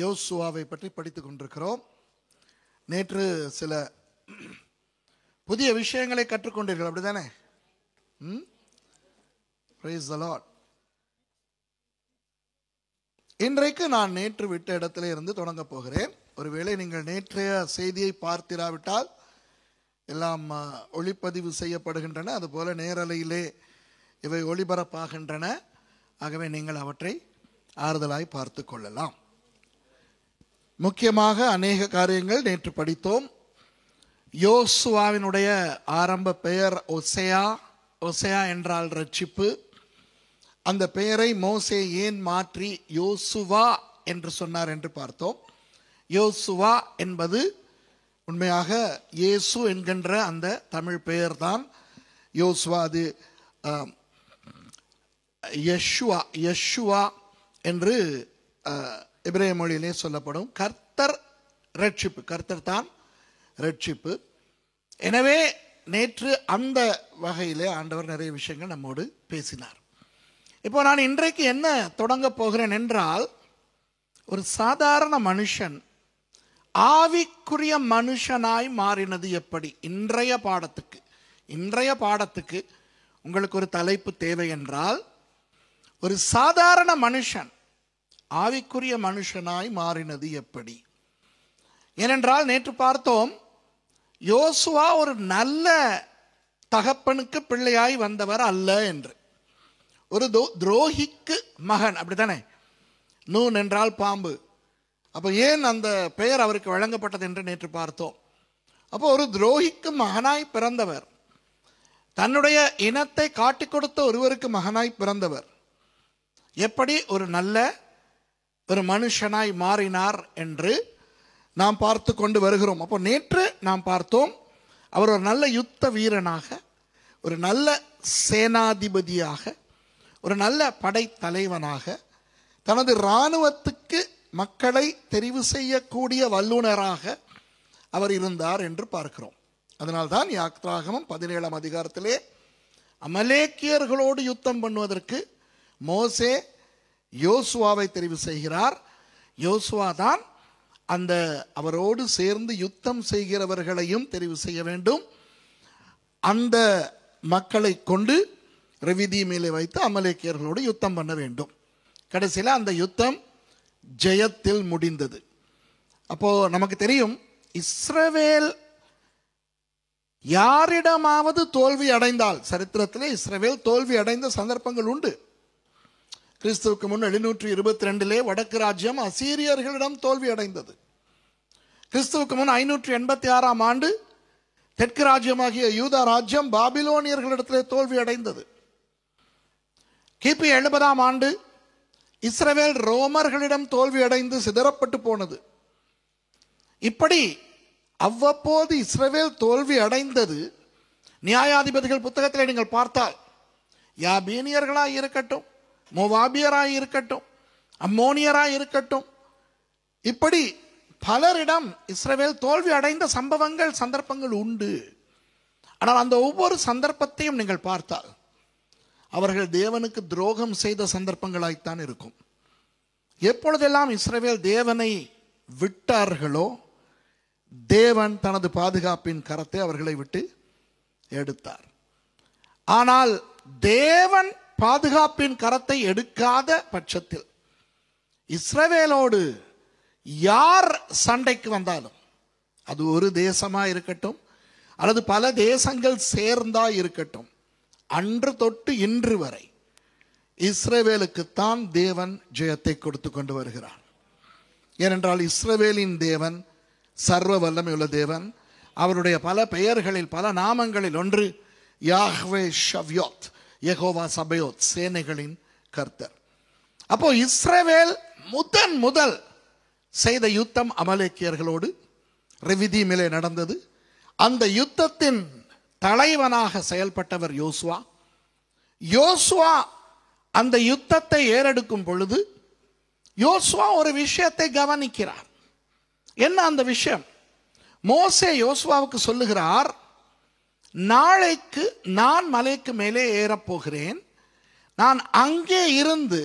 யோசுவாவை பற்றி படித்துக் கொண்டிருக்கிறோம். நேற்று சில புதிய விஷயங்களை கற்றுக்கொண்டீர்கள், அப்படிதானே? Praise the Lord. இன்றைக்கு நான் நேற்று விட்ட இடத்துல இருந்து தொடங்க போகிறேன். ஒருவேளை நீங்கள் நேற்றைய செய்தியை பார்த்திராவிட்டால் எல்லாம் ஒளிப்பதிவு செய்யப்படுகின்றன, அதுபோல நேரலையிலே இவை ஒளிபரப்பாகின்றன. ஆகவே நீங்கள் அவற்றை ஆறுதலாய் பார்த்து கொள்ளலாம். முக்கியமாக அநேக காரியங்கள் நேற்று படித்தோம். யோசுவாவினுடைய ஆரம்ப பெயர் ஒசேயா. ஒசேயா என்றால் ரட்சிப்பு. அந்த பெயரை மோசே ஏன் மாற்றி யோசுவா என்று சொன்னார் என்று பார்த்தோம். யோசுவா என்பது உண்மையாக இயேசு என்கின்ற அந்த தமிழ் பெயர் தான். யோசுவா அது யெஷுவா என்று எபிரேய மொழியிலே சொல்லப்படும். கர்த்தர் ரட்சிப்பு, கர்த்தர் தான் ரட்சிப்பு. எனவே நேற்று அந்த வகையிலே ஆண்டவர் நிறைய விஷயங்கள் நம்மோடு பேசினார். இப்போ நான் இன்றைக்கு என்ன தொடங்க போகிறேன் என்றால், ஒரு சாதாரண மனுஷன் ஆவிக்குரிய மனுஷனாய் மாறினது எப்படி. இன்றைய பாடத்துக்கு உங்களுக்கு ஒரு தலைப்பு தேவை என்றால், ஒரு சாதாரண மனுஷன் ஆவிக்குரிய மனுஷனாய் மாறினது எப்படி. ஏனென்றால் நேற்று பார்த்தோம், யோசுவா ஒரு நல்ல தகப்பனுக்கு பிள்ளையாய் வந்தவர் அல்ல என்று. ஒரு துரோகிக்கு மகன், அப்படித்தானே? நூன் என்றால் பாம்பு. அப்போ ஏன் அந்த பெயர் அவருக்கு வழங்கப்பட்டது என்று நேற்று பார்த்தோம். அப்போ ஒரு துரோகிக்கு மகனாய் பிறந்தவர், தன்னுடைய இனத்தை காட்டிக் கொடுத்த ஒருவருக்கு மகனாய் பிறந்தவர் எப்படி ஒரு நல்ல ஒரு மனுஷனாய் மாறினார் என்று நாம் பார்த்து கொண்டு வருகிறோம். அப்போ நேற்று நாம் பார்த்தோம், அவர் ஒரு நல்ல யுத்த வீரனாக, ஒரு நல்ல சேனாதிபதியாக, ஒரு நல்ல படைத்தலைவனாக, தனது இராணுவத்துக்கு மக்களை தெரிவு செய்யக்கூடிய வல்லுநராக அவர் இருந்தார் என்று பார்க்கிறோம். அதனால்தான் யாத்ராகமம் 17ஆம் அதிகாரத்திலே அமலேக்கியர்களோடு யுத்தம் பண்ணுவதற்கு மோசே யோசுவாவை தெரிவு செய்கிறார். யோசுவா தான் அந்த அவரோடு சேர்ந்து யுத்தம் செய்கிறவர்களையும் தெரிவு செய்ய வேண்டும். அந்த மக்களை கொண்டு ரெவிதி மேலே வைத்து அமலேக்கியர்களோடு யுத்தம் பண்ண வேண்டும். கடைசியில் அந்த யுத்தம் ஜெயத்தில் முடிந்தது. அப்போ நமக்கு தெரியும், இஸ்ரவேல் யாரிடமாவது தோல்வி அடைந்தால், சரித்திரத்திலே இஸ்ரவேல் தோல்வி அடைந்த சந்தர்ப்பங்கள் உண்டு. கிறிஸ்துவுக்கு முன் 722 வடக்கு ராஜ்யம் அசீரியர்களிடம் தோல்வி அடைந்தது. கிறிஸ்துவுக்கு முன் 586 ஆண்டு தெற்கு ராஜ்யமாகிய யூதா ராஜ்யம் பாபிலோனியர்களிடத்திலே தோல்வி அடைந்தது. கிபி 70ஆம் ஆண்டு இஸ்ரவேல் ரோமர்களிடம் தோல்வி அடைந்து சிதறப்பட்டு போனது. இப்படி அவ்வப்போது இஸ்ரவேல் தோல்வி அடைந்தது. நியாயாதிபதிகள் புத்தகத்தில் நீங்கள் பார்த்தால், யாபீனியர்களாய் இருக்கட்டும், மோவாபியராய் இருக்கட்டும், அம்மோனியராய் இருக்கட்டும், இப்படி பலரிடம் இஸ்ரவேல் தோல்வி அடைந்த சம்பவங்கள் சந்தர்ப்பங்கள் உண்டு. ஆனால் அந்த ஒவ்வொரு சந்தர்ப்பத்தையும் நீங்கள் பார்த்தால் அவர்கள் தேவனுக்கு துரோகம் செய்த சந்தர்ப்பங்களாய்த்தான் இருக்கும். எப்பொழுதெல்லாம் இஸ்ரவேல் தேவனை விட்டார்களோ, தேவன் தனது பாதுகாப்பின் கரத்தை அவர்களை விட்டு எடுத்தார். ஆனால் தேவன் பாதுகாப்பின் கரத்தை எடுக்காத பட்சத்தில் இஸ்ரவேலோடு யார் சண்டைக்கு வந்தாலும், அது ஒரு தேசமா இருக்கட்டும் அல்லது பல தேசங்கள் சேர்ந்தா இருக்கட்டும், அன்று தொட்டு இன்று வரை இஸ்ரவேலுக்குத்தான் தேவன் ஜெயத்தை கொடுத்து கொண்டு வருகிறார். ஏனென்றால் இஸ்ரவேலின் தேவன் சர்வ வல்லமையுள்ள தேவன். அவருடைய பல பெயர்களில், பல நாமங்களில் ஒன்று யாஹ்வே ஷவ்யோத், யெகோவா சபயோத், சேனைகளின் கர்த்தர். அப்போ இஸ்ரவேல் முதல் செய்த யுத்தம் அமலேக்கியர்களோடு ரெவிதி மேலே நடந்தது. அந்த யுத்தத்தின் தலைவனாக செயல்பட்டவர் யோசுவா. யோசுவா அந்த யுத்தத்தை ஏறெடுக்கும் பொழுது யோசுவா ஒரு விஷயத்தை கவனிக்கிறார். என்ன அந்த விஷயம்? மோசே யோசுவாவுக்கு சொல்லுகிறார், நாளைக்கு நான் மலைக்கு மேலே ஏறப்போகிறேன், நான் அங்கே இருந்து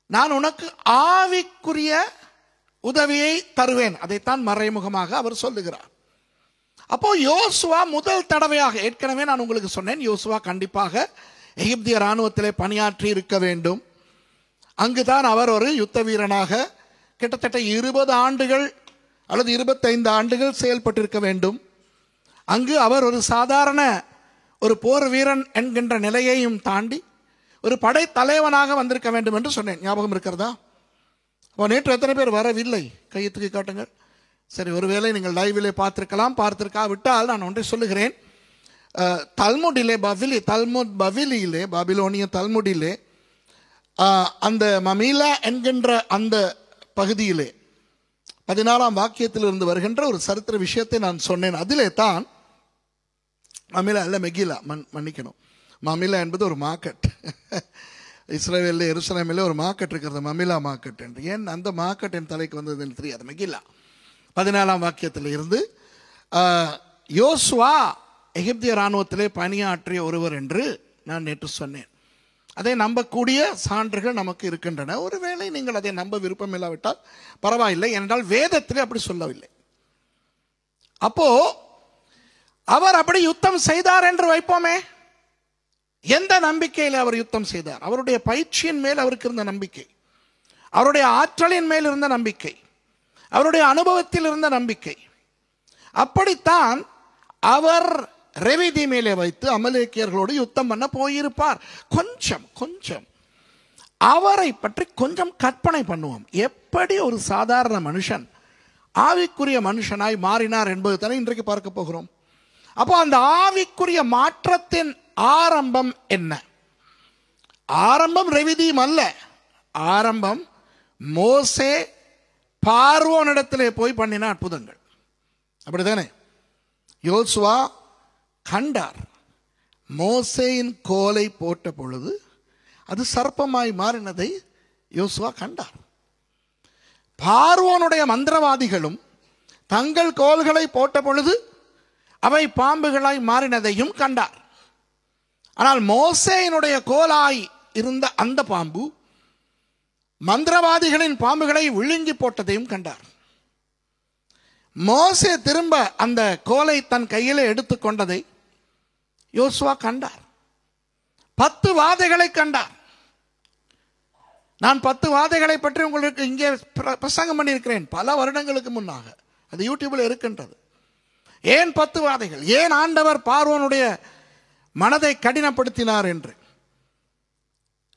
நான் உனக்கு ஆவிக்குரிய உதவியை தருவேன். அதைத்தான் மறைமுகமாக அவர் சொல்லுகிறார். அப்போ யோசுவா முதல் தடவையாக, ஏற்கனவே நான் உங்களுக்கு சொன்னேன், யோசுவா கண்டிப்பாக எகிப்திய இராணுவத்திலே பணியாற்றி இருக்க வேண்டும். அங்குதான் அவர் ஒரு யுத்த வீரனாக கிட்டத்தட்ட 20 ஆண்டுகள் அல்லது 25 ஆண்டுகள் செயல்பட்டிருக்க வேண்டும். அங்கு அவர் ஒரு சாதாரண ஒரு போர் வீரன் என்கின்ற நிலையையும் தாண்டி ஒரு படை தலைவனாக வந்திருக்க வேண்டும் என்று சொன்னேன். ஞாபகம் இருக்கிறதா? அப்போ நேற்று எத்தனை பேர் வரவில்லை? கையை தூக்கி காட்டுங்கள். சரி, ஒருவேளை நீங்கள் லைவிலே பார்த்திருக்கலாம். பார்த்திருக்காவிட்டால் நான் ஒன்றை சொல்லுகிறேன். தல்முடிலே பவிலியிலே, பாபிலோனிய தல்முடிலே அந்த மமீலா என்கின்ற அந்த பகுதியிலே 14ஆம் வாக்கியத்திலிருந்து வருகின்ற ஒரு சரித்திர விஷயத்தை நான் சொன்னேன். அதிலே தான் மமீலா அல்ல, மெகிலா, மன்னிக்கணும். மமீலா என்பது ஒரு மார்க்கெட். இஸ்ரேலில் எருசலேமில் ஒரு மார்க்கெட் இருக்கிறது, மமீலா மார்க்கெட் என்று. ஏன் அந்த மார்க்கெட் என் தலைக்கு வந்ததுன்னு தெரியாது. மெகிலா 14ஆம் வாக்கியத்தில் இருந்து யோசுவா எகிப்திய இராணுவத்திலே பணியாற்றிய ஒருவர் என்று நான் நேற்று சொன்னேன். அதை நம்பக்கூடிய சான்றுகள் நமக்கு இருக்கின்றன. ஒருவேளை நீங்கள் அதை நம்ப விருப்பம் இல்லாவிட்டால் பரவாயில்லை, என்றால் வேதத்திலே அப்படி சொல்லவில்லை. அப்போ அவர் அப்படி யுத்தம் செய்தார் என்று வைப்போமே. எந்த நம்பிக்கையில் அவர் யுத்தம் செய்தார்? அவருடைய பயிற்சியின் மேல் அவருக்கு இருந்த நம்பிக்கை, அவருடைய ஆற்றலின் மேல் இருந்த நம்பிக்கை, அவருடைய அனுபவத்தில் இருந்த நம்பிக்கை. அப்படித்தான் அவர் ரெவிதி மேலே வைத்து அமலேக்கியர்களோடு யுத்தம் பண்ண போயிருப்பார். கொஞ்சம் அவரை பற்றி கொஞ்சம் கற்பனை பண்ணுவோம். எப்படி ஒரு சாதாரண மனுஷன் ஆவிக்குரிய மனுஷனாய் மாறினார் என்பது தானே இன்றைக்கு பார்க்க போகிறோம். அப்போ அந்த ஆவிக்குரிய மாற்றத்தின் ஆரம்பம் என்ன? ஆரம்பம் ரெவிதியும் அல்ல. ஆரம்பம் மோசே பார்வோனிடத்திலே போய் பண்ணின அற்புதங்கள். அப்படித்தானே? யோசுவா கண்டார். மோசேயின் கோலை போட்ட பொழுது அது சர்ப்பமாய் மாறினதை யோசுவா கண்டார். பார்வோனுடைய மந்திரவாதிகளும் தங்கள் கோல்களை போட்ட பொழுது அவை பாம்புகளாய் மாறினதையும் கண்டார். ஆனால் மோசேயினுடைய கோலாய் இருந்த அந்த பாம்பு மந்திரவாதிகளின் பாம்புகளை விழுங்கி போட்டதையும் கண்டார். மோசே திரும்ப அந்த கோலை தன் கையிலே எடுத்துக்கொண்டதை யோசுவா கண்டார். 10 வாதைகளை கண்டார். நான் 10 வாதைகளை பற்றி உங்களுக்கு இங்கே பிரசங்கம் பண்ணியிருக்கிறேன் பல வருடங்களுக்கு முன்னாக. அது யூடியூபில் இருக்கின்றது. ஏன் 10 வாதைகள்? ஏன் ஆண்டவர் பார்வோனுடைய மனதை கடினப்படுத்தினார் என்று.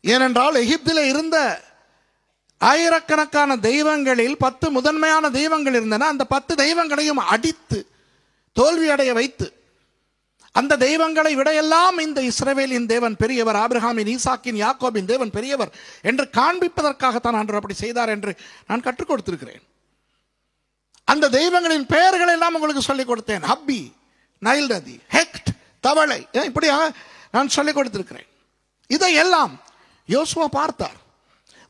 ஏனென்றால் எகிப்திலே இருந்த ஆயிரக்கணக்கான தெய்வங்களில் 10 முதன்மையான தெய்வங்கள் இருந்தன. அந்த 10 தெய்வங்களையும் அடித்து தோல்வி அடைய வைத்து, அந்த தெய்வங்களை விடையெல்லாம் இந்த இஸ்ரவேலின் தேவன் பெரியவர், ஆபிரகாமின், ஈசாக்கின், யாக்கோபின் தேவன் பெரியவர் என்று காண்பிப்பதற்காகத்தான் ஆண்டவர் அப்படி செய்தார் என்று நான் கற்றுக் கொடுத்திருக்கிறேன். அந்த தெய்வங்களின் பெயர்கள் எல்லாம் உங்களுக்கு சொல்லிக் கொடுத்தேன். ஹப்பி, நைல் நதி, ஹெக்ட், தவளை, இப்படியாக நான் சொல்லிக் கொடுத்திருக்கிறேன். இதையெல்லாம் யோசுவா பார்த்தார்.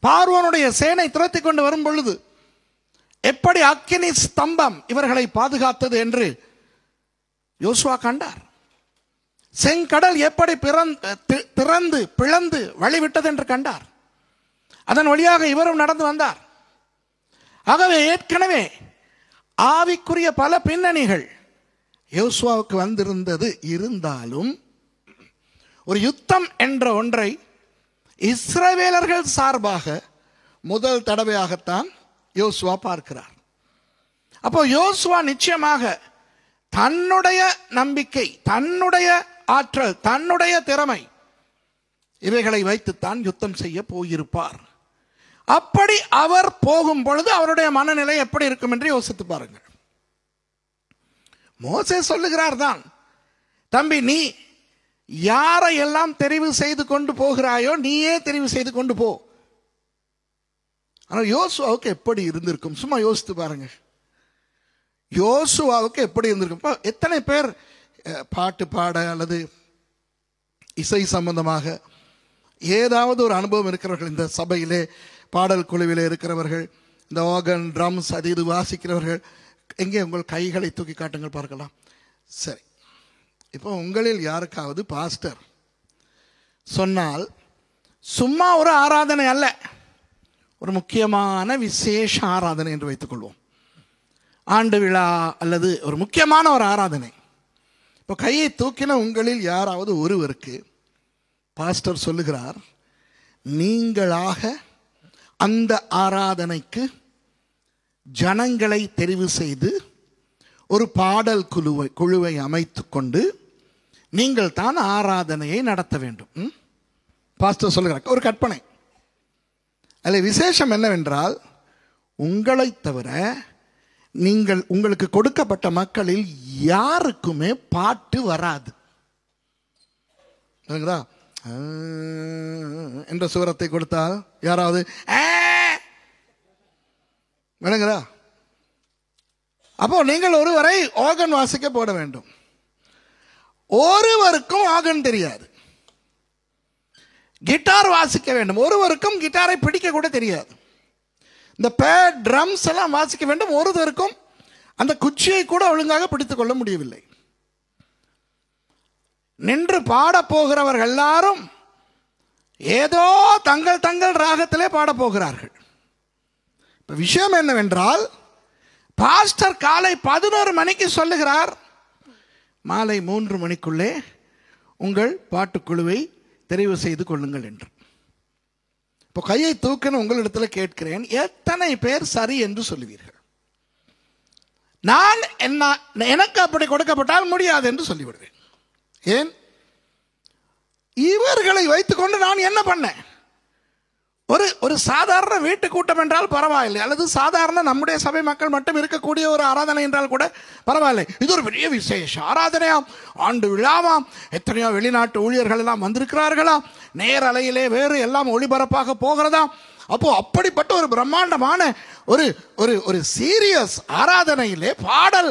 பார்வோனுடைய சேனை துரத்தி கொண்டு வரும் பொழுது எப்படி அக்கினி ஸ்தம்பம் இவர்களை பாதுகாத்தது என்று யோசுவா கண்டார். செங்கடல் எப்படி திறந்து பிளந்து வழிவிட்டது என்று கண்டார். அதன் வழியாக இவரும் நடந்து வந்தார். ஆகவே ஏற்கனவே ஆவிக்குரிய பல பின்னணிகள் யோசுவாவுக்கு வந்திருந்தது. இருந்தாலும் ஒரு யுத்தம் என்ற ஒன்றை இஸ்ரவேலர்கள் சார்பாக முதல் தடவையாகத்தான் யோசுவா பார்க்கிறார். அப்போ யோசுவா நிச்சயமாக தன்னுடைய நம்பிக்கை, தன்னுடைய ஆற்றல், தன்னுடைய திறமை இவைகளை வைத்துத்தான் யுத்தம் செய்ய போயிருப்பார். அப்படி அவர் போகும் பொழுது அவருடைய மனநிலை எப்படி இருக்கும் என்று யோசித்து பாருங்கள். மோசே சொல்லுகிறார் தான், தம்பி நீ யாரை எல்லாம் தெரிவு செய்து கொண்டு போகிறாயோ நீயே தெரிவு செய்து கொண்டு போ. ஆனால் யோசுவாவுக்கு எப்படி இருந்திருக்கும்? சும்மா யோசித்து பாருங்க. யோசுவாவுக்கு எப்படி இருந்திருக்கும்? எத்தனை பேர் பாட்டு பாட அல்லது இசை சம்பந்தமாக ஏதாவது ஒரு அனுபவம் இருக்கிறவர்கள்? இந்த சபையிலே பாடல் குழுவிலே இருக்கிறவர்கள், இந்த ஆர்கன், ட்ரம்ஸ் அது இது வாசிக்கிறவர்கள், எங்கே உங்கள் கைகளை தூக்கி காட்டுங்கள் பார்க்கலாம். சரி, இப்போ உங்களில் யாருக்காவது பாஸ்டர் சொன்னால் சும்மா ஒரு ஆராதனை அல்ல, ஒரு முக்கியமான விசேஷ ஆராதனை என்று வைத்துக்கொள்வோம். ஆண்டு விழா அல்லது ஒரு முக்கியமான ஒரு ஆராதனை. இப்போ கையை தூக்கின உங்களில் யாராவது ஒருவருக்கு பாஸ்டர் சொல்லுகிறார், நீங்களாக அந்த ஆராதனைக்கு ஜனங்களை தெரிவு செய்து ஒரு பாடல் குழுவை அமைத்து கொண்டு நீங்கள் தான் ஆராதனையை நடத்த வேண்டும். பாஸ்டர் சொல்லுகிறார் ஒரு கற்பனை. அதில் விசேஷம் என்னவென்றால், உங்களை தவிர உங்களுக்கு கொடுக்கப்பட்ட மக்களில் யாருக்குமே பாட்டு வராது. என்ற சுவரத்தை கொடுத்தால் யாராவது வேணுங்களா? அப்போ நீங்கள் ஒருவரை ஆர்கன் வாசிக்க போட வேண்டும். ஒருவருக்கும் ஆர்கன் தெரியாது. கிட்டார் வாசிக்க வேண்டும். ஒருவருக்கும் கிட்டாரை பிடிக்க கூட தெரியாது. இந்த பேட் ட்ரம்ஸ் எல்லாம் வாசிக்க வேண்டும். ஒருவருக்கும் அந்த குச்சியை கூட ஒழுங்காக பிடித்துக் கொள்ள முடியவில்லை. நின்று பாடப் போகிறவர்கள் எல்லாரும் ஏதோ தங்கள் தங்கள் ராகத்திலே பாடப் போகிறார்கள். இப்போ விஷயம் என்னவென்றால், பாஸ்டர் காலை 11 மணிக்கு சொல்லுகிறார், மாலை 3 மணிக்குள்ளே உங்கள் பாட்டுக்குழுவை தெரிவு செய்து கொள்ளுங்கள் என்று. இப்போ கையை தூக்கின உங்களிடத்தில் கேட்கிறேன், எத்தனை பேர் சரி என்று சொல்லுவீர்கள்? நான் எனக்கு அப்படி கொடுக்கப்பட்டால் முடியாது என்று சொல்லிவிடுவேன். ஏன்? இவர்களை வைத்துக்கொண்டு நான் என்ன பண்ணேன்? ஒரு சாதாரண வீட்டு கூட்டம் என்றால் பரவாயில்லை, அல்லது சாதாரண நம்முடைய சபை மக்கள் மட்டும் இருக்கக்கூடிய ஒரு ஆராதனை என்றால் கூட பரவாயில்லை. இது ஒரு பெரிய விசேஷ ஆராதனையாம், ஆண்டு விழாவாம், எத்தனையோ வெளிநாட்டு ஊழியர்கள் எல்லாம் வந்திருக்கிறார்களாம், நேரலையிலே வேறு எல்லாம் ஒளிபரப்பாக போகிறதாம். அப்போ அப்படிப்பட்ட ஒரு பிரம்மாண்டமான ஒரு சீரியஸ் ஆராதனையிலே பாடல்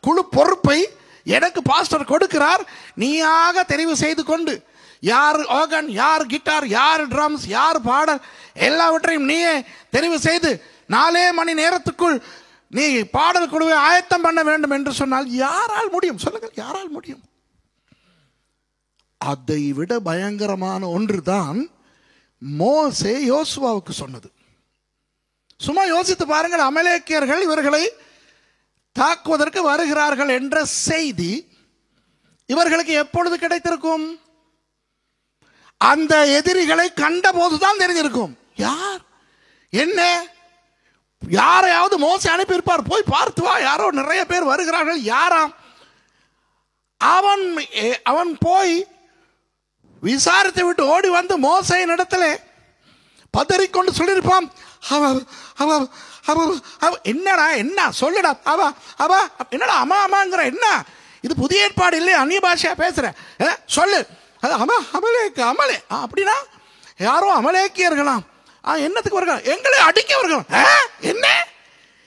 குழு பொறுப்பை எனக்கு பாஸ்டர் கொடுக்கிறார். நீயாக தெரிவு செய்து கொண்டு யார் ஆர்கன், யார் கிட்டார், யார் ட்ரம்ஸ், யார் பாடல், எல்லாவற்றையும் நீயே தெரிவு செய்து 4 மணி நேரத்துக்குள் நீ பாடல் குழுவை ஆயத்தம் பண்ண வேண்டும் என்று சொன்னால் யாரால் முடியும்? சொல்லுங்கள், யாரால் முடியும்? அதை விட பயங்கரமான ஒன்று தான் மோசே யோசுவாவுக்கு சொன்னது. சும்மா யோசித்து பாருங்கள், அமலேக்கியர்கள் இவர்களை தாக்குவதற்கு வருகிறார்கள் என்ற செய்தி இவர்களுக்கு எப்பொழுது கிடைத்திருக்கும்? அந்த எதிரிகளை கண்ட போதுதான் தெரிஞ்சிருக்கும். யார் என்ன, யாரையாவது மோசே அனுப்பியிருப்பார், போய் பார்த்து வா, யாரோ நிறைய பேர் வருகிறார்கள், யாராம்? அவன் போய் விசாரித்து விட்டு ஓடி வந்து மோசையின் இடத்துல பதறிக்கொண்டு சொல்லியிருப்பான், என்னடா, என்ன சொல்லுடா, என்னடா அம்மாங்கிற, என்ன இது புதிய ஏற்பாடு இல்லை, அந்நிய பாஷையா பேசுற, சொல்லு. அமலே அப்படின்னா யாரோ அமலேக்கியர்களாம். என்னத்துக்கு வருகிறார்? எங்களை அடிக்க வருகிறார். என்ன,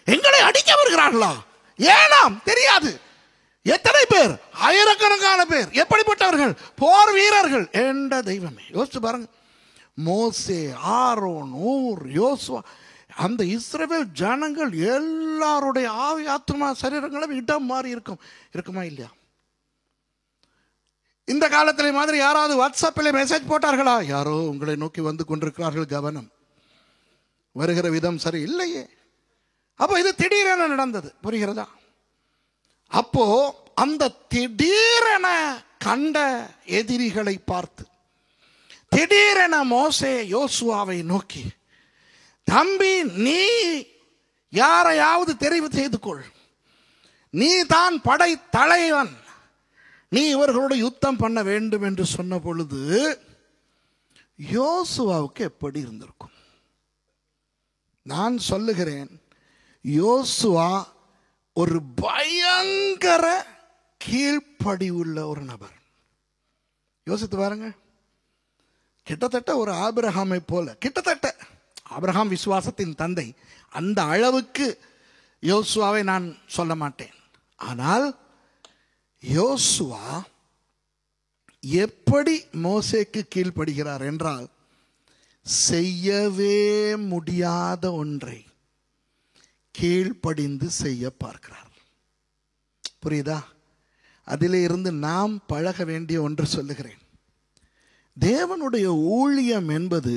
எங்களை அடிக்க வருகிறார்களா? ஏனாம் தெரியாது. எத்தனை பேர்? ஆயிரக்கணக்கான பேர். எப்படிப்பட்டவர்கள்? போர் வீரர்கள். என்ற தெய்வமே, யோசிச்சு பாருங்க. மோசே, ஆரோன், ஊர், யோசுவா, அந்த இஸ்ரவேல் ஜனங்கள் எல்லாருடைய ஆவி ஆத்மா சரீரங்களும் இடம் மாறி இருக்குமா இல்லையா? இந்த காலத்திலே மாதிரி யாராவது வாட்ஸ்அப்பில் மெசேஜ் போட்டார்களா? யாரோ உங்களை நோக்கி வந்து கொண்டிருக்கிறார்கள், கவனம், வருகிற விதம் சரி இல்லையே. அப்போ இது திடீரென நடந்தது, புரிகிறதா? அப்போ அந்த திடீரென கண்ட எதிரிகளை பார்த்து திடீரென மோசே யோசுவாவை நோக்கி, தம்பி, நீ யாரையாவது தெரிவு செய்து கொள், நீ தான் படை தலைவன், நீ இவர்களோடு யுத்தம் பண்ண வேண்டும் என்று சொன்ன பொழுது யோசுவாவுக்கு எப்படி இருந்திருக்கும்? நான் சொல்லுகிறேன், யோசுவா ஒரு பயங்கர கீழ்ப்படிவுள்ள ஒரு நபர். யோசித்து பாருங்க. கிட்டத்தட்ட ஒரு ஆபிரகாமை போல, கிட்டத்தட்ட ஆபிரகாம் விசுவாசத்தின் தந்தை, அந்த அளவுக்கு யோசுவாவை நான் சொல்ல மாட்டேன். ஆனால் யோசுவா எப்படி மோசேக்கு கீழ்ப்படுகிறார் என்றால், செய்யவே முடியாத ஒன்றை கீழ்ப்படிந்து செய்ய பார்க்கிறார். புரியுதா? அதிலே இருந்து நாம் பழக வேண்டிய ஒன்று சொல்லுகிறேன். தேவனுடைய ஊழியம் என்பது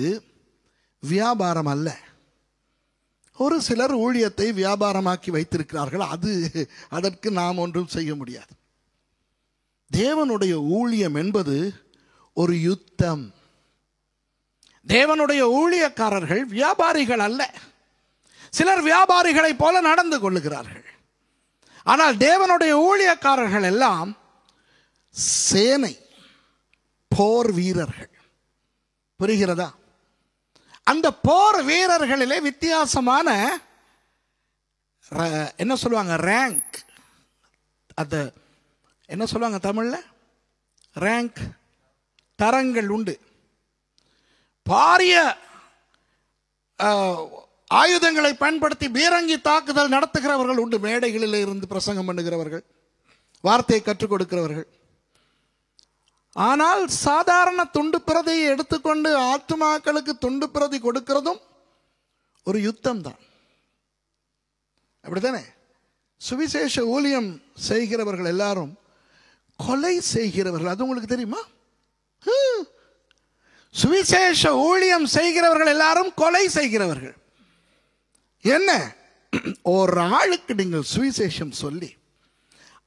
வியாபாரம் அல்ல. ஒரு சிலர் ஊழியத்தை வியாபாரமாக்கி வைத்திருக்கிறார்கள். அதற்கு நாம் ஒன்றும் செய்ய முடியாது. தேவனுடைய ஊழியம் என்பது ஒரு யுத்தம். தேவனுடைய ஊழியக்காரர்கள் வியாபாரிகள் அல்ல. சிலர் வியாபாரிகளைப் போல நடந்து கொள்ளுகிறார்கள். ஆனால் தேவனுடைய ஊழியக்காரர்கள் எல்லாம் சேனை, போர் வீரர்கள். புரிகிறதா? அந்த போர் வீரர்களிலே வித்தியாசமான என்ன சொல்லுவாங்க, ரேங்க், அந்த என்ன சொல்லுவாங்க தமிழ்ல, ரேங்க், தரங்கள் உண்டு. பாரிய ஆயுதங்களை பயன்படுத்தி பீரங்கி தாக்குதல் நடத்துகிறவர்கள் உண்டு. மேடைகளில் இருந்து பிரசங்கம் பண்ணுகிறவர்கள், வார்த்தையை கற்றுக் கொடுக்கிறவர்கள். ஆனால் சாதாரண துண்டு பிரதியை எடுத்துக்கொண்டு ஆத்துமாக்களுக்கு துண்டு பிரதி கொடுக்கிறதும் ஒரு யுத்தம் தான். அப்படித்தானே? சுவிசேஷ ஊழியம் செய்கிறவர்கள் எல்லாரும் கொலை செய்கிறவர்கள். அது உங்களுக்கு தெரியுமா? சுவிசேஷ ஊழியம் செய்கிறவர்கள் எல்லாரும் கொலை செய்கிறவர்கள். என்ன, ஒரு ஆளுக்கு நீங்கள் சுவிசேஷம் சொல்லி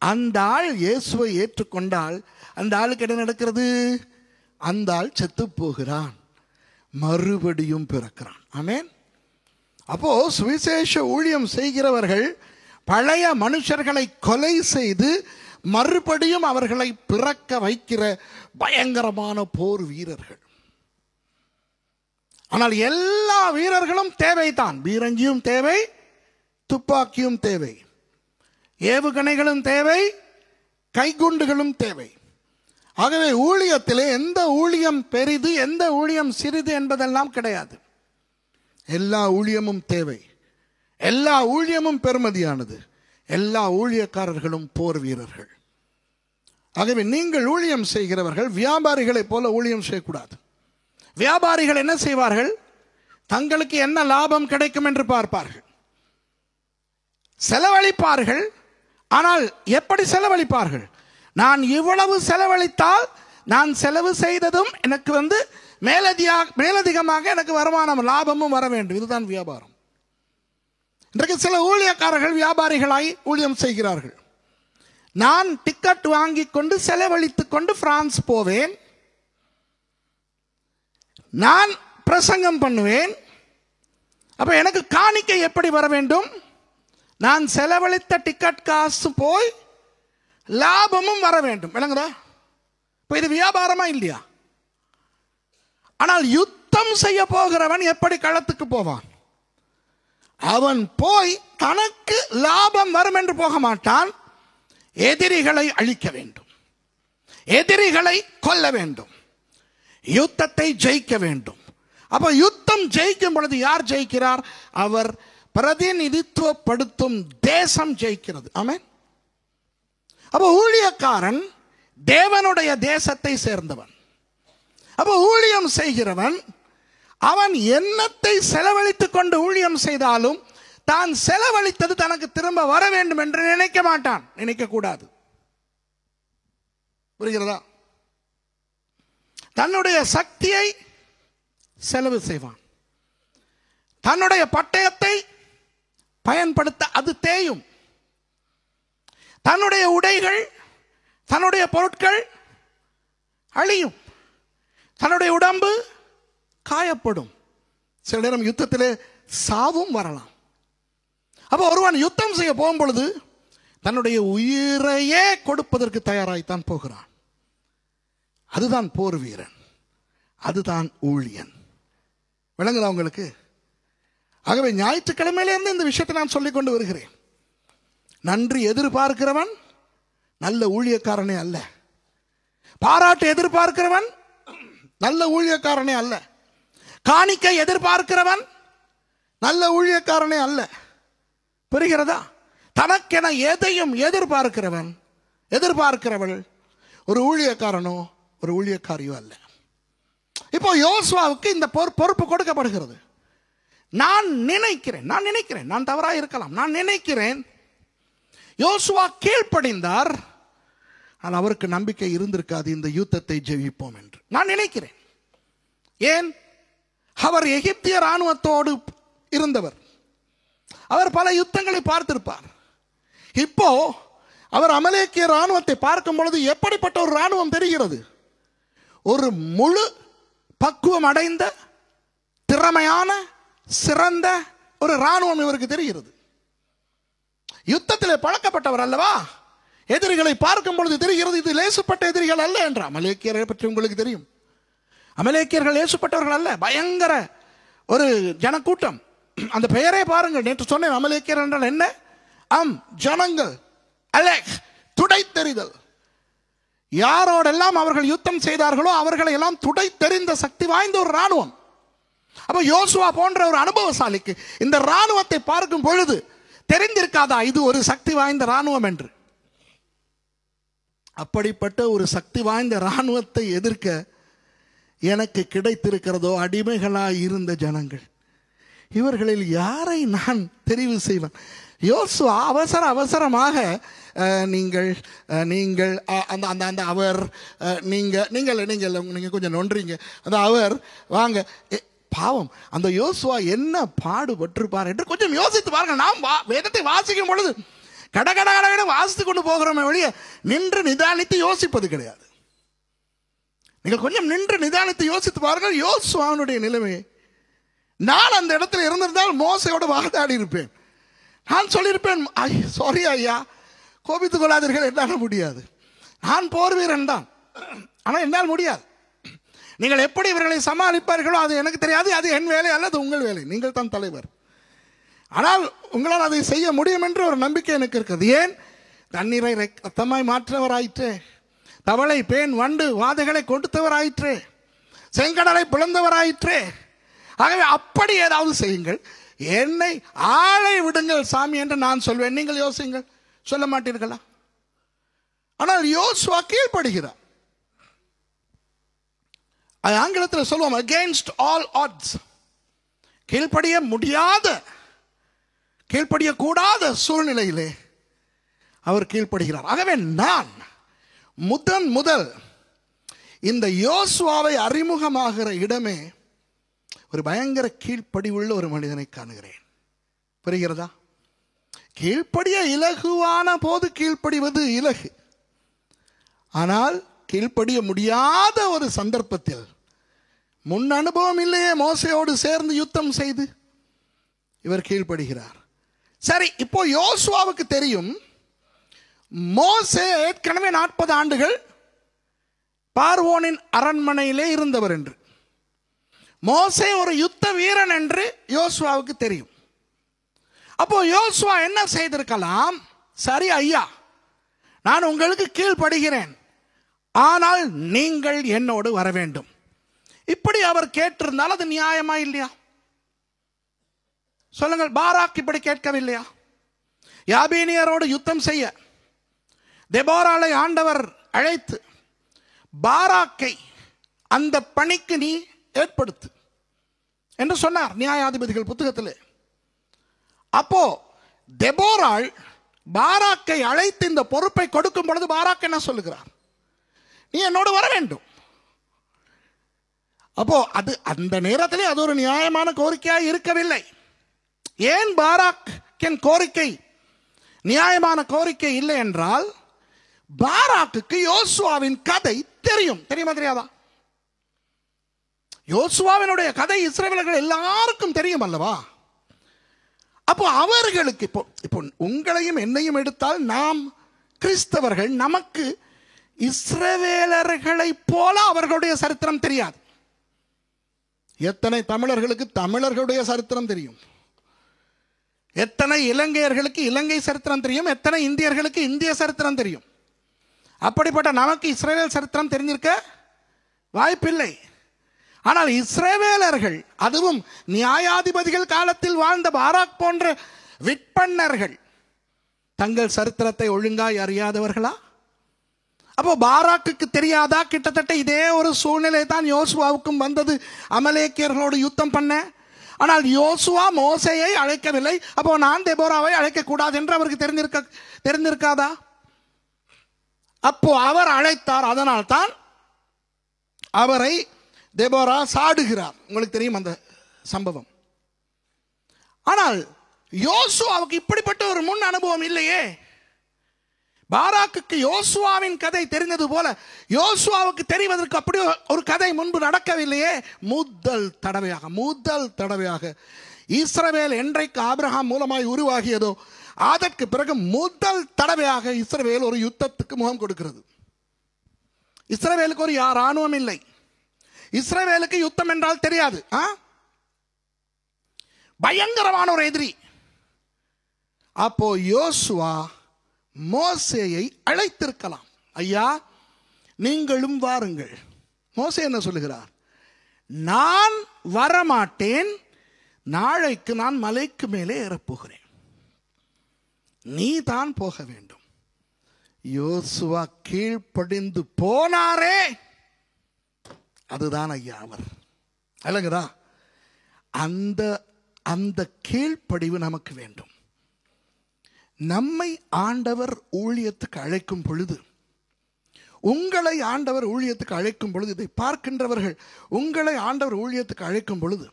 அந்த ஆள் இயேசுவை ஏற்றுக்கொண்டால் அந்த ஆளுக்கு என்ன நடக்கிறது? அந்த ஆள் செத்து போகிறான், மறுபடியும் பிறக்கிறான். ஆமென். அப்போ சுவிசேஷ ஊழியம் செய்கிறவர்கள் பழைய மனுஷர்களை கொலை செய்து மறுபடியும் அவர்களை பிறக்க வைக்கிற பயங்கரமான போர் வீரர்கள். ஆனால் எல்லா வீரர்களும் தேவைதான். பீரங்கியும் தேவை, துப்பாக்கியும் தேவை, ஏவுகணைகளும் தேவை, கைகுண்டுகளும் தேவை. ஆகவே ஊழியத்திலே எந்த ஊழியம் பெரிது, எந்த ஊழியம் சிறிது என்பதெல்லாம் கிடையாது. எல்லா ஊழியமும் தேவை, எல்லா ஊழியமும் பெருமதியானது, எல்லா ஊழியக்காரர்களும் போர் வீரர்கள். ஆகவே நீங்கள் ஊழியம் செய்கிறவர்கள் வியாபாரிகளைப் போல ஊழியம் செய்யக்கூடாது. வியாபாரிகள் என்ன செய்வார்கள்? தங்களுக்கு என்ன லாபம் கிடைக்கும் என்று பார்ப்பார்கள், செலவழிப்பார்கள். ஆனால் எப்படி செலவழிப்பார்கள்? நான் இவ்வளவு செலவழித்தால் நான் செலவு செய்ததும் எனக்கு மேலதிகமாக எனக்கு வருமானம், லாபமும் வர வேண்டும். இதுதான் வியாபாரம். இன்றைக்கு சில ஊழியக்காரர்கள் வியாபாரிகளாய் ஊழியம் செய்கிறார்கள். நான் டிக்கெட் வாங்கி கொண்டு செலவழித்துக் கொண்டு பிரான்ஸ் போவேன், நான் பிரசங்கம் பண்ணுவேன். அப்ப எனக்கு காணிக்கை எப்படி வர வேண்டும்? நான் செலவழித்த டிக்கெட் காசு போய் லாபமும் வர வேண்டும். விளங்குதா? இப்போ இது வியாபாரமா இல்லையா? ஆனால் யுத்தம் செய்ய போகிறவன் எப்படி களத்துக்கு போவான்? அவன் போய் தனக்கு லாபம் வரும் என்று போக மாட்டான். எதிரிகளை அழிக்க வேண்டும், எதிரிகளை கொல்ல வேண்டும், யுத்தத்தை ஜெயிக்க வேண்டும். அப்ப யுத்தம் ஜெயிக்கும் பொழுது யார் ஜெயிக்கிறார்? அவர் பிரதிநிதித்துவப்படுத்தும் தேசம் ஜெயிக்கிறது. ஆமென். அப்ப ஊழியக்காரன் தேவனுடைய தேசத்தை சேர்ந்தவன். அப்ப ஊழியம் செய்கிறவன் அவன் என்னத்தை செலவழித்துக் கொண்டு ஊழியம் செய்தாலும் தான் செலவழித்தது தனக்கு திரும்ப வர வேண்டும் என்று நினைக்க மாட்டான், நினைக்க கூடாது. புரிகிறதா? தன்னுடைய சக்தியை செலவு செய்வான், தன்னுடைய பட்டயத்தை பயன்படுத்த அது தேயும், தன்னுடைய உடைகள், தன்னுடைய பொருட்கள் அழியும், தன்னுடைய உடம்பு காயப்படும், சில நேரம் யுத்தத்திலே சாவும் வரலாம். அப்போ ஒருவன் யுத்தம் செய்ய போகும் பொழுது தன்னுடைய உயிரையே கொடுப்பதற்கு தயாராய்த்தான் போகிறான். அதுதான் போர் வீரன், அதுதான் ஊழியன். விளங்குதா உங்களுக்கு? ஆகவே ஞாயிற்றுக்கிழமையிலிருந்து இந்த விஷயத்தை நான் சொல்லிக் கொண்டு வருகிறேன். நன்றி எதிர்பார்க்கிறவன் நல்ல ஊழியக்காரனே அல்ல, பாராட்டு எதிர்பார்க்கிறவன் நல்ல ஊழியக்காரனே அல்ல, காணிக்கை எதிர்பார்க்கிறவன் நல்ல ஊழியக்காரனே அல்ல. புரிகிறதா? தனக்கென எதையும் எதிர்பார்க்கிறவள் ஒரு ஊழியக்காரனோ ஒரு ஊழியக்காரியோ அல்ல. இப்போ யோசுவாவுக்கு இந்த பொறுப்பு கொடுக்கப்படுகிறது. நான் நினைக்கிறேன், நான் தவறாக இருக்கலாம், நான் நினைக்கிறேன் யோசுவா கீழ்ப்படிந்தார், ஆனால் அவருக்கு நம்பிக்கை இருந்திருக்காது இந்த யுத்தத்தை ஜெயிப்போம் என்று நான் நினைக்கிறேன். ஏன்? அவர் எகிப்திய ராணுவத்தோடு இருந்தவர், அவர் பல யுத்தங்களை பார்த்திருப்பார். இப்போ அவர் அமலேக்கிய இராணுவத்தை பார்க்கும் பொழுது எப்படிப்பட்ட ஒரு இராணுவம் தெரிகிறது? ஒரு முழு பக்குவம் அடைந்த திறமையான சிறந்த ஒரு இராணுவம் இவருக்கு தெரிகிறது. யுத்தத்தில் பழக்கப்பட்டவர் அல்லவா? எதிரிகளை பார்க்கும் பொழுது தெரிகிறது இது லேசுப்பட்ட எதிரிகள் அல்ல என்ற. அமலேக்கியரை பற்றி உங்களுக்கு தெரியும். அமலேக்கியர்கள் லேசுப்பட்டவர்கள் அல்ல, பயங்கர ஒரு ஜனக்கூட்டம். அந்த பெயரே பாருங்கள். நேற்று சொன்னேன், அமலேக்கியர் என்றால் என்ன? ஜனங்கள், அலெக், துடைத்தெறிதல். யாரோடெல்லாம் அவர்கள் யுத்தம் செய்தார்களோ அவர்களை எல்லாம் துடைத்தெறிந்த சக்தி வாய்ந்த ஒரு இராணுவம். அப்ப யோசுவா போன்ற ஒரு அனுபவசாலிக்கு இந்த இராணுவத்தை பார்க்கும் பொழுது தெரிந்திருக்காதா இது ஒரு சக்தி வாய்ந்த இராணுவம் என்று? அப்படிப்பட்ட ஒரு சக்தி வாய்ந்த இராணுவத்தை எதிர்க்க எனக்கு கிடைத்திருக்கிறதோ அடிமைகளாய் இருந்த ஜனங்கள். இவர்களில் யாரை நான் தெரிவு செய்வேன்? யோசுவா அவசரமாக நீங்கள் நீங்கள் அந்த அந்த அந்த அவர் நீங்கள் நீங்கள் நீங்கள் நீங்கள் கொஞ்சம் நொன்றீங்க. அந்த அவர் வாங்க, பாவம் அந்த யோசுவா என்ன பாடுபட்டிருப்பார் என்று கொஞ்சம் யோசித்து பாருங்கள். நாம் வேதத்தை வாசிக்கும் பொழுது கடகட வாசித்து கொண்டு போகிறோமே ஒழிய நின்று நிதானித்து யோசிப்பது கிடையாது. நீங்கள் கொஞ்சம் நின்று நிதானித்து யோசித்து பாருங்கள் யோசுவாவுடைய நிலைமை. நான் அந்த இடத்துல இருந்திருந்தால் மோசையோடு வாதாடி இருப்பேன். நான் சொல்லியிருப்பேன், சாரி ஐயா, கோபித்துக் கொள்ளாதீர்கள், என்னால் முடியாது. நான் போர் வீரன் தான், ஆனால் என்னால் முடியாது. நீங்கள் எப்படி இவர்களை சமாளிப்பார்களோ அது எனக்கு தெரியாது. அது என் வேலை அல்லது உங்கள் வேலை. நீங்கள் தான் தலைவர். ஆனால் உங்களால் அதை செய்ய முடியும் என்ற ஒரு நம்பிக்கை எனக்கு இருக்கிறது. ஏன்? தண்ணீரை ரத்தமாய் மாற்றவராயிற்றே, தவளை பேன் வண்டு வாதைகளை கொடுத்தவராயிற்றே, செங்கடலை பிளந்தவராயிற்றே. ஆகவே அப்படி ஏதாவது செய்யுங்கள், என்னை ஆளை விடுங்கள் சாமி என்று நான் சொல்வேன். நீங்கள் யோசிங்கள், சொல்ல மாட்டீர்களா? ஆனால் யோசுவா கீழ்ப்படுகிறார். அது ஆங்கிலத்தில் சொல்லுவோம் against all odds. கீழ்ப்படிய முடியாத, கீழ்ப்படியக்கூடாத சூழ்நிலையிலே அவர் கீழ்ப்படுகிறார். ஆகவே நான் முதல் இந்த யோசுவாவை அறிமுகமாகிற இடமே ஒரு பயங்கர கீழ்ப்படிவுள்ள ஒரு மனிதனை காணுகிறேன். புரிகிறதா? கீழ்ப்படிய இலகுவான போது கீழ்ப்படிவது இலகு. ஆனால் கீழ்ப்படிய முடியாத ஒரு சந்தர்ப்பத்தில், முன் அனுபவம் இல்லையே மோசையோடு சேர்ந்து யுத்தம் செய்து, இவர் கீழ்ப்படுகிறார். சரி, இப்போ யோசுவாவுக்கு தெரியும் மோசே ஏற்கனவே 40 ஆண்டுகள் பார்வோனின் அரண்மனையிலே இருந்தவர் என்று. மோசே ஒரு யுத்த வீரன் என்று யோசுவாவுக்கு தெரியும். அப்போ யோசுவா என்ன செய்திருக்கலாம்? சரி ஐயா, நான் உங்களுக்கு கீழ்ப்படுகிறேன், ஆனால் நீங்கள் என்னோடு வர வேண்டும். இப்படி அவர் கேட்டிருந்தால் அது நியாயமா இல்லையா? சொல்லுங்கள். பாராக் இப்படி கேட்கவில்லையா? யாபீனியரோடு யுத்தம் செய்ய தெபோராளை ஆண்டவர் அழைத்து, பாராக்கை அந்த பணிக்கு நீ ஏற்படுத்து என்று சொன்னார் நியாயாதிபதிகள் புத்தகத்திலே. அப்போ தெபோராள் பாராக்கை அழைத்து இந்த பொறுப்பை கொடுக்கும் பொழுது பாராக் என்ன சொல்லுகிறார்? நீ என்னோடு வர வேண்டும். அப்போ அது அந்த நேரத்திலே அது ஒரு நியாயமான கோரிக்கையாக இருக்கவில்லை. ஏன் பாராக்கின் கோரிக்கை நியாயமான கோரிக்கை இல்லை என்றால், பாராக்குக்கு யோசுவாவின் கதை தெரியும். தெரியுமா தெரியாதா? யோசுவாவினுடைய கதை இஸ்ரவேலர்கள் எல்லாருக்கும் தெரியும் அல்லவா? அப்போ அவர்களுக்கு இப்போ உங்களையும் என்னையும் எடுத்தால் நாம் கிறிஸ்தவர்கள், நமக்கு இஸ்ரவேலர்களை போல அவர்களுடைய சரித்திரம் தெரியாது. எத்தனை தமிழர்களுக்கு தமிழர்களுடைய சரித்திரம் தெரியும், எத்தனை இலங்கையர்களுக்கு இலங்கை சரித்திரம் தெரியும், எத்தனை இந்தியர்களுக்கு இந்திய சரித்திரம் தெரியும். அப்படிப்பட்ட நமக்கு இஸ்ரவேல் சரித்திரம் தெரிஞ்சிருக்க வாய்ப்பில்லை. ஆனால் இஸ்ரவேலர்கள், அதுவும் நியாயாதிபதிகள் காலத்தில் வாழ்ந்த பாராக் போன்ற விற்பன்னர்கள், தங்கள் சரித்திரத்தை ஒழுங்காய் அறியாதவர்களா? அப்போ பாராக்குக்கு தெரியாதா? கிட்டத்தட்ட இதே ஒரு சூழ்நிலை தான் யோசுவாவுக்கும் வந்தது, அமலேக்கியர்களோடு யுத்தம் பண்ண. ஆனால் யோசுவா மோசேயை அழைக்கவில்லை. அப்போ நான் தெபோராவை அழைக்கக்கூடாது என்று அவருக்கு தெரிந்திருக்காதா? அப்போ அவர் அழைத்தார். அதனால் தான் அவரை தெபோரா சாடுகிறார். உங்களுக்கு தெரியும் அந்த சம்பவம். ஆனால் யோசுவாவுக்கு இப்படிப்பட்ட ஒரு முன் அனுபவம் இல்லையே. பாராக்குக்கு யோசுவாவின் கதை தெரிந்தது போல யோசுவாவுக்கு தெரிவதற்கு அப்படி ஒரு கதை முன்பு நடக்கவில்லையே. முதல் தடவையாக இஸ்ரவேல் என்றைக்கு ஆபிரகாம் மூலமாய் உருவாகியதோ அதற்கு பிறகு முதல் தடவையாக இஸ்ரவேல் ஒரு யுத்தத்துக்கு முகம் கொடுக்கிறது. இஸ்ரவேலுக்கு ஒரு ராணுவம் இல்லை. இஸ்ரவேலுக்கு யுத்தம் என்றால் தெரியாது. பயங்கரமான ஒரு எதிரி. அப்போ யோசுவா மோசேயை அழைத்திருக்கலாம். ஐயா நீங்களும் வாருங்கள். மோசே என்ன சொல்லுகிறார்? நான் வரமாட்டேன், நாளைக்கு நான் மலைக்கு மேலே ஏறப்போகிறேன், நீ தான் போக வேண்டும். யோசுவா கீழ்ப்படிந்து போனாரே, அதுதான் ஐயா அவர். அல்லங்கதா, அந்த அந்த கீழ்ப்படிவு நமக்கு வேண்டும். நம்மை ஆண்டவர் ஊழியத்துக்கு அழைக்கும் பொழுது, உங்களை ஆண்டவர் ஊழியத்துக்கு அழைக்கும் பொழுது, இதை பார்க்கின்றவர்கள் உங்களை ஆண்டவர் ஊழியத்துக்கு அழைக்கும் பொழுது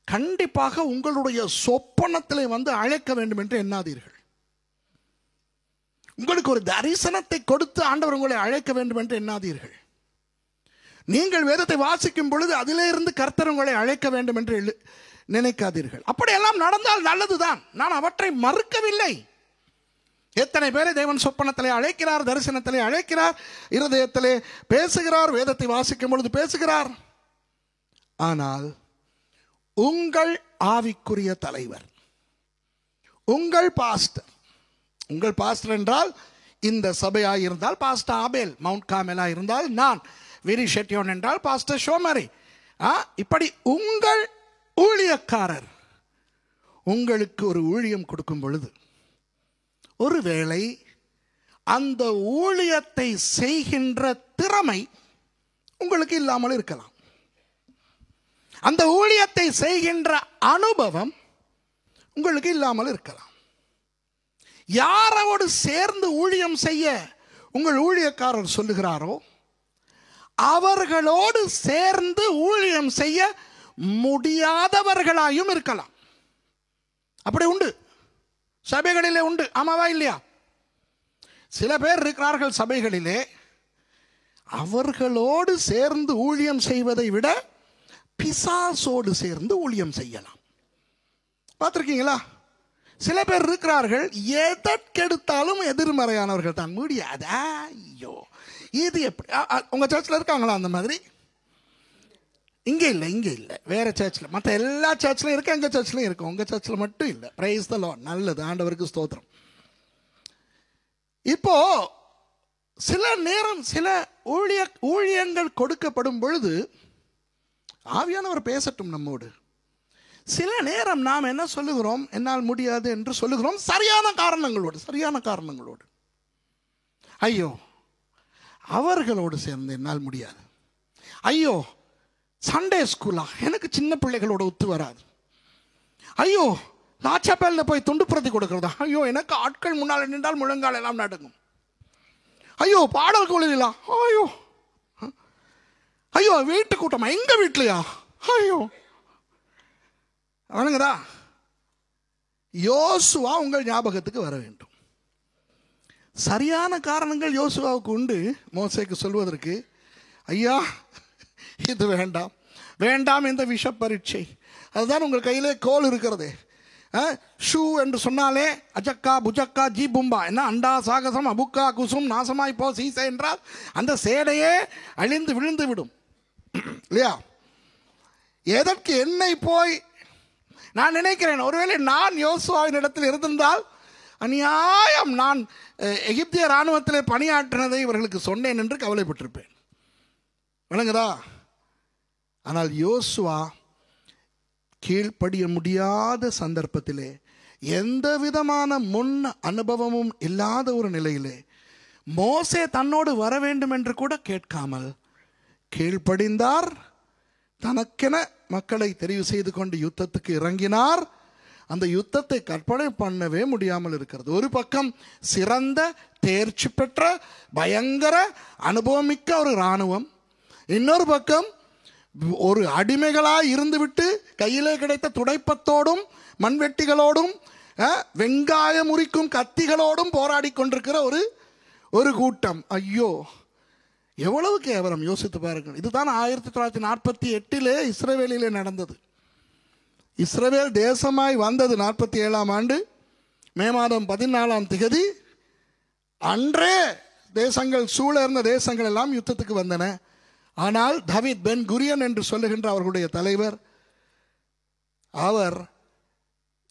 கண்டிப்பாக உங்களுடைய சொப்பனத்திலே வந்து அழைக்க வேண்டும் என்று எண்ணாதீர்கள். உங்களுக்கு ஒரு தரிசனத்தை கொடுத்து ஆண்டவர் உங்களை அழைக்க வேண்டும் என்று எண்ணாதீர்கள். நீங்கள் வேதத்தை வாசிக்கும் பொழுது அதிலே இருந்து கர்த்தர் உங்களை அழைக்க வேண்டும் என்று நினைக்காதீர்கள். அப்படியெல்லாம் நடந்தால் நல்லதுதான், நான் அவற்றை மறுக்கவில்லை. எத்தனை பேரை தேவன் சொப்பனத்திலே அழைக்கிறார், தரிசனத்திலே அழைக்கிறார், இருதயத்திலே பேசுகிறார், வேதத்தை வாசிக்கும் பொழுது பேசுகிறார். ஆனால் உங்கள் ஆவிக்குரிய தலைவர், உங்கள் பாஸ்டர் என்றால் இந்த சபையாய் இருந்தால் பாஸ்டர் ஆபேல், மவுண்ட் கார்மெலா இருந்தால் நான், விரி ஷெட்டியோன் என்றால் பாஸ்டர் ஷோமரி, இப்படி உங்கள் ஊழியக்காரர் உங்களுக்கு ஒரு ஊழியம் கொடுக்கும் பொழுது ஒருவேளை அந்த ஊழியத்தை செய்கின்ற திறமை உங்களுக்கு இல்லாமல் இருக்கலாம். அந்த ஊழியத்தை செய்கின்ற அனுபவம் உங்களுக்கு இல்லாமல் இருக்கலாம். யாரோடு சேர்ந்து ஊழியம் செய்ய உங்கள் ஊழியக்காரர் சொல்லுகிறாரோ அவர்களோடு சேர்ந்து ஊழியம் செய்ய முடியாதவர்களாயும் இருக்கலாம். அப்படி உண்டு, சபைகளிலே உண்டு. ஆமாவா இல்லையா? சில பேர் இருக்கிறார்கள் சபைகளிலே, அவர்களோடு சேர்ந்து ஊழியம் செய்வதை விட பிசாசோடு சேர்ந்து ஊழியம் செய்யலாம். பார்த்திருக்கீங்களா? சில பேர் இருக்கிறார்கள், எதற்கெடுத்தாலும் எதிர்மறையானவர்கள் தான். முடியாதா, ஐயோ இது எப்படி? உங்க சர்ச்சில் இருக்காங்களா அந்த மாதிரி? இங்கே இல்லை, வேற சர்ச்சில். மற்ற எல்லா சர்ச்சிலும் இருக்கு, எங்கள் சர்ச்சிலும் இருக்கு, உங்கள் சர்ச்சில் மட்டும் இல்லை. Praise the Lord. நல்லது, ஆண்டவருக்கு ஸ்தோத்திரம். இப்போ சில நேரம் சில ஊழியங்கள் கொடுக்கப்படும் பொழுது ஆவியானவர் பேசட்டும் நம்மோடு. சில நேரம் நாம் என்ன சொல்லுகிறோம்? என்னால் முடியாது என்று சொல்லுகிறோம், சரியான காரணங்களோடு. ஐயோ அவர்களோடு சேர்ந்து என்னால் முடியாது. ஐயோ சண்டே ஸ்கூலா, எனக்கு சின்ன பிள்ளைகளோட ஒத்து வராது. ஐயோ லாச்சாப்பேல்ல போய் துண்டு பிரதி கொடுக்கிறதா, ஐயோ எனக்கு ஆட்கள் முன்னால் நின்றால் முழங்கால் எல்லாம் நடுங்கும். ஐயோ பாடல் குழுவிலா, ஐயோ வீட்டு கூட்டமா, எங்க வீட்லையா, ஐயோ வணங்குதா. யோசுவா உங்கள் ஞாபகத்துக்கு வர வேண்டும். சரியான காரணங்கள் யோசுவாவுக்கு உண்டு மோசேக்கு சொல்வதற்கு. ஐயா இது வேண்டாம் இந்த விஷ பரீட்சை. அதுதான் உங்கள் கையிலே கோல் இருக்கிறது. ஷூ என்று சொன்னாலே அஜக்கா புஜக்கா ஜி பும்பா, என்ன அண்டா சாகசம் அபுக்கா குசும் நாசமாய் போ சீசை என்றால் அந்த சேடையே அழிந்து விழுந்து விடும் இல்லையா? எதற்கு என்னை போய் நான் நினைக்கிறேன், ஒருவேளை நான் யோசுவாவின் இடத்தில் இருந்திருந்தால் அநியாயம், நான் எகிப்திய இராணுவத்திலே பணியாற்றினதை இவர்களுக்கு சொன்னேன் என்று கவலைப்பட்டிருப்பேன். விளங்குதா? ஆனால் யோசுவா கீழ்ப்படிய முடியாத சந்தர்ப்பத்திலே, எந்த விதமான முன் அனுபவமும் இல்லாத ஒரு நிலையிலே, மோசே தன்னோடு வர வேண்டும் என்று கூட கேட்காமல் கீழ்ப்படிந்தார். தனக்கென மக்களை தெரிவு செய்து கொண்டு யுத்தத்துக்கு இறங்கினார். அந்த யுத்தத்தை கற்பனை பண்ணவே முடியாமல் இருக்கிறது. ஒரு பக்கம் சிறந்த தேர்ச்சி பெற்ற பயங்கர அனுபவமிக்க ஒரு இராணுவம், இன்னொரு பக்கம் ஒரு அடிமைகளாய் இருந்துவிட்டு கையிலே கிடைத்த துடைப்பத்தோடும் மண்வெட்டிகளோடும் வெங்காயம் உரிக்கும் கத்திகளோடும் போராடி கொண்டிருக்கிற ஒரு கூட்டம். ஐயோ, எவ்வளவு கேவலம், யோசித்து பாருங்கள். இதுதான் 1948 இஸ்ரவேலிலே நடந்தது. இஸ்ரவேல் தேசமாய் வந்தது 47ஆம் ஆண்டு மே மாதம் 14ஆம் திகதி. அன்றே தேசங்கள் சூழ இருந்த தேசங்கள் எல்லாம் யுத்தத்துக்கு வந்தன. ஆனால் தாவீத் பென் குரியன் என்று சொல்லுகின்ற அவர்களுடைய தலைவர், அவர்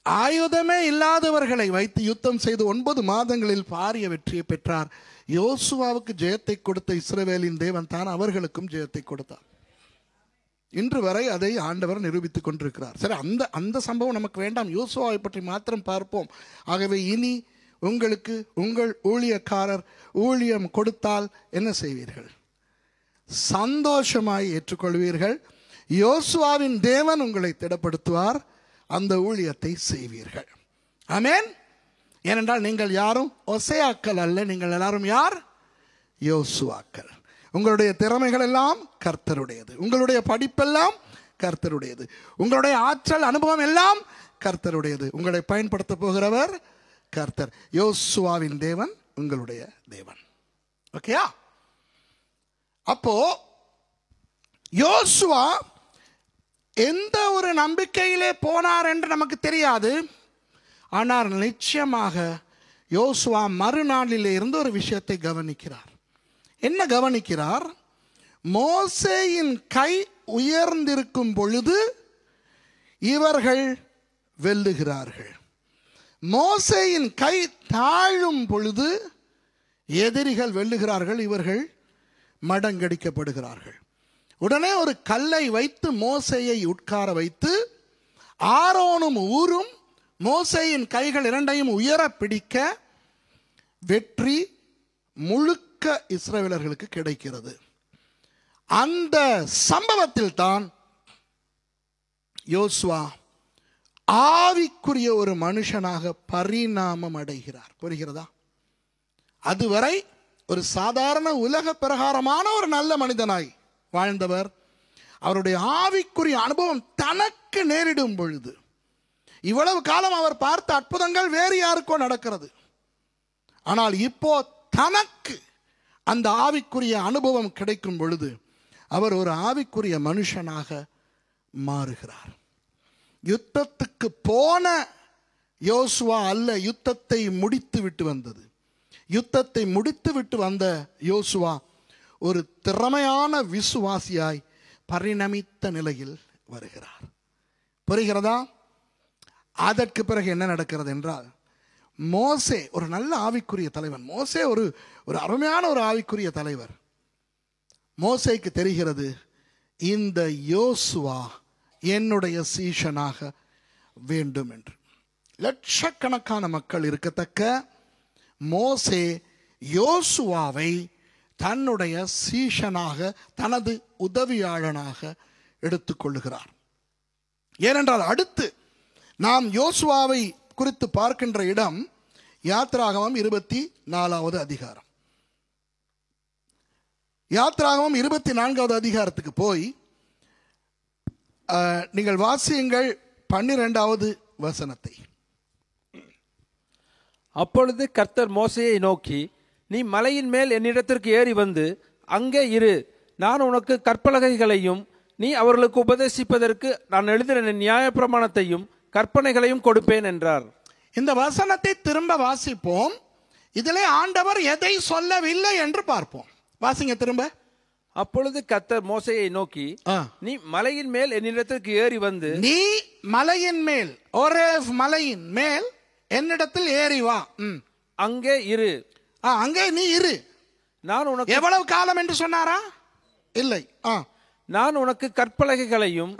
ஆயுதமே இல்லாதவர்களை வைத்து யுத்தம் செய்து 9 மாதங்களில் பாரிய வெற்றியை பெற்றார். யோசுவாவுக்கு ஜெயத்தை கொடுத்த இஸ்ரவேலின் தேவன் தான் அவர்களுக்கும் ஜெயத்தை கொடுத்தார். இன்று வரை அதை ஆண்டவர் நிரூபித்துக் கொண்டிருக்கிறார். சரி, அந்த சம்பவம் நமக்கு வேண்டாம், யோசுவாவை பற்றி மாத்திரம் பார்ப்போம். ஆகவே இனி உங்களுக்கு உங்கள் ஊழியக்காரர் ஊழியம் கொடுத்தால் என்ன செய்வீர்கள்? சந்தோஷமாய் ஏற்றுக்கொள்வீர்கள். யோசுவாவின் தேவன் உங்களை திடப்படுத்துவார், அந்த ஊழியத்தை செய்வீர்கள். ஆமென். ஏனென்றால் நீங்கள் யாரும் ஒசேயாக்கள் அல்ல, நீங்கள் எல்லாரும் யார்? யோசுவாக்கள். உங்களுடைய திறமைகள் எல்லாம் கர்த்தருடையது, உங்களுடைய படிப்பெல்லாம் கர்த்தருடையது, உங்களுடைய ஆற்றல் அனுபவம் எல்லாம் கர்த்தருடையது. உங்களை பயன்படுத்த போகிறவர் கர்த்தர். யோசுவாவின் தேவன் உங்களுடைய தேவன். ஓகேயா? அப்போ யோசுவா எந்த ஒரு நம்பிக்கையிலே போனார் என்று நமக்கு தெரியாது. ஆனால் நிச்சயமாக யோசுவா மறுநாளிலே இருந்து ஒரு விஷயத்தை கவனிக்கிறார். என்ன கவனிக்கிறார்? மோசேயின் கை உயர்ந்திருக்கும் பொழுது இவர்கள் வெல்லுகிறார்கள், மோசேயின் கை தாழும் பொழுது எதிரிகள் வெல்லுகிறார்கள், இவர்கள் மடங்கடிக்கப்படுகிறார்கள். உடனே ஒரு கல்லை வைத்து மோசேயை உட்கார வைத்து ஆரோனும் ஊரும் மோசேயின் கைகள் இரண்டையும் உயர பிடிக்க வெற்றி முழுக்க இஸ்ரவேலர்களுக்கு கிடைக்கிறது. அந்த சம்பவத்தில் தான் யோசுவா ஆவிக்குரிய ஒரு மனுஷனாக பரிணாமம் அடைகிறார். புரிகிறதா? அதுவரை ஒரு சாதாரண உலக பிரகாரமான ஒரு நல்ல மனிதனாய் வாழ்ந்தவர், அவருடைய ஆவிக்குரிய அனுபவம் தனக்கு நேரிடும் பொழுது, இவ்வளவு காலம் அவர் பார்த்த அற்புதங்கள் வேறு யாருக்கோ நடக்கிறது, ஆனால் இப்போ தனக்கு அந்த ஆவிக்குரிய அனுபவம் கிடைக்கும் பொழுது அவர் ஒரு ஆவிக்குரிய மனுஷனாக மாறுகிறார். யுத்தத்துக்கு போன யோசுவா அல்ல, யுத்தத்தை முடித்து விட்டு வந்தது. யுத்தத்தை முடித்து விட்டு வந்த யோசுவா ஒரு திறமையான விசுவாசியாய் பரிணமித்த நிலையில் வருகிறார். புரிகிறதா? அதற்கு பிறகு என்ன நடக்கிறது என்றால், மோசே ஒரு நல்ல ஆவிக்குரிய தலைவன். மோசே ஒரு அருமையான ஒரு ஆவிக்குரிய தலைவர். மோசேக்கு தெரிகிறது, இந்த யோசுவா என்னுடைய சீஷனாக வேண்டும் என்று. லட்சக்கணக்கான மக்கள் இருக்கத்தக்க மோசே யோசுவாவை தன்னுடைய சீஷனாக, தனது உதவியாளனாக எடுத்துக்கொள்ளுகிறார். ஏனென்றால் அடுத்து நாம் யோசுவாவை குறித்து பார்க்கின்ற இடம் யாத்ராகமம் 24வது அதிகாரம். யாத்ராகமம் 24வது அதிகாரத்துக்கு போய் நீங்கள் வாசியுங்கள் 12வது வசனத்தை. அப்பொழுது கர்த்தர் மோசேயை நோக்கி, நீ மலையின் மேல் என்னிடத்திற்கு ஏறி வந்து அங்கே இரு, நான் உனக்கு கற்பலகைகளையும் நீ அவர்களுக்கு உபதேசிப்பதற்கு நான் எழுதின நியாயப்பிரமாணத்தையும் கற்பனைகளையும் கொடுப்பேன் என்றார். இந்த வசனத்தை திரும்ப வாசிப்போம். இதிலே ஆண்டவர் எதை சொல்லவில்லை என்று பார்ப்போம். வாசிங்க திரும்ப. அப்பொழுது கர்த்தர் மோசேயை நோக்கி, நீ மலையின் மேல் என்னிடத்திற்கு ஏறி வந்து, நீ மலையின் மேல், ஓரேவ் மலையின் மேல் என்னிடத்தில் ஏறி வா, அங்கே இரு, அங்கே நீ இரு. நான் உனக்கு எவ்வளவு காலம் என்று சொன்னாரா? இல்லை, நான் உனக்கு கற்பலகைகளையும்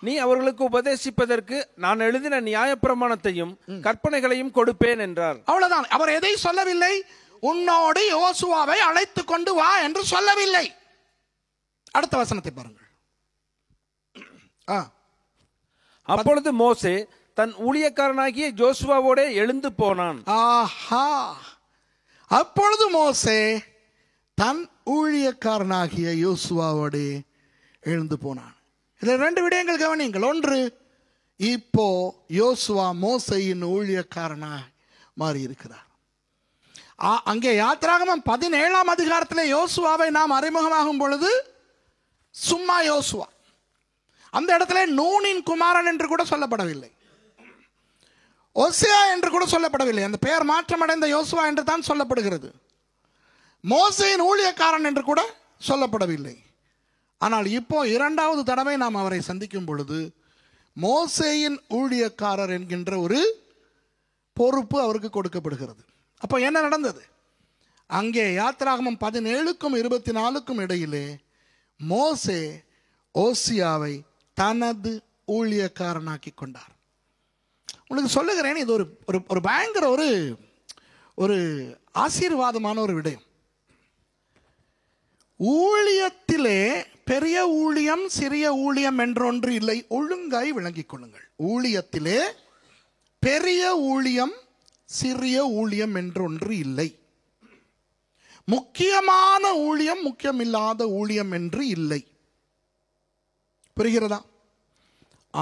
நீ அவர்களுக்கு உபதேசிப்பதற்கு நான் எழுதின நியாயப்பிரமாணத்தையும் கற்பனைகளையும் கொடுப்பேன் என்றார். அவ்வளவுதான். அவர் எதை சொல்லவில்லை? உன்னோடு யோசுவாவை அழைத்து கொண்டு வா என்று சொல்லவில்லை. அடுத்த வசனத்தை பாருங்கள். அப்பொழுது மோசே தன் ஊழியக்காரனாகிய யோசுவாவோட எழுந்து போனான். ஆஹா! அப்பொழுது மோசே தன் ஊழியக்காரனாகிய யோசுவாவோட எழுந்து போனான். இதில் 2 விடயங்கள் கவனியுங்கள். ஒன்று, இப்போ யோசுவா மோசேயின் ஊழியக்காரனாய் மாறி இருக்கிறார். அங்கே யாத்திராகமம் 17ஆம் அதிகாரத்தில் யோசுவாவை நாம் அறிமுகமாகும் பொழுது சும்மா யோசுவா, அந்த இடத்துல நூனின் குமாரன் என்று கூட சொல்லப்படவில்லை, ஓசியா என்று கூட சொல்லப்படவில்லை. அந்த பெயர் மாற்றமடைந்த யோசுவா என்று தான் சொல்லப்படுகிறது. மோசேயின் ஊழியக்காரன் என்று கூட சொல்லப்படவில்லை. ஆனால் இப்போ இரண்டாவது தடவை நாம் அவரை சந்திக்கும் பொழுது மோசேயின் ஊழியக்காரர் என்கின்ற ஒரு பொறுப்பு அவருக்கு கொடுக்கப்படுகிறது. அப்போ என்ன நடந்தது? அங்கே யாத்திராகமம் 17க்கும் 24க்கும் இடையிலே மோசே ஓசியாவை தனது ஊழியக்காரனாக்கி கொண்டார். உங்களுக்கு சொல்லுகிறேன், இது ஒரு பயங்கர ஒரு ஆசீர்வாதமான ஒரு விடயம். ஊழியத்திலே பெரிய ஊழியம் சிறிய ஊழியம் என்றொன்று இல்லை. ஒழுங்காய் விளங்கிக் கொள்ளுங்கள். ஊழியத்திலே பெரிய ஊழியம் சிறிய ஊழியம் என்றொன்று இல்லை. முக்கியமான ஊழியம் முக்கியமில்லாத ஊழியம் என்று இல்லை. புரிகிறதா?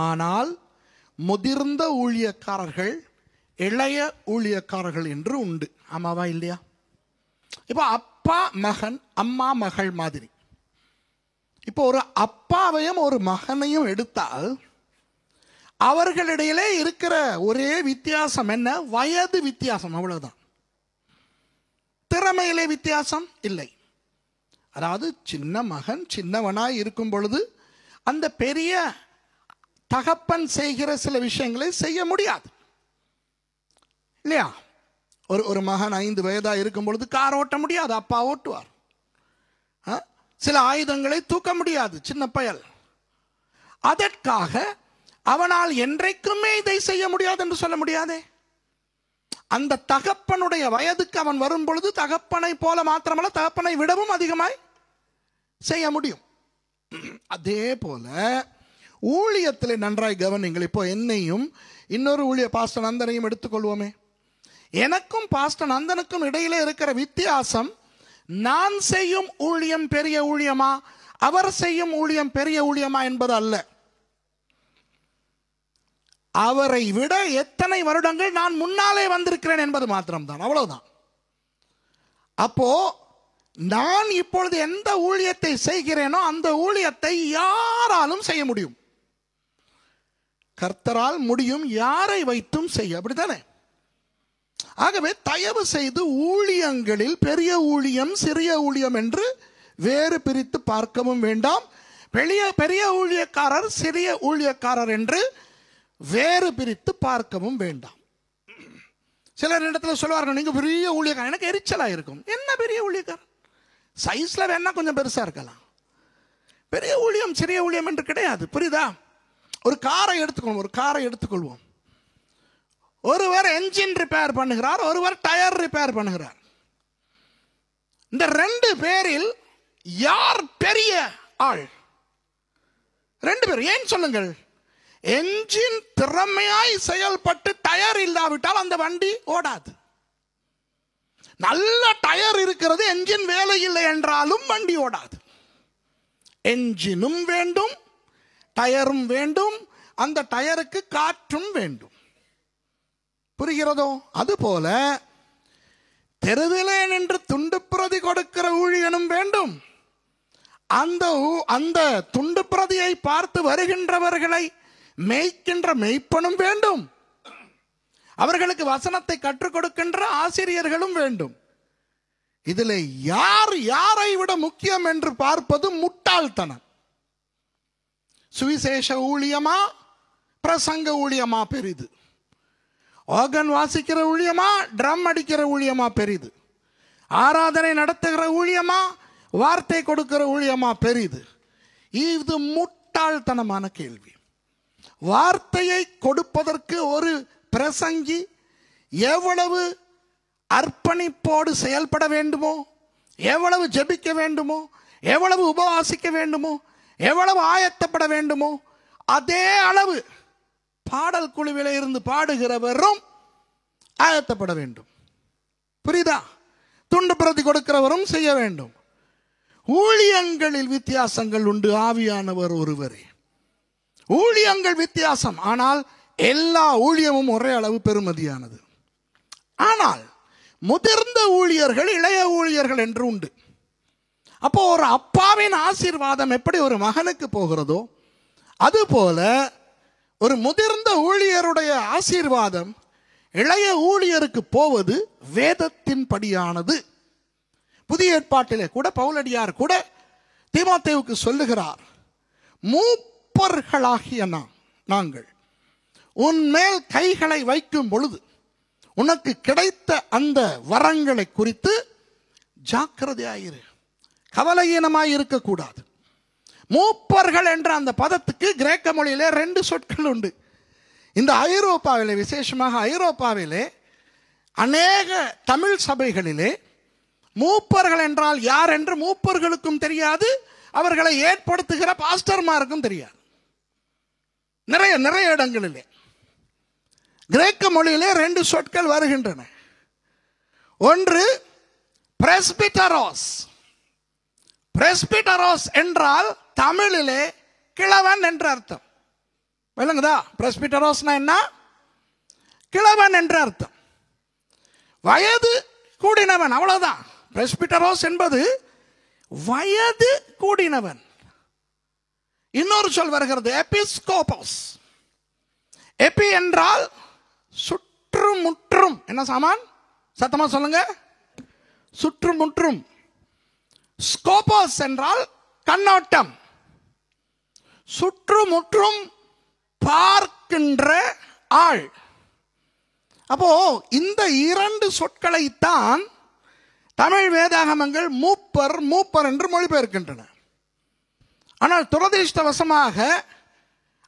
ஆனால் முதிர்ந்த ஊழியக்காரர்கள், இளைய ஊழியக்காரர்கள் என்று உண்டு. ஆமாவா இல்லையா? இப்போ அப்பா மகன், அம்மா மகள் மாதிரி. இப்போ ஒரு அப்பாவையும் ஒரு மகனையும் எடுத்தால் அவர்களிடையிலே இருக்கிற ஒரே வித்தியாசம் என்ன? வயது வித்தியாசம், அவ்வளவுதான். திறமையிலே வித்தியாசம் இல்லை. அதாவது சின்ன மகன் சின்னவனாய் இருக்கும் பொழுது அந்த பெரிய தகப்பன் செய்கிற சில விஷயங்களை செய்ய முடியாது இல்லையா? ஒரு மகன் 5 வயதாக இருக்கும் பொழுது கார் ஓட்ட முடியாது, அப்பா ஓட்டுவார். சில ஆயுதங்களை தூக்க முடியாது, சின்ன பயல். அதற்காக அவனால் என்றைக்குமே இதை செய்ய முடியாது என்று சொல்ல முடியாதே. அந்த தகப்பனுடைய வயதுக்கு அவன் வரும் பொழுது தகப்பனை போல மாத்திரமல்ல, தகப்பனை விடவும் அதிகமாய் செய்ய முடியும். அதே போல ஊழியத்தில் நன்றாய் கவனிங்கள். இப்போ என்னையும் இன்னொரு ஊழிய பாஸ்டர் நந்தனையும் எடுத்துக்கொள்வோமே. எனக்கும் பாஸ்டர் நந்தனுக்கும் இடையிலே இருக்கிற வித்தியாசம், நான் செய்யும் ஊழியம் பெரிய ஊழியமா, அவர் செய்யும் ஊழியம் பெரிய ஊழியமா என்பது அல்ல. அவரை விட எத்தனை வருடங்கள் நான் முன்னாலே வந்திருக்கிறேன் என்பது மாத்திரம்தான், அவ்வளவுதான். அப்போ நான் இப்பொழுது எந்த ஊழியத்தை செய்கிறேனோ அந்த ஊழியத்தை யாராலும் செய்ய முடியும். கர்த்தரால் முடியும், யாரை வைத்தும் செய்ய, அப்படித்தானே? ஆகவே தயவு செய்து ஊழியங்களில் பெரிய ஊழியம் சிறிய ஊழியம் என்று வேறு பிரித்து பார்க்கவும் வேண்டாம். பெரிய ஊழியக்காரர் சிறிய ஊழியக்காரர் என்று வேறு பிரித்து பார்க்கவும் வேண்டாம். சிலர் இடத்துல சொல்லுவார்கள், நீங்க பெரிய ஊழியக்காரர். எனக்கு எரிச்சலா இருக்கும். என்ன பெரிய ஊழியக்காரர்? சைஸ்ல வேணா கொஞ்சம் பெருசா இருக்கலாம். பெரிய ஊழியம் சிறிய ஊழியம் என்று கிடையாது. புரியுதா? ஒரு காரை எடுத்துக்கொள்வோம். ஒருவர் என்ஜின் ரிப்பேர் பண்ணுகிறார், ஒருவர் டயர் ரிப்பேர் பண்ணுகிறார். இந்த 2 பேரில் யார் பெரிய ஆள்? 2 பேர். ஏன் சொல்லுங்கள்? என்ஜின் திறமையாய் செயல்பட்டு டயர் இல்லாவிட்டால் அந்த வண்டி ஓடாது. நல்ல டயர் இருக்கிறது, என்ஜின் வேலை இல்லை என்றாலும் வண்டி ஓடாது. என்ஜினும் வேண்டும், டயரும் வேண்டும், அந்த டயருக்கு காற்றும் வேண்டும். புரிகிறதோ? அதுபோல தெருவிலே நின்று துண்டு பிரதி கொடுக்கிற ஊழியனும் வேண்டும். அந்த துண்டு பிரதியை பார்த்து வருகின்றவர்களை மேய்க்கின்ற மேய்ப்பனும் வேண்டும். அவர்களுக்கு வசனத்தை கற்றுக் கொடுக்கின்ற ஆசிரியர்களும் வேண்டும். இதில் யார் யாரை விட முக்கியம் என்று பார்ப்பது முட்டாள்தனம். சுவிசேஷ ஊழியமா பிரசங்க ஊழியமா பெரிது? ஆர்கன் வாசிக்கிற ஊழியமா ட்ரம் அடிக்கிற ஊழியமா பெரிது? ஆராதனை நடத்துகிற ஊழியமா வார்த்தை கொடுக்கிற ஊழியமா பெரிது? இது முட்டாள்தனமான கேள்வி. வார்த்தையை கொடுப்பதற்கு ஒரு பிரசங்கி எவ்வளவு அர்ப்பணிப்போடு செயல்பட வேண்டுமோ, எவ்வளவு ஜெபிக்க வேண்டுமோ, எவ்வளவு உபவாசிக்க வேண்டுமோ, எவ்வளவு ஆயத்தப்பட வேண்டுமோ, அதே அளவு பாடல் குழுவில இருந்து பாடுகிறவரும் ஆயத்தப்பட வேண்டும். புரியுதா? துண்டு பிரதி கொடுக்கிறவரும் செய்ய வேண்டும். ஊழியங்களில் வித்தியாசங்கள் உண்டு. ஆவியானவர் ஒருவரே. ஊழியங்கள் வித்தியாசம், ஆனால் எல்லா ஊழியமும் ஒரே அளவு பெறுமதியானது. ஆனால் முதிர்ந்த ஊழியர்கள், இளைய ஊழியர்கள் என்று உண்டு. அப்போ ஒரு அப்பாவின் ஆசீர்வாதம் எப்படி ஒரு மகனுக்கு போகிறதோ, அதுபோல ஒரு முதிர்ந்த ஊழியருடைய ஆசீர்வாதம் இளைய ஊழியருக்கு போவது வேதத்தின் படியானது. புதிய ஏற்பாட்டிலே கூட பவுலடியார் கூட தீமோத்தேயுவுக்கு சொல்லுகிறார், மூப்பர்களாகிய நாங்கள் உன்மேல் கைகளை வைக்கும் பொழுது உனக்கு கிடைத்த அந்த வரங்களை குறித்து ஜாக்கிரதையாயிரு, கவலையீனமாய் இருக்கக்கூடாது. மூப்பர்கள் என்ற அந்த பதத்துக்கு கிரேக்க மொழியிலே 2 சொற்கள் உண்டு. இந்த ஐரோப்பாவிலே, விசேஷமாக ஐரோப்பாவிலே அநேக தமிழ் சபைகளிலே மூப்பர்கள் என்றால் யார் என்று மூப்பர்களுக்கும் தெரியாது, அவர்களை ஏற்படுத்துகிற பாஸ்டர்மாருக்கும் தெரியாது. நிறைய இடங்களிலே கிரேக்க மொழியிலே 2 சொற்கள் வருகின்றன. ஒன்று பிரெஸ்பிட்டரோஸ். பிரெஸ்பிட்டரோஸ் என்றால் தமிழிலே கிழவன் என்று அர்த்தம். விளங்குதா? பிரெஸ்பிட்டரோஸ்னா என்ன? கிழவன் என்று அர்த்தம். வயது கூடினவன், அவ்வளவுதான். பிரெஸ்பிட்டரோஸ் என்பது வயது கூடினவன். இன்னொரு சொல் வருகிறது, எபிஸ்கோபோஸ். எபி என்றால் சுற்றுமுற்றும். என்ன சாமான்? சத்தமா சொல்லுங்க. சுற்றுமுற்றும். ஸ்கோபோஸ் என்றால் கண்ணோட்டம். சுற்றுமுற்றும் பார்க்கின்ற ஆள். அப்போ இந்த 2 சொற்களைத்தான் தமிழ் வேதாகமங்கள் மூப்பர் என்று மொழிபெயர்க்கின்றன. ஆனால் துரதிர்ஷ்டவசமாக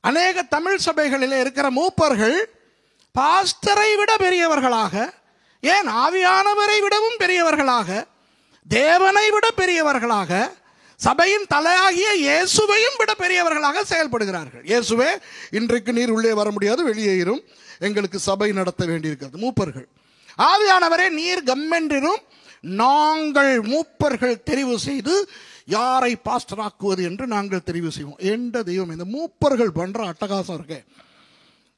அநேக தமிழ் சபைகளில் இருக்கிற மூப்பர்கள் பாஸ்டரை விட பெரியவர்களாக, ஏன் ஆவியானவரை விடவும் பெரியவர்களாக, தேவனை விட பெரியவர்களாக, சபையின் தலையாகிய இயேசுவையும் விட பெரியவர்களாக செயல்படுகிறார்கள். இயேசுவே, இன்றைக்கு நீர் உள்ளே வர முடியாது, வெளியே இரும், எங்களுக்கு சபை நடத்த வேண்டியிருக்கிறது. மூப்பர்கள். ஆவியானவரே, நீர் கம்மென்றிரும், நாங்கள் மூப்பர்கள் தெரிவு செய்து யாரை பாஸ்டராக்குவது என்று நாங்கள் தெரிவு செய்வோம். எந்த தெய்வம்? இந்த மூப்பர்கள் பண்ற அட்டகாசம் இருக்கே,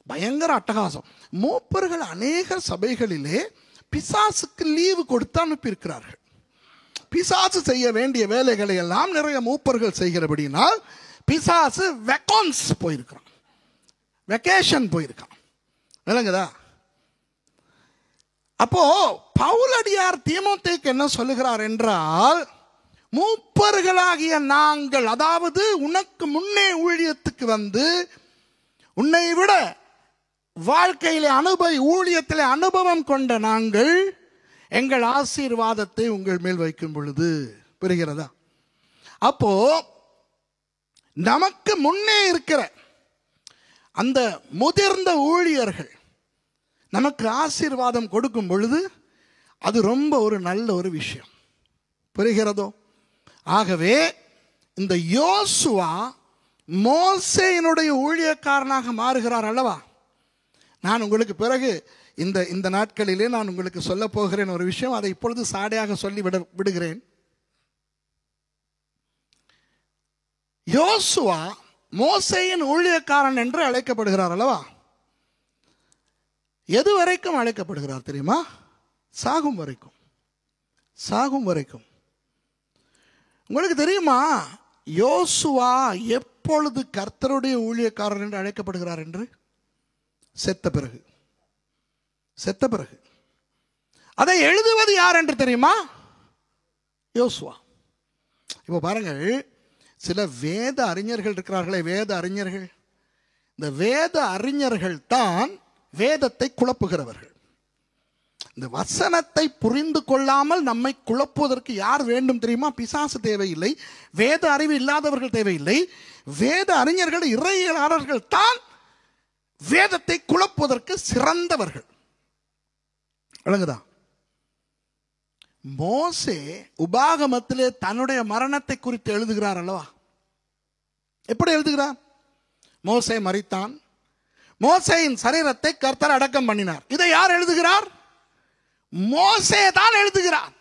பயங்கர அட்டகாசம். மூப்பர்கள் அநேக சபைகளிலே பிசாசுக்கு லீவு கொடுத்து அனுப்பியிருக்கிறார்கள். பிசாசு செய்ய வேண்டிய வேலைகளை எல்லாம் நிறைய மூப்பர்கள் செய்கிறபடினால் பிசாசு வெக்கோன்ஸ் போயிருக்கான், வெக்கேஷன் போயிருக்கான். விளங்குதா? அப்போ பவுலடியார் தீமோத்தேயுக்கு என்ன சொல்லுகிறார் என்றால், மூப்பர்களாகிய நாங்கள், அதாவது உனக்கு முன்னே ஊழியத்துக்கு வந்து உன்னை விட வாழ்க்கையிலே ஊழியத்திலே அனுபவம் கொண்ட நாங்கள் எங்கள் ஆசீர்வாதத்தை உங்கள் மேல் வைக்கும் பொழுது, புரிகிறதா? அப்போ நமக்கு முன்னே இருக்கிற அந்த முதிர்ந்த ஊழியர்கள் நமக்கு ஆசீர்வாதம் கொடுக்கும் பொழுது அது ரொம்ப ஒரு நல்ல ஒரு விஷயம். புரிகிறதோ? ஆகவே இந்த யோசுவா மோசேயினுடைய ஊழியக்காரனாக மாறுகிறார் அல்லவா? நான் உங்களுக்கு பிறகு இந்த நாட்களிலே நான் உங்களுக்கு சொல்ல போகிறேன் ஒரு விஷயம், அதை இப்பொழுது சாடையாக சொல்லி விடுகிறேன். யோசுவா மோசேயின் ஊழியக்காரன் என்று அழைக்கப்படுகிறார் அல்லவா? எது வரைக்கும் அழைக்கப்படுகிறார் தெரியுமா? சாகும் வரைக்கும். சாகும் வரைக்கும். உங்களுக்கு தெரியுமா யோசுவா எப்பொழுது கர்த்தருடைய ஊழியக்காரன் என்று அழைக்கப்படுகிறார் என்று? செத்த பிறகு. செத்த பிறகு. அதை எழுதுவது யார் என்று தெரியுமா? யோசுவா. இப்போ பாருங்கள், சில வேத அறிஞர்கள் இருக்கிறார்களே, வேத அறிஞர்கள். இந்த வேத அறிஞர்கள் தான் வேதத்தை குழப்புகிறவர்கள். இந்த வசனத்தை புரிந்து கொள்ளாமல் நம்மை குழப்புவதற்கு யார் வேண்டும் தெரியுமா? பிசாசு தேவையில்லை, வேத அறிவு இல்லாதவர்கள் தேவையில்லை. வேத அறிஞர்கள், இறையியலாளர்கள் தான் வேதத்தை குழப்புவதற்கு சிறந்தவர்கள். விளங்குதா? மோசே உபாகமத்திலே தன்னுடைய மரணத்தை குறித்து எழுதுகிறார் அல்லவா? எப்படி எழுதுகிறார்? மோசே மரித்தான், மோசேயின் சரீரத்தை கர்த்தர் அடக்கம் பண்ணினார். இதை யார் எழுதுகிறார்? மோசே தான் எழுதுகிறார்.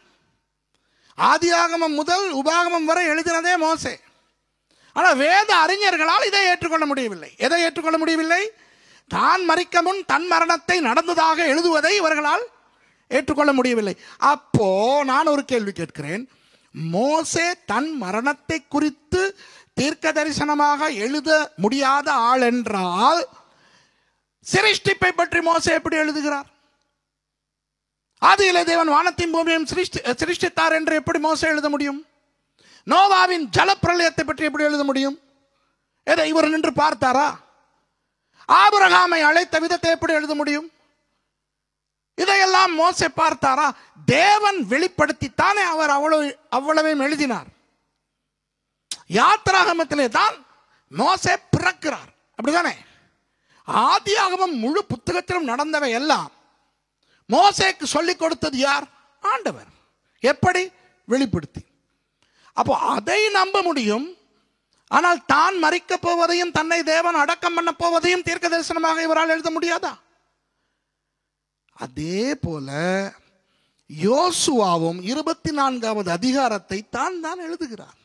ஆதியாகமம் முதல் உபாகமம் வரை எழுதினதே மோசே. ஆனால் வேத அறிஞர்களால் இதை ஏற்றுக்கொள்ள முடியவில்லை. எதை ஏற்றுக்கொள்ள முடியவில்லை? தான் மரிக்க முன் தன் மரணத்தை நடந்ததாக எழுதுவதை இவர்களால் ஏற்றுக்கொள்ள முடியவில்லை. அப்போ நான் ஒரு கேள்வி கேட்கிறேன். மோசே தன் மரணத்தை குறித்து தீர்க்க தரிசனமாக எழுத முடியாத ஆள் என்றால் சிருஷ்டிப்பை பற்றி மோசே எப்படி எழுதுகிறார்? ஆதியிலே தேவன் வானத்தையும் பூமியையும் சிருஷ்டித்தார் என்று எப்படி மோசே எழுத முடியும்? நோவாவின் ஜலப்பிரளயத்தை பற்றி எப்படி எழுத முடியும்? எதை இவர் நின்று பார்த்தாரா? ஆபிரகாமை அழைத்த விதத்தை எப்படி எழுத முடியும்? இதையெல்லாம் மோசே பார்த்தாரா? தேவன் வெளிப்படுத்தித்தானே அவர் அவ்வளவையும் எழுதினார். யாத்திராகமத்திலே தான் மோசே பிறக்கிறார், அப்படிதானே? ஆதியாகமம் முழு புத்தகத்திலும் நடந்தவை எல்லாம் மோசேக்கு சொல்லிக் கொடுத்தது யார்? ஆண்டவர். எப்படி? வெளிப்படுத்தி. அப்போ அதை நம்ப முடியும். ஆனால் தான் மரிக்க போவதையும் தன்னை தேவன் அடக்கம் பண்ண போவதையும் தீர்க்க தரிசனமாக இவரால் எழுத முடியாதா? அதே போல யோசுவாவும் 24வது அதிகாரத்தை தான் எழுதுகிறார்.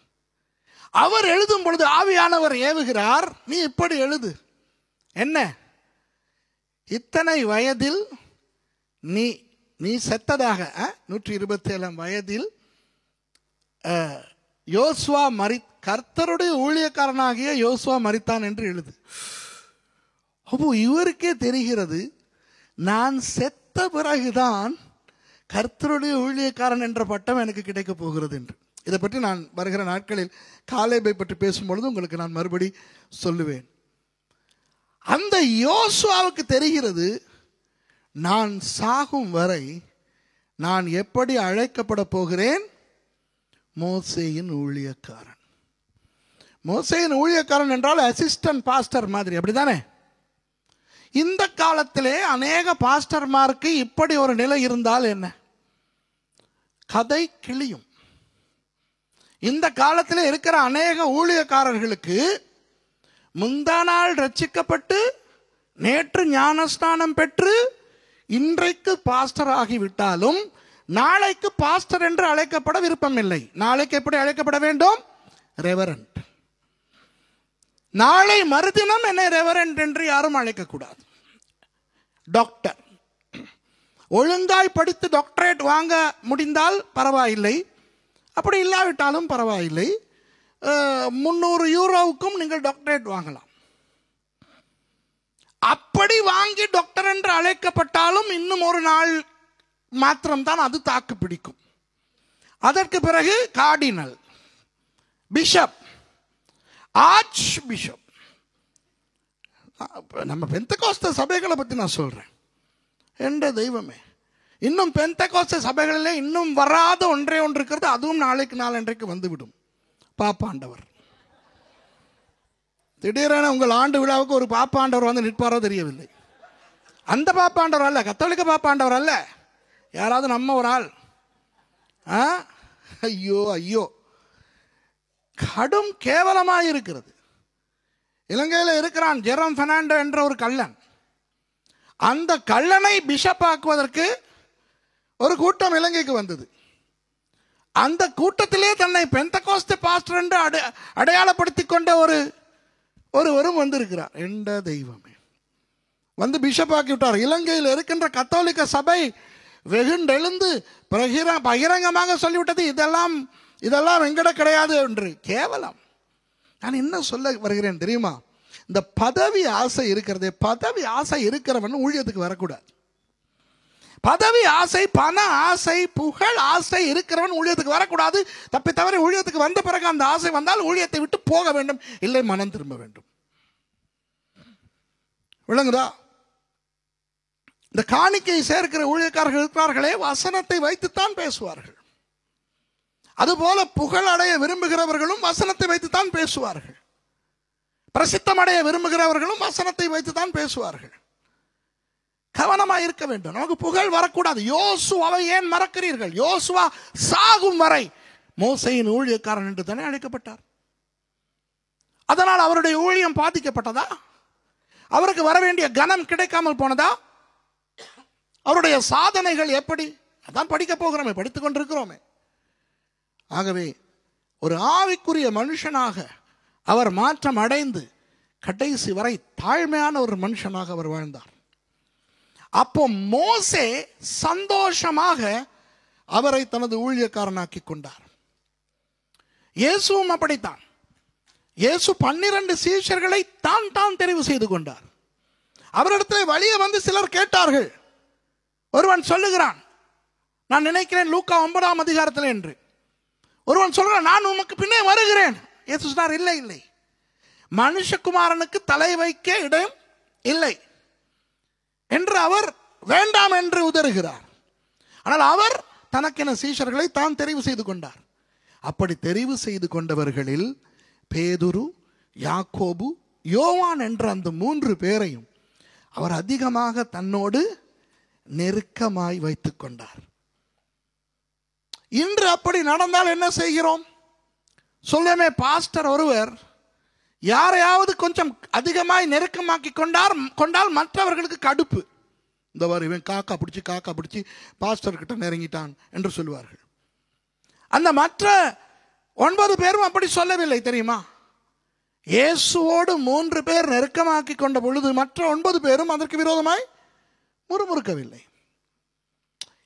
அவர் எழுதும் பொழுது ஆவியானவர் ஏவுகிறார், நீ இப்படி எழுது. என்ன? இத்தனை வயதில் நீ செத்ததாக 127 வயதில் யோசுவா கர்த்தருடைய ஊழியக்காரனாகிய யோசுவா மரித்தான் என்று எழுது. அப்போ இவருக்கே தெரிகிறது, நான் செத்த பிறகுதான் கர்த்தருடைய ஊழியக்காரன் என்ற பட்டம் எனக்கு கிடைக்க போகிறது என்று. இதை பற்றி நான் வருகிற நாட்களில் காலேபை பற்றி பேசும்பொழுது உங்களுக்கு நான் மறுபடி சொல்லுவேன். அந்த யோசுவாவுக்கு தெரிகிறது, நான் சாகும் வரை நான் எப்படி அழைக்கப்பட போகிறேன்? மோசேயின் ஊழியக்காரன். மோசேயின் ஊழியக்காரன் என்றால் அசிஸ்டன்ட் பாஸ்டர் மாதிரி, அப்படிதானே? இந்த காலத்திலே அநேக பாஸ்டர்மாருக்கு இப்படி ஒரு நிலை இருந்தால் என்ன? கதை கிளியும். இந்த காலத்தில் இருக்கிற அநேக ஊழியக்காரர்களுக்கு முந்தா நாள் ரட்சிக்கப்பட்டு நேற்று ஞானஸ்நானம் பெற்று இன்றைக்கு பாஸ்டர் ஆகிவிட்டாலும் நாளைக்கு பாஸ்டர் என்று அழைக்கப்பட விருப்பம் இல்லை. நாளைக்கு எப்படி அழைக்கப்பட வேண்டும்? ரெவரண்ட். நாளை மறுதினம் என்னை ரெவரண்ட் என்று யாரும் அழைக்கக்கூடாது. டாக்டர். ஒழுங்காய் படித்து டாக்டரேட் வாங்க முடிந்தால் பரவாயில்லை, அப்படி இல்லாவிட்டாலும் பரவாயில்லை. 300 யூரோவுக்கும் நீங்கள் டாக்டரேட் வாங்கலாம். அப்படி வாங்கி டாக்டர் என்று அழைக்கப்பட்டாலும் இன்னும் ஒரு நாள் மாத்திரம்தான் அது தாக்கு பிடிக்கும். அதற்கு பிறகு கார்டினல், பிஷப், ஆர்ச் பிஷப். நம்ம பெந்தகோஸ்த சபைகளை பற்றி நான் சொல்றேன். என்ற தெய்வமே, இன்னும் பெந்தகோஸ்த சபைகளிலே இன்னும் வராத ஒன்றே ஒன்று இருக்கிறது. அதுவும் நாளைக்கு நாளன்றைக்கு வந்துவிடும். பாப்பாண்டவர். திடீரென உங்கள் ஆண்டு விழாவுக்கு ஒரு பாப்பாண்டவர் வந்து நிற்பாரோ தெரியவில்லை. அந்த பாப்பாண்டவர் அல்ல, கத்தோலிக்க பாப்பாண்டவர் அல்ல, யாராவது நம்ம ஒரு ஆள். ஐயோ ஐயோ, கடும் கேவலமாக இருக்கிறது. இலங்கையில் இருக்கிறான் ஜெரம் பெர்னாண்டோ என்ற ஒரு கள்ளன். அந்த கள்ளனை பிஷப் ஆக்குவதற்கு ஒரு கூட்டம் இலங்கைக்கு வந்தது. அந்த கூட்டத்திலே தன்னை பெந்தகோஸ்தே பாஸ்டர் என்று அடையாளப்படுத்திக் கொண்ட ஒருவரும் வந்திருக்கிறார். என்ற தெய்வமே, வந்து பிஷப் ஆக்கி விட்டார். இலங்கையில் இருக்கின்ற கத்தோலிக்க சபை வெகுண்டெழுந்து பகிரங்கமாக சொல்லிவிட்டது, இதெல்லாம் எங்கட கிடையாது என்று. கேவலம். நான் என்ன சொல்ல வருகிறேன் தெரியுமா? இந்த பதவி ஆசை இருக்கிறதே, பதவி ஆசை இருக்கிறவன் ஊழியத்துக்கு வரக்கூடாது. பதவி ஆசை, பண ஆசை, புகழ் ஆசை இருக்கிறவன் ஊழியத்துக்கு வரக்கூடாது. தப்பி தவறி ஊழியத்துக்கு வந்த பிறகு அந்த ஆசை வந்தால் ஊழியத்தை விட்டு போக வேண்டும், இல்லை மனம் திரும்ப வேண்டும். விளங்குதா? இந்த காணிக்கை சேர்க்கிற ஊழியக்காரர்கள் இருக்கிறார்களே, வசனத்தை வைத்துத்தான் பேசுவார்கள். அதுபோல புகழ் அடைய விரும்புகிறவர்களும் வசனத்தை வைத்துத்தான் பேசுவார்கள். பிரசித்தம் அடைய விரும்புகிறவர்களும் வசனத்தை வைத்துத்தான் பேசுவார்கள். கவனமாக இருக்க வேண்டும். நமக்கு புகழ் வரக்கூடாது. யோசுவாவை ஏன் மறக்கிறீர்கள்? யோசுவா சாகும் வரை மோசேயின் ஊழியக்காரன் என்று தானே அழைக்கப்பட்டார். அதனால் அவருடைய ஊழியம் பாதிக்கப்பட்டதா? அவருக்கு வர வேண்டிய கனம் கிடைக்காமல் போனதா? அவருடைய சாதனைகள் எப்படி? அதான் படிக்க போகிறோமே, படித்துக் கொண்டிருக்கிறோமே. ஆகவே ஒரு ஆவிக்குரிய மனுஷனாக அவர் மாற்றம் அடைந்து கடைசி வரை தாழ்மையான ஒரு மனுஷனாக அவர் வாழ்ந்தார். அப்போ மோசே சந்தோஷமாக அவரை தனது ஊழியக்காரனாக்கி கொண்டார். இயேசுவும் அப்படித்தான். இயேசு 12 சீஷர்களை தான் தெரிவு செய்து கொண்டார். அவரிடத்தில் வழியே வந்து சிலர் கேட்டார்கள். ஒருவன் சொல்லுகிறான், நான் நினைக்கிறேன் லூக்கா 9ஆம் அதிகாரத்தில் என்று. ஒருவன் சொல்கிறான், நான் உமக்கு பின்னே வருகிறேன். இயேசு சொன்னார், இல்லை இல்லை, மனுஷகுமாரனுக்கு தலை வைக்க இடம் இல்லை என்று அவர் வேண்டாம் என்று உதறுகிறார். ஆனால் அவர் தனக்கென சீஷர்களை தான் தெரிவு செய்து கொண்டார். அப்படி தெரிவு செய்து கொண்டவர்களில் பேதுரு, யாக்கோபு, யோவான் என்ற அந்த 3 பேரையும் அவர் அதிகமாக தன்னோடு நெருக்கமாய் வைத்துக் கொண்டார். இன்று அப்படி நடந்தால் என்ன செய்கிறோம்? சொல்லுமே, பாஸ்டர் ஒருவர் யாரையாவது கொஞ்சம் அதிகமாய் நெருக்கமாக்கி கொண்டால் மற்றவர்களுக்கு கடுப்பு. இந்த வாரம் இவன் காக்கா பிடிச்சி பாஸ்டர் கிட்ட நெருங்கிட்டான் என்று சொல்லுவார்கள். அந்த மற்ற 9 பேரும் அப்படி சொல்லவில்லை தெரியுமா? இயேசுவோடு 3 பேர் நெருக்கமாக்கி கொண்ட பொழுது மற்ற 9 பேரும் அதற்கு விரோதமாய் முறுமுறுக்கவில்லை.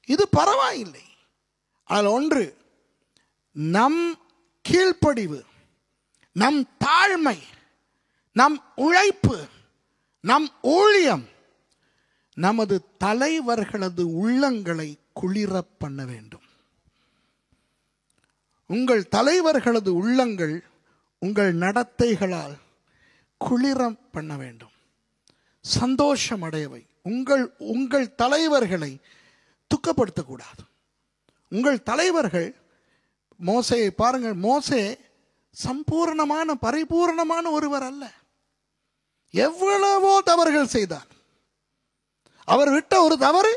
இது பரவாயில்லை. ஆனால் ஒன்று, நம் கீழ்ப்படிவு, நம் தாழ்மை, நம் உழைப்பு, நம் ஊழியம் நமது தலைவர்களது உள்ளங்களை குளிர பண்ண வேண்டும். உங்கள் தலைவர்களது உள்ளங்கள் உங்கள் நடத்தைகளால் குளிர பண்ண வேண்டும், சந்தோஷம் அடையவை. உங்கள் தலைவர்களை துக்கப்படுத்தக்கூடாது. உங்கள் தலைவர்கள், மோசேயை பாருங்கள், மோசே சம்பூர்ணமான பரிபூர்ணமான ஒருவர் அல்ல. எவ்வளவோ தவறுகள் செய்தார். அவர் விட்ட ஒரு தவறு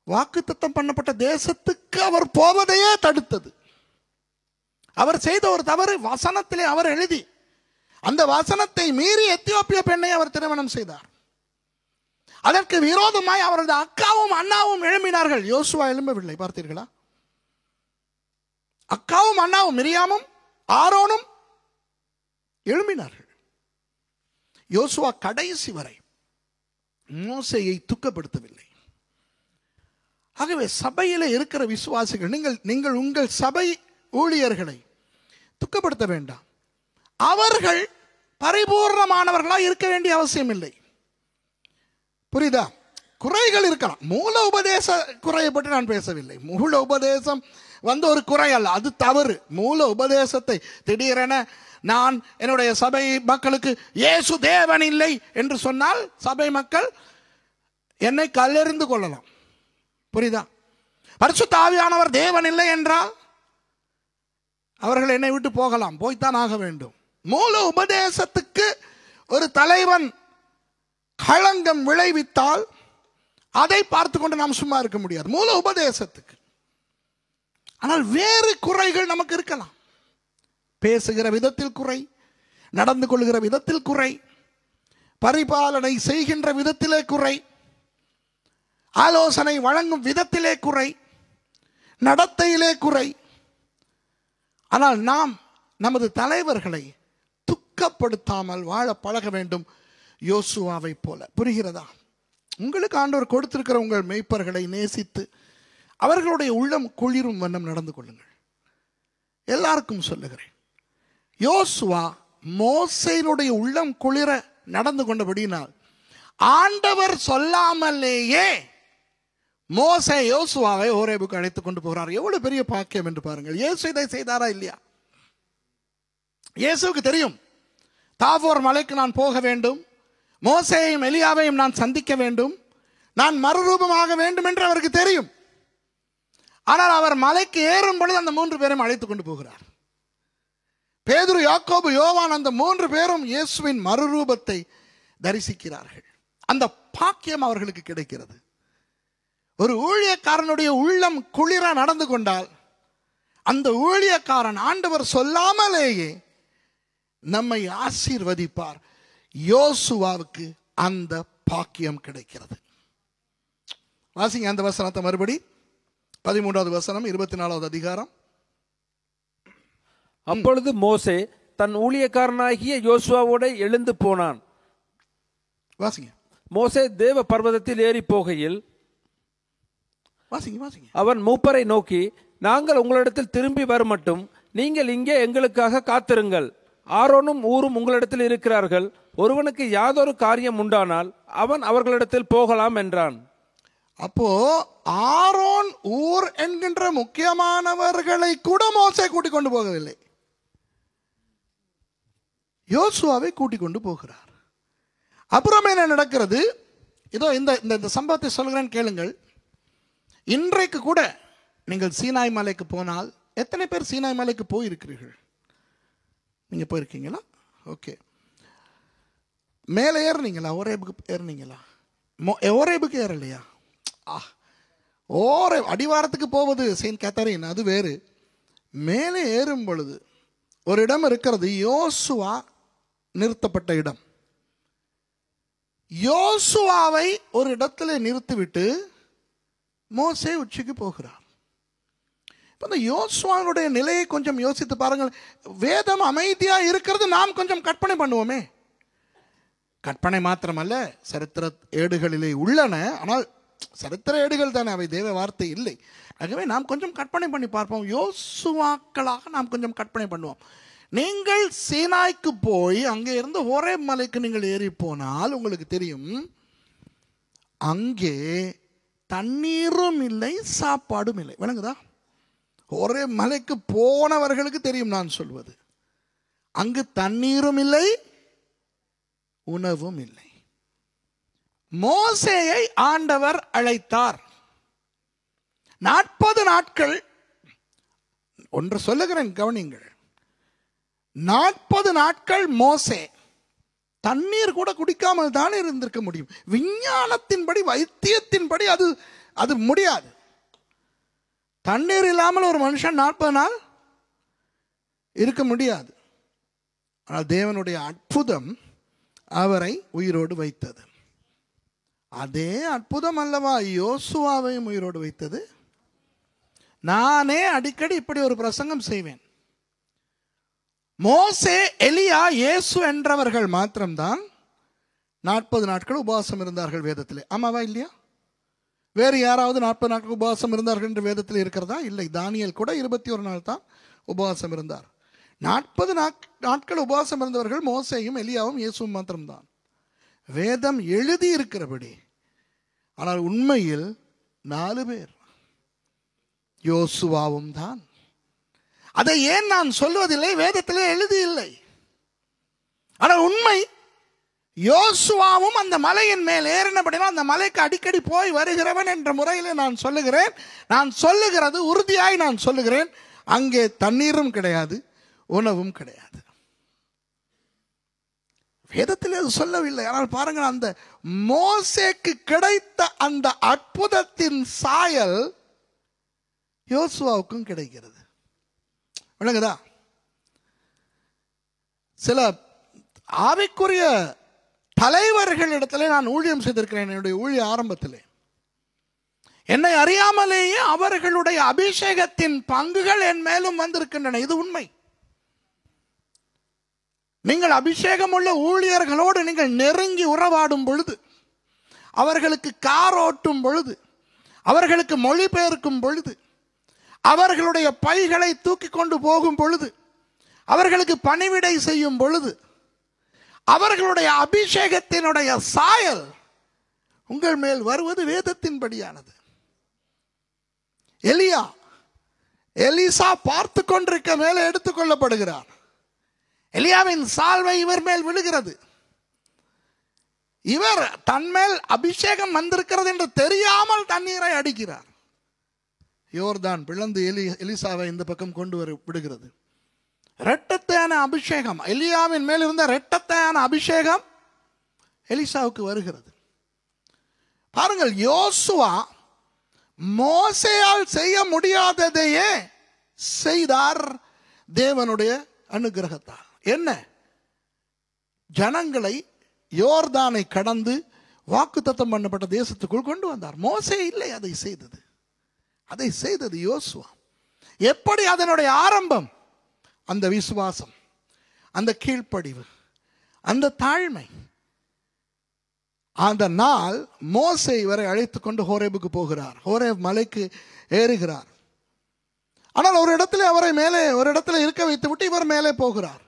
வாக்குத்தத்தம் பண்ணப்பட்ட தேசத்துக்கு அவர் போவதையே தடுத்தது. அவர் செய்த ஒரு தவறு, வசனத்திலே அவர் எழுதி அந்த வசனத்தை மீறி எத்தியோப்பிய பெண்ணை அவர் திருமணம் செய்தார். அதற்கு விரோதமாய் அவரது அக்காவும் அண்ணாவும் எழும்பினார்கள். யோசுவா எழும்பவில்லை, பார்த்தீர்களா? அக்காவும் அண்ணாவும், மிரியாமும் ஆரோனும் எழும்பினார்கள். யோசுவா கடைசி வரை மோசேயை துக்கப்படுத்தவில்லை. ஆகவே சபையிலே இருக்கிற விசுவாசிகள், நீங்கள் உங்கள் சபை ஊழியர்களை துக்கப்படுத்த வேண்டாம். அவர்கள் பரிபூர்ணமானவர்களாக இருக்க வேண்டிய அவசியம் இல்லை. புரியுதா? குறைகள் இருக்கலாம். மூல உபதேச குறையை பற்றி நான் பேசவில்லை. மூல உபதேசம் ஒரு குறை அல்ல, அது தவறு. மூல உபதேசத்தை திடீரென நான் என்னுடைய சபை மக்களுக்கு இயேசு தேவன் இல்லை என்று சொன்னால் சபை மக்கள் என்னை கல்லெறிந்து கொள்ளலாம். புரியுதா? பரிசுத்த ஆவியானவர் தேவன் இல்லை என்றால் அவர்கள் என்னை விட்டு போகலாம், போய்த்தான் ஆக வேண்டும். மூல உபதேசத்துக்கு ஒரு தலைவன் களங்கம் விளைவித்தால் அதை பார்த்து கொண்டு நாம் சும்மா இருக்க முடியாது, மூல உபதேசத்துக்கு. ஆனால் வேறு குறைகள் நமக்கு இருக்கலாம். பேசுகிற விதத்தில் குறை, நடந்து கொள்கிற விதத்தில் குறை, பரிபாலனை செய்கின்ற விதத்திலே குறை, ஆலோசனை வழங்கும் விதத்திலே குறை, நடத்தையிலே குறை. ஆனால் நாம் நமது தலைவர்களை துக்கப்படுத்தாமல் வாழ பழக வேண்டும், யோசுவாவை போல. புரிகிறதா? உங்களுக்கு ஆண்டவர் கொடுத்திருக்கிற உங்கள் மேய்ப்பர்களை நேசித்து அவர்களுடைய உள்ளம் குளிரும் வண்ணம் நடந்து கொள்ளுங்கள். எல்லாருக்கும் சொல்லுகிறேன், யோசுவா மோசேயினுடைய உள்ளம் குளிர நடந்து கொண்டபடியினால் ஆண்டவர் சொல்லாமலேயே மோசே யோசுவாவை ஓரேபுக்கு அழைத்துக் கொண்டு போகிறார். எவ்வளவு பெரிய பாக்கியம் என்று பாருங்கள். இயேசு இதை செய்தாரா இல்லையா? இயேசுவுக்கு தெரியும், தாபோர் மலைக்கு நான் போக வேண்டும், மோசேயையும் எலியாவையும் நான் சந்திக்க வேண்டும், நான் மறுரூபமாக வேண்டும் என்று அவருக்கு தெரியும். ஆனால் அவர் மலைக்கு ஏறும் பொழுது அந்த 3 பேரையும் அழைத்துக் கொண்டு போகிறார். பேதுரு, யாக்கோபு, யோவான், அந்த 3 பேரும் இயேசுவின் மறுரூபத்தை தரிசிக்கிறார்கள். அந்த பாக்கியம் அவர்களுக்கு கிடைக்கிறது. ஒரு ஊழியக்காரனுடைய உள்ளம் குளிர நடந்து கொண்டால் அந்த ஊழியக்காரன் ஆண்டவர் சொல்லாமலேயே நம்மை ஆசீர்வதிப்பார். யோசுவாவுக்கு அந்த பாக்கியம் கிடைக்கிறது. வாசிங்க அந்த வசனத்தை மறுபடி. 13வது வசனம், 24வது அதிகாரம். அப்பொழுது மோசே தன் ஊழியக்காரனாகிய யோசுவாவோட எழுந்து போனான். வாசிங்க. மோசே தேவ பர்வதத்தில் ஏறி போகையில் வாசிங்க. அவன் மூப்பரை நோக்கி, நாங்கள் உங்களிடத்தில் திரும்பி வரமட்டும் நீங்கள் இங்கே எங்களுக்காக காத்திருங்கள். ஆரோனும் ஊரும் உங்களிடத்தில் இருக்கிறார்கள். ஒருவனுக்கு யாதொரு காரியம் உண்டானால் அவன் அவர்களிடத்தில் போகலாம் என்றான். அப்போ ஆரோன் ஊர் என்கின்ற முக்கியமானவர்களை கூட மோசே கூட்டிக் கொண்டு போகவில்லை, யோசுவாவை கூட்டிக் கொண்டு போகிறார். அப்புறம் என்ன நடக்கிறது? இதோ இந்த சம்பவத்தை சொல்கிறேன், கேளுங்கள். இன்றைக்கு கூட நீங்கள் சீனாய் மலைக்கு போனால், எத்தனை பேர் சீனாய் மலைக்கு போயிருக்கிறீர்கள்? நீங்க போயிருக்கீங்களா? ஓகே. மேலே ஏறினீங்களா? ஓரேபுக்கு ஏறினீங்களா? ஓரேபுக்கு ஏறலையா? ஓரே அடிவாரத்துக்கு போவது செயின்ட் கேத்தரின், அது வேறு. மேலே ஏறும் பொழுது ஒரு இடம் இருக்கிறது, யோசுவா நிறுத்தப்பட்ட இடம். யோசுவாவை ஒரு இடத்துல நிறுத்திவிட்டு மோசே உச்சிக்கு போகிறார். இப்போ இந்த யோசுவானுடைய நிலையை கொஞ்சம் யோசித்து பாருங்கள். வேதம் அமைதியா இருக்கிறது நாம் கொஞ்சம் கற்பனை பண்ணுவோமே. கற்பனை மாத்திரமல்ல, சரித்திர ஏடுகளிலே உள்ளன. ஆனால் சரித்திர ஏடுகள் தானே, அவை தேவ வார்த்தை இல்லை. ஆகவே நாம் கொஞ்சம் கற்பனை பண்ணி பார்ப்போம். யோசுவாக்களாக நாம் கொஞ்சம் கற்பனை பண்ணுவோம். நீங்கள் சீனாய்க்கு போய் அங்கே இருந்து ஒரே மலைக்கு நீங்கள் ஏறி போனால் உங்களுக்கு தெரியும், அங்கே தண்ணீரும் இல்லை, சாப்பாடும் இல்லை. விளங்குதா? ஒரே மலைக்கு போனவர்களுக்கு தெரியும் நான் சொல்வது. அங்கு தண்ணீரும் இல்லை, உணவும் இல்லை. மோசேயை ஆண்டவர் அழைத்தார். 40 நாட்கள், ஒன்று சொல்லுகிறேன் கவனிங்கள், 40 நாட்கள் மோசே தண்ணீர் கூட குடிக்காமல் தான் இருந்திருக்க முடியும். விஞ்ஞானத்தின்படி, வைத்தியத்தின்படி அது முடியாது. தண்ணீர் இல்லாமல் ஒரு மனுஷன் 40 நாள் இருக்க முடியாது. ஆனால் தேவனுடைய அற்புதம் அவரை உயிரோடு வைத்தது. அதே அற்புதம் அல்லவா யோசுவாவையும் உயிரோடு வைத்தது? நானே அடிக்கடி இப்படி ஒரு பிரசங்கம் செய்வேன். மோசே, எலியா, இயேசு என்றவர்கள் மாத்திரம்தான் 40 நாட்கள் உபவாசம் இருந்தார்கள் வேதத்திலே. ஆமாவா இல்லையா? வேறு யாராவது 40 நாட்கள் உபவாசம் இருந்தார்கள் என்று வேதத்தில் இருக்கிறதா? இல்லை. தானியேல் கூட 21 நாள் தான் உபவாசம் இருந்தார். 40 நாட்கள் உபவாசம் இருந்தவர்கள் மோசேயும் எலியாவும் இயேசுவும் மாத்திரம்தான். வேதம் எழுதி இருக்கிறபடி. ஆனால் உண்மையில் 4 பேர், யோசுவாவும் தான். அதை ஏன் நான் சொல்வதில்லை? வேதத்திலே எழுதி இல்லை. ஆனால் உண்மை, யோசுவாவும் அந்த மலையின் மேல் ஏறினபடினால் அந்த மலைக்கு அடிக்கடி போய் வருகிறவன் என்ற முறையில் நான் சொல்லுகிறேன். நான் சொல்லுகிறது உறுதியாய் நான் சொல்லுகிறேன், அங்கே தண்ணீரும் கிடையாது, உணவும் கிடையாது. வேதத்தில் அது சொல்லவில்லை. ஆனால் பாருங்கள், அந்த மோசேக்கு கிடைத்த அந்த அற்புதத்தின் சாயல் யோசுவாவுக்கும் கிடைக்கிறது. விளங்குதா? சில ஆவிக்குரிய தலைவர்களிடத்திலே நான் ஊழியம் செய்திருக்கிறேன். என்னுடைய ஊழிய ஆரம்பத்திலே என்னை அறியாமலேயே அவர்களுடைய அபிஷேகத்தின் பங்குகள் என் மேலும் வந்திருக்கின்றன. இது உண்மை. நீங்கள் அபிஷேகம் உள்ள ஊழியர்களோடு நீங்கள் நெருங்கி உறவாடும் பொழுது, அவர்களுக்கு கார் ஓட்டும் பொழுது, அவர்களுக்கு மொழிபெயர்க்கும் பொழுது, அவர்களுடைய பைகளை தூக்கி கொண்டு போகும் பொழுது, அவர்களுக்கு பணிவிடை செய்யும் பொழுது, அவர்களுடைய அபிஷேகத்தினுடைய சாயல் உங்கள் மேல் வருவது வேதத்தின்படியானது. எலிசா பார்த்து கொண்டிருக்க மேலே எடுத்துக்கொள்ளப்படுகிறார். எலியாவின் சால்வை இவர் மேல் விழுகிறது. இவர் தன்மேல் அபிஷேகம் வந்திருக்கிறது என்று தெரியாமல் தண்ணீரை அடிக்கிறார். யோர்தான் பிளந்து எலிசாவை இந்த பக்கம் கொண்டு விடுகிறது. இரட்டத்தையான அபிஷேகம், எலியாவின் மேல் இருந்த இரட்டத்தையான அபிஷேகம் எலிசாவுக்கு வருகிறது. பாருங்கள், யோசுவா மோசேயால் செய்ய முடியாததையே செய்தார் தேவனுடைய அனுகிரகத்தால். என்ன? ஜனங்களை யோர்தானை கடந்து வாக்குத்தத்தம் பண்ணப்பட்ட தேசத்துக்குள் கொண்டு வந்தார். மோசே இல்லை அதை செய்தது. அதை செய்தது யோசுவா. எப்படி அதனுடைய ஆரம்பம்? அந்த விசுவாசம். அந்த கீழ்ப்படிவு, அந்த தாழ்மை. அந்த நாள் மோசே இவரை அழைத்துக் கொண்டு ஹோரேபுக்கு போகிறார். ஹோரேப் மலைக்கு ஏறுகிறார். ஆனால் ஒரு இடத்துல அவரை மேலே ஒரு இடத்துல இருக்க வைத்து விட்டு இவர் மேலே போகிறார்.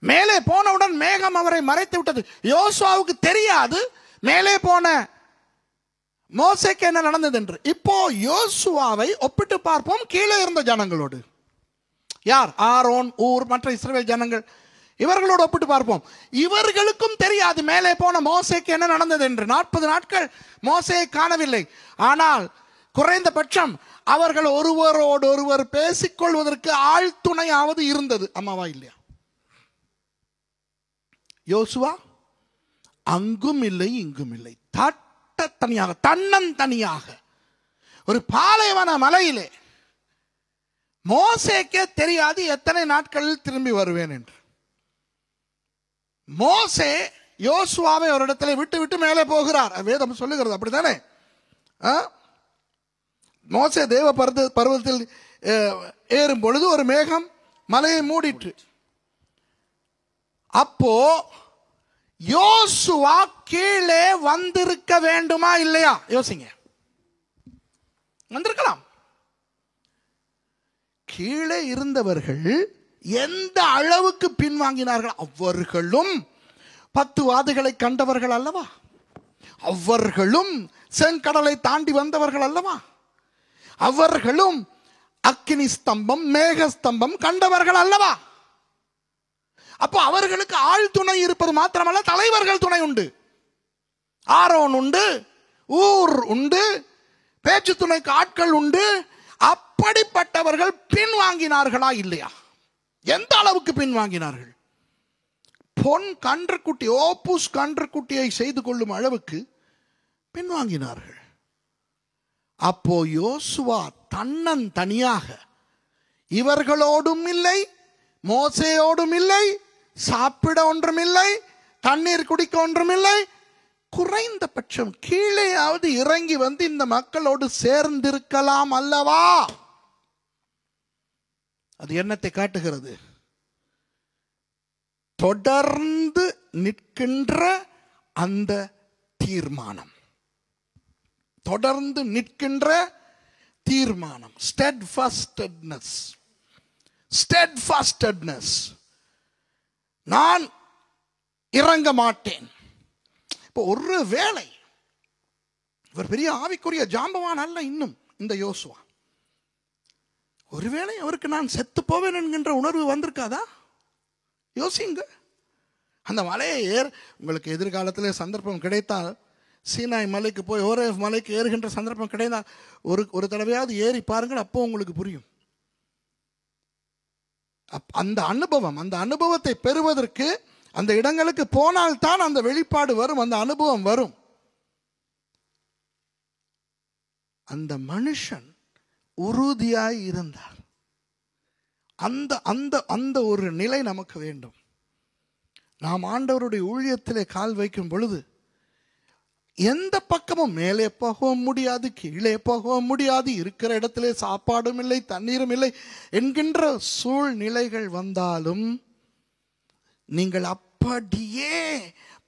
மேலே போனவுடன் மேகம் அவரை மறைத்து விட்டது. யோசுவாவுக்கு தெரியாது மேலே போன மோசேக்கு என்ன நடந்தது என்று. இப்போ யோசுவாவை ஒப்பிட்டு பார்ப்போம் கீழே இருந்த ஜனங்களோடு. யார்? ஆரோன், ஊர், மற்ற இஸ்ரவேல் ஜனங்கள். இவர்களோடு ஒப்பிட்டு பார்ப்போம். இவர்களுக்கும் தெரியாது மேலே போன மோசேக்கு என்ன நடந்தது என்று. 40 நாட்கள் மோசேயை காணவில்லை. ஆனால் குறைந்தபட்சம் அவர்கள் ஒருவரோடு ஒருவர் பேசிக்கொள்வதற்கு ஆள் துணையாவது இருந்தது. அம்மாவா இல்லையா? யோசுவா அங்கும் இல்லை இங்கும் இல்லை, தனியாக, தன்னன் தனியாக ஒரு பாலைவன மலையிலே. மோசேக்கே தெரியாது எத்தனை நாட்களில் திரும்பி வருவேன் என்று. மோசே யோசுவாவை ஒரு இடத்துல விட்டு விட்டு மேலே போகிறார். வேதம் சொல்லுகிறது அப்படித்தானே. மோசே தேவ பர்வதத்தில் ஏறும் பொழுது ஒரு மேகம் மலையை மூடிற்று. அப்போ யோசுவா கீழே வந்திருக்க வேண்டுமா இல்லையா? யோசிங்க. வந்திருக்கலாம். கீழே இருந்தவர்கள் எந்த அளவுக்கு பின்வாங்கினார்கள்? அவர்களும் 10 வாதைகளை கண்டவர்கள் அல்லவா? அவர்களும் செங்கடலை தாண்டி வந்தவர்கள் அல்லவா? அவர்களும் அக்கினி ஸ்தம்பம், மேக ஸ்தம்பம் கண்டவர்கள் அல்லவா? அப்போ அவர்களுக்கு ஆள் துணை இருப்பது மாத்திரமல்ல, தலைவர்கள் துணை உண்டு. ஆரோன் உண்டு, ஊர் உண்டு, பேச்சு துணைக்கு ஆட்கள் உண்டு. அப்படிப்பட்டவர்கள் பின்வாங்கினார்களா இல்லையா? எந்த அளவுக்கு பின்வாங்கினார்கள்? பொன் கன்றுக்குட்டி, ஓப்புஸ் கன்றுக்குட்டியை செய்து கொள்ளும் அளவுக்கு பின்வாங்கினார்கள். அப்போ யோசுவா தன்னன் தனியாக, இவர்களோடும் இல்லை, மோசேயோடும் இல்லை, சாப்பிட ஒன்றும் இல்லை, தண்ணீர் குடிக்க ஒன்றும் இல்லை, குறைந்தபட்சம் கீழேயாவது இறங்கி வந்து இந்த மக்களோடு சேர்ந்திருக்கலாம் அல்லவா? அது என்னத்தை காட்டுகிறது? தொடர்ந்து நிற்கின்ற அந்த தீர்மானம், தொடர்ந்து நிற்கின்ற தீர்மானம், steadfastness. நான் இறங்க மாட்டேன். இப்போ ஒரு வேளை இவர் பெரிய ஆவிக்குரிய ஜாம்பவான் அல்ல இன்னும் இந்த யோசுவா. ஒருவேளை அவருக்கு நான் செத்து போவேன் என்கின்ற உணர்வு வந்திருக்காதா? யோசிங்க. அந்த மலையை உங்களுக்கு எதிர்காலத்தில் சந்தர்ப்பம் கிடைத்தால், சீனாய் மலைக்கு போய் ஹோரேப் மலைக்கு ஏறுகின்ற சந்தர்ப்பம் கிடைத்தால் ஒரு தடவையாவது ஏறி பாருங்கள். அப்போ உங்களுக்கு புரியும். அந்த அனுபவத்தை பெறுவதற்கு அந்த இடங்களுக்கு போனால்தான் அந்த வெளிப்பாடு வரும், அந்த அனுபவம் வரும். அந்த மனுஷன் உறுதியாய் இருந்தார். அந்த அந்த அந்த ஒரு நிலை நமக்கு வேண்டும். நாம் ஆண்டவருடைய ஊழியத்திலே கால் வைக்கும் பொழுது எந்த பக்கமும் மேலே போகவும் முடியாது, கீழே போகவும் முடியாது, இருக்கிற இடத்திலே சாப்பாடும் இல்லை, தண்ணீரும் இல்லை என்கின்ற சூழ்நிலைகள் வந்தாலும் நீங்கள் அப்படியே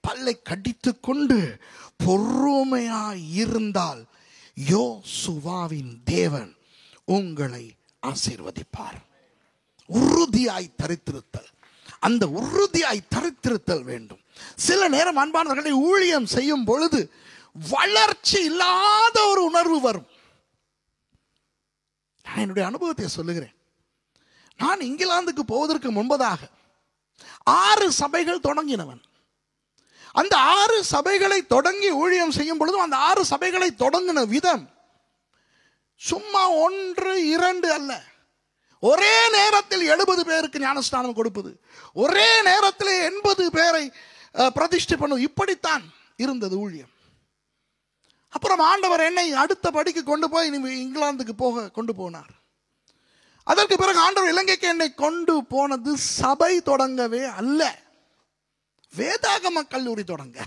பல்லை கடித்து கொண்டு பொறுமையாய் இருந்தால் யோசுவாவின் தேவன் உங்களை ஆசீர்வதிப்பார். உறுதியாய் தரித்திருத்தல், அந்த உறுதியாய் தரித்திருத்தல் வேண்டும். சில நேரம் அன்பானவர்களை ஊழியம் செய்யும் பொழுது வளர்ச்சி இல்லாத ஒரு உணர்வு வரும். நான் என்னுடைய அனுபவத்தை சொல்லுகிறேன். நான் இங்கிலாந்துக்கு போவதற்கு முன்பதாக 6 சபைகள் தொடங்கினவன். அந்த 6 சபைகளை தொடங்கி ஊழியம் செய்யும் பொழுதும் அந்த 6 சபைகளை தொடங்கின விதம் சும்மா 1, 2 அல்ல. ஒரே நேரத்தில் 70 பேருக்கு ஞானஸ்நானம் கொடுப்பது, ஒரே நேரத்தில் 80 பேரை பிரதிஷ்டை பண்ணுவது, இப்படித்தான் இருந்தது ஊழியம். அப்புறம் ஆண்டவர் என்னை அடுத்த படிக்கு கொண்டு போய் இங்கிலாந்துக்கு கொண்டு போனார். அதற்கு பிறகு ஆண்டவர் இலங்கைக்கு என்னை கொண்டு போனது சபை தொடங்கவே அல்ல, வேதாகம கல்லூரி தொடங்க.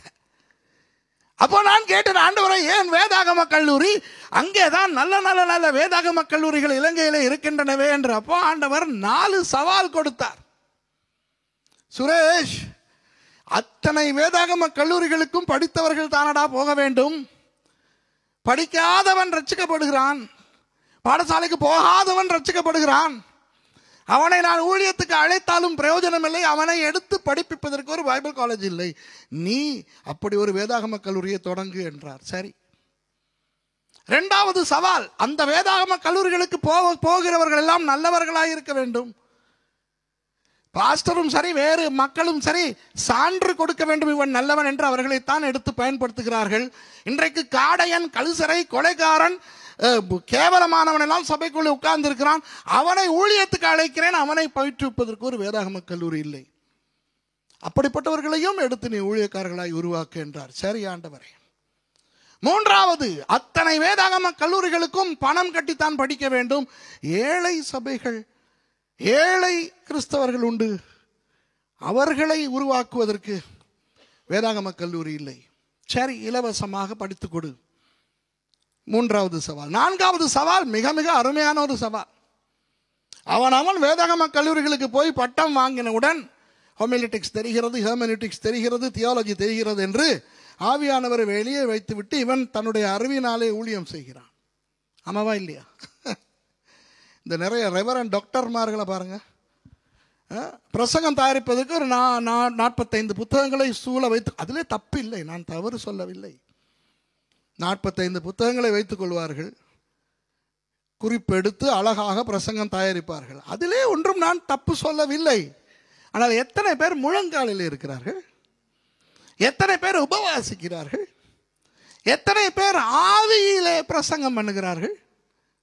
அப்போ நான் கேட்டேன், ஆண்டவரை ஏன் வேதாகம கல்லூரி? அங்கேதான் நல்ல நல்ல நல்ல வேதாகம கல்லூரிகள் இலங்கையில இருக்கின்றனவே என்று. அப்போ ஆண்டவர் 4 சவால் கொடுத்தார். சுரேஷ், அத்தனை வேதாகம கல்லூரிகளுக்கும் படித்தவர்கள் தானடா போக வேண்டும். படிக்காதவன் ரட்சிக்கப்படுகிறான், பாடசாலைக்கு போகாதவன் ரட்சிக்கப்படுகிறான். அவனை நான் ஊழியத்துக்கு அழைத்தாலும் பிரயோஜனம் இல்லை. அவனை எடுத்து படிப்பிப்பதற்கு ஒரு பைபிள் காலேஜ் இல்லை. நீ அப்படி ஒரு வேதாகம கல்லூரியை தொடங்கு என்றார். சரி. இரண்டாவது சவால், அந்த வேதாகம கல்லூரிகளுக்கு போகிறவர்கள் எல்லாம் நல்லவர்களாக இருக்க வேண்டும். பாஸ்டரும் சரி, வேறு மக்களும் சரி, சான்று கொடுக்க வேண்டும் இவன் நல்லவன் என்று அவர்களைத்தான் எடுத்து பயன்படுத்துகிறார்கள். இன்றைக்கு காடையன், கழுசரை, கொலைகாரன், கேவலமானவன் எல்லாம் சபைக்குள்ளே உட்கார்ந்து இருக்கிறான். அவனை ஊழியத்துக்கு அழைக்கிறேன், அவனை பயிற்றுவிப்பதற்கு ஒரு வேதாகம கல்லூரி இல்லை. அப்படிப்பட்டவர்களையும் எடுத்து நீ ஊழியக்காரர்களாய் உருவாக்கு என்றார். சரி ஆண்டவரே. மூன்றாவது, அத்தனை வேதாகம கல்லூரிகளுக்கும் பணம் கட்டித்தான் படிக்க வேண்டும். ஏழை சபைகள், ஏழை கிறிஸ்தவர்கள் உண்டு, அவர்களை உருவாக்குவதற்கு வேதாகம கல்லூரி இல்லை. சரி, இலவசமாக படித்துக் கொடு. மூன்றாவது சவால். நான்காவது சவால் மிக மிக அருமையான ஒரு சவால். அவன் வேதாகம கல்லூரிகளுக்கு போய் பட்டம் வாங்கினவுடன் ஹோமிலிட்டிக்ஸ் தெரிகிறது, ஹெர்மெனிட்டிக்ஸ் தெரிகிறது, தியாலஜி தெரிகிறது என்று ஆவியானவரை வெளியே வைத்துவிட்டு இவன் தன்னுடைய அறிவினாலே ஊழியம் செய்கிறான். ஆமாவா இல்லையா? இந்த நிறைய ரெவரண்ட் டாக்டர்மார்களை பாருங்க, பிரசங்கம் தயாரிப்பதற்கு ஒரு 45 புத்தகங்களை சூழ வைத்து, அதிலே தப்பு இல்லை, நான் தவறு சொல்லவில்லை. 45 புத்தகங்களை வைத்துக் கொள்வார்கள், குறிப்பெடுத்து அழகாக பிரசங்கம் தயாரிப்பார்கள். அதிலே ஒன்றும் நான் தப்பு சொல்லவில்லை. ஆனால் எத்தனை பேர் முழங்காலில் இருக்கிறார்கள்? எத்தனை பேர் உபவாசிக்கிறார்கள்? எத்தனை பேர் ஆவியிலே பிரசங்கம் பண்ணுகிறார்கள்?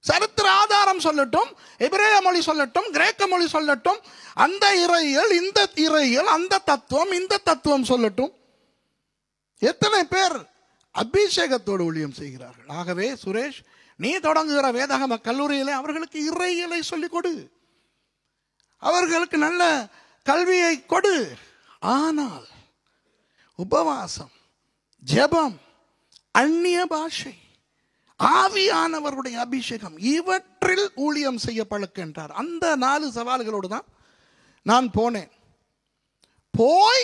சரித்திர ஆதாரம் சொல்லட்டும், எபிரேய மொழி சொல்லட்டும், கிரேக்க மொழி சொல்லட்டும், அந்த இறையியல், இந்த இறையியல், அந்த தத்துவம், இந்த தத்துவம் சொல்லட்டும். எத்தனை பேர் அபிஷேகத்தோடு ஊழியம் செய்கிறார்கள்? ஆகவே சுரேஷ், நீ தொடங்குகிற வேதாகம கல்லூரியிலே அவர்களுக்கு இறையியலை சொல்லிக் கொடு, அவர்களுக்கு நல்ல கல்வியை கொடு. ஆனால் உபவாசம், ஜெபம், அந்நிய பாஷை, ஆவியானவருடைய அபிஷேகம், இவற்றில் ஊழியம் செய்ய பழக்கின்றார். அந்த 4 சவால்களோடு தான் நான் போனேன். போய்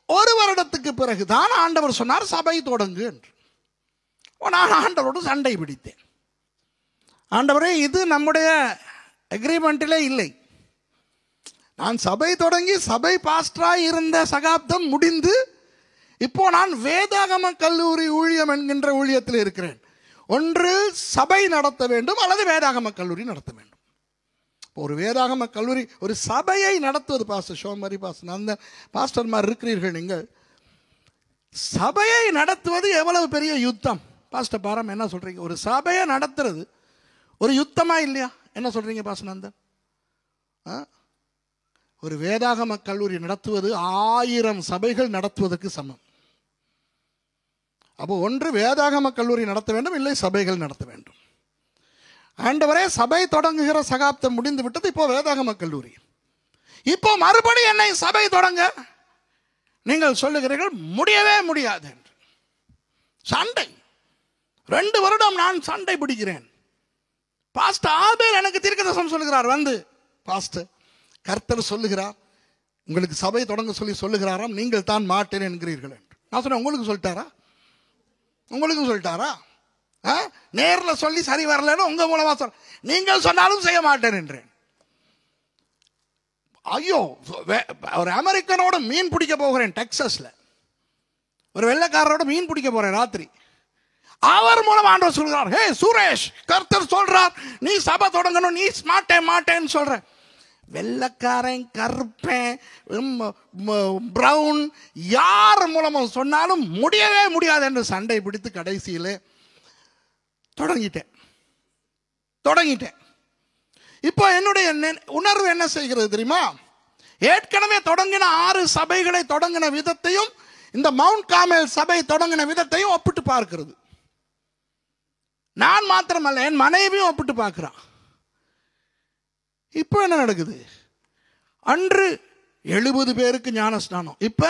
1 வருடத்துக்கு பிறகுதான் ஆண்டவர் சொன்னார் சபை தொடங்கு என்று. நான் ஆண்டவரோடு சண்டை பிடித்தேன். ஆண்டவரே, இது நம்முடைய அக்ரிமெண்ட்டிலே இல்லை. நான் சபை தொடங்கி சபை பாஸ்டராய் இருந்த சகாப்தம் முடிந்து இப்போ நான் வேதாகம கல்லூரி ஊழியம் என்கின்ற ஊழியத்தில் இருக்கிறேன். ஒன்று சபை நடத்த வேண்டும் அல்லது வேதாகம கல்லூரி நடத்த வேண்டும். ஒரு வேதாகம கல்லூரி, ஒரு சபையை நடத்துவது, பாஸ்டர் ஷோமரி, பாஸ்டர் அந்த பாஸ்டர்மார் இருக்கிறீர்கள், நீங்கள் சபையை நடத்துவது எவ்வளவு பெரிய யுத்தம். பாஸ்டர் பாரம் என்ன சொல்றீங்க? ஒரு சபையை நடத்துறது ஒரு யுத்தமா இல்லையா? என்ன சொல்றீங்க பாஸ்டர் நந்தன்? ஒரு வேதாகம கல்லூரி நடத்துவது 1000 சபைகள் நடத்துவதற்கு சமம். அப்போ ஒன்று வேதாகம கல்லூரி நடத்த வேண்டும், இல்லை சபைகள் நடத்த வேண்டும். ஆண்டவரே, சபை தொடங்குகிற சகாப்தம் முடிந்து விட்டது, இப்போ வேதாகம கல்லூரி. இப்போ மறுபடி என்னை சபை தொடங்க நீங்கள் சொல்லுகிறீர்கள், முடியவே முடியாது என்று. சண்டை, 2 வருடம் நான் சண்டை பிடிக்கிறேன். பாஸ்டர் ஆபேல் எனக்கு தீர்க்கதரிசனம் சொல்லுகிறார், வந்து பாஸ்டர், கர்த்தர் சொல்லுகிறார் உங்களுக்கு சபை தொடங்க சொல்லி சொல்லுகிறாராம், நீங்கள் தான் மாட்டேன் என்கிறீர்கள் என்று. நான் சொன்னேன், உங்களுக்கு சொல்லிட்டாரா? உங்களுக்கும் சொல்லிட்டாரா? நேரில் சொல்லி சரி வரலன்னு உங்க மூலமா சொல்ல, நீங்கள் சொன்னாலும் செய்ய மாட்டேன் என்றேன். ஐயோ, ஒரு அமெரிக்கனோட மீன் பிடிக்க போகிறேன் டெக்சாஸ்ல, ஒரு வெள்ளைக்காரரோட மீன் பிடிக்க போறேன் ராத்திரி. அவர் மூலம் ஆண்டவர் சொல்கிறார், ஹே சுரேஷ், கர்த்தர் சொல்றார் நீ சபை தொடங்கணும், நீ மாட்டேன்னு சொல்ற. வெள்ளைக்காரன், கருப்பேன், பிரவுன், யார் மூலமும் சொன்னாலும் முடியவே முடியாது என்று சண்டை பிடித்து கடைசியில் தொடங்கிட்டேன். இப்போ என்னுடைய உணர்வு என்ன செய்கிறது தெரியுமா? ஏற்கனவே தொடங்கின 6 சபைகளை தொடங்கின விதத்தையும் இந்த மவுண்ட் கார்மெல் சபை தொடங்கின விதத்தையும் ஒப்பிட்டு பார்க்கிறது. நான் மாத்திரமல்ல, என் மனைவியும் ஒப்பிட்டு பார்க்கிறான். இப்போ என்ன நடக்குது? அன்று 70 பேருக்கு ஞான ஸ்நானம், இப்ப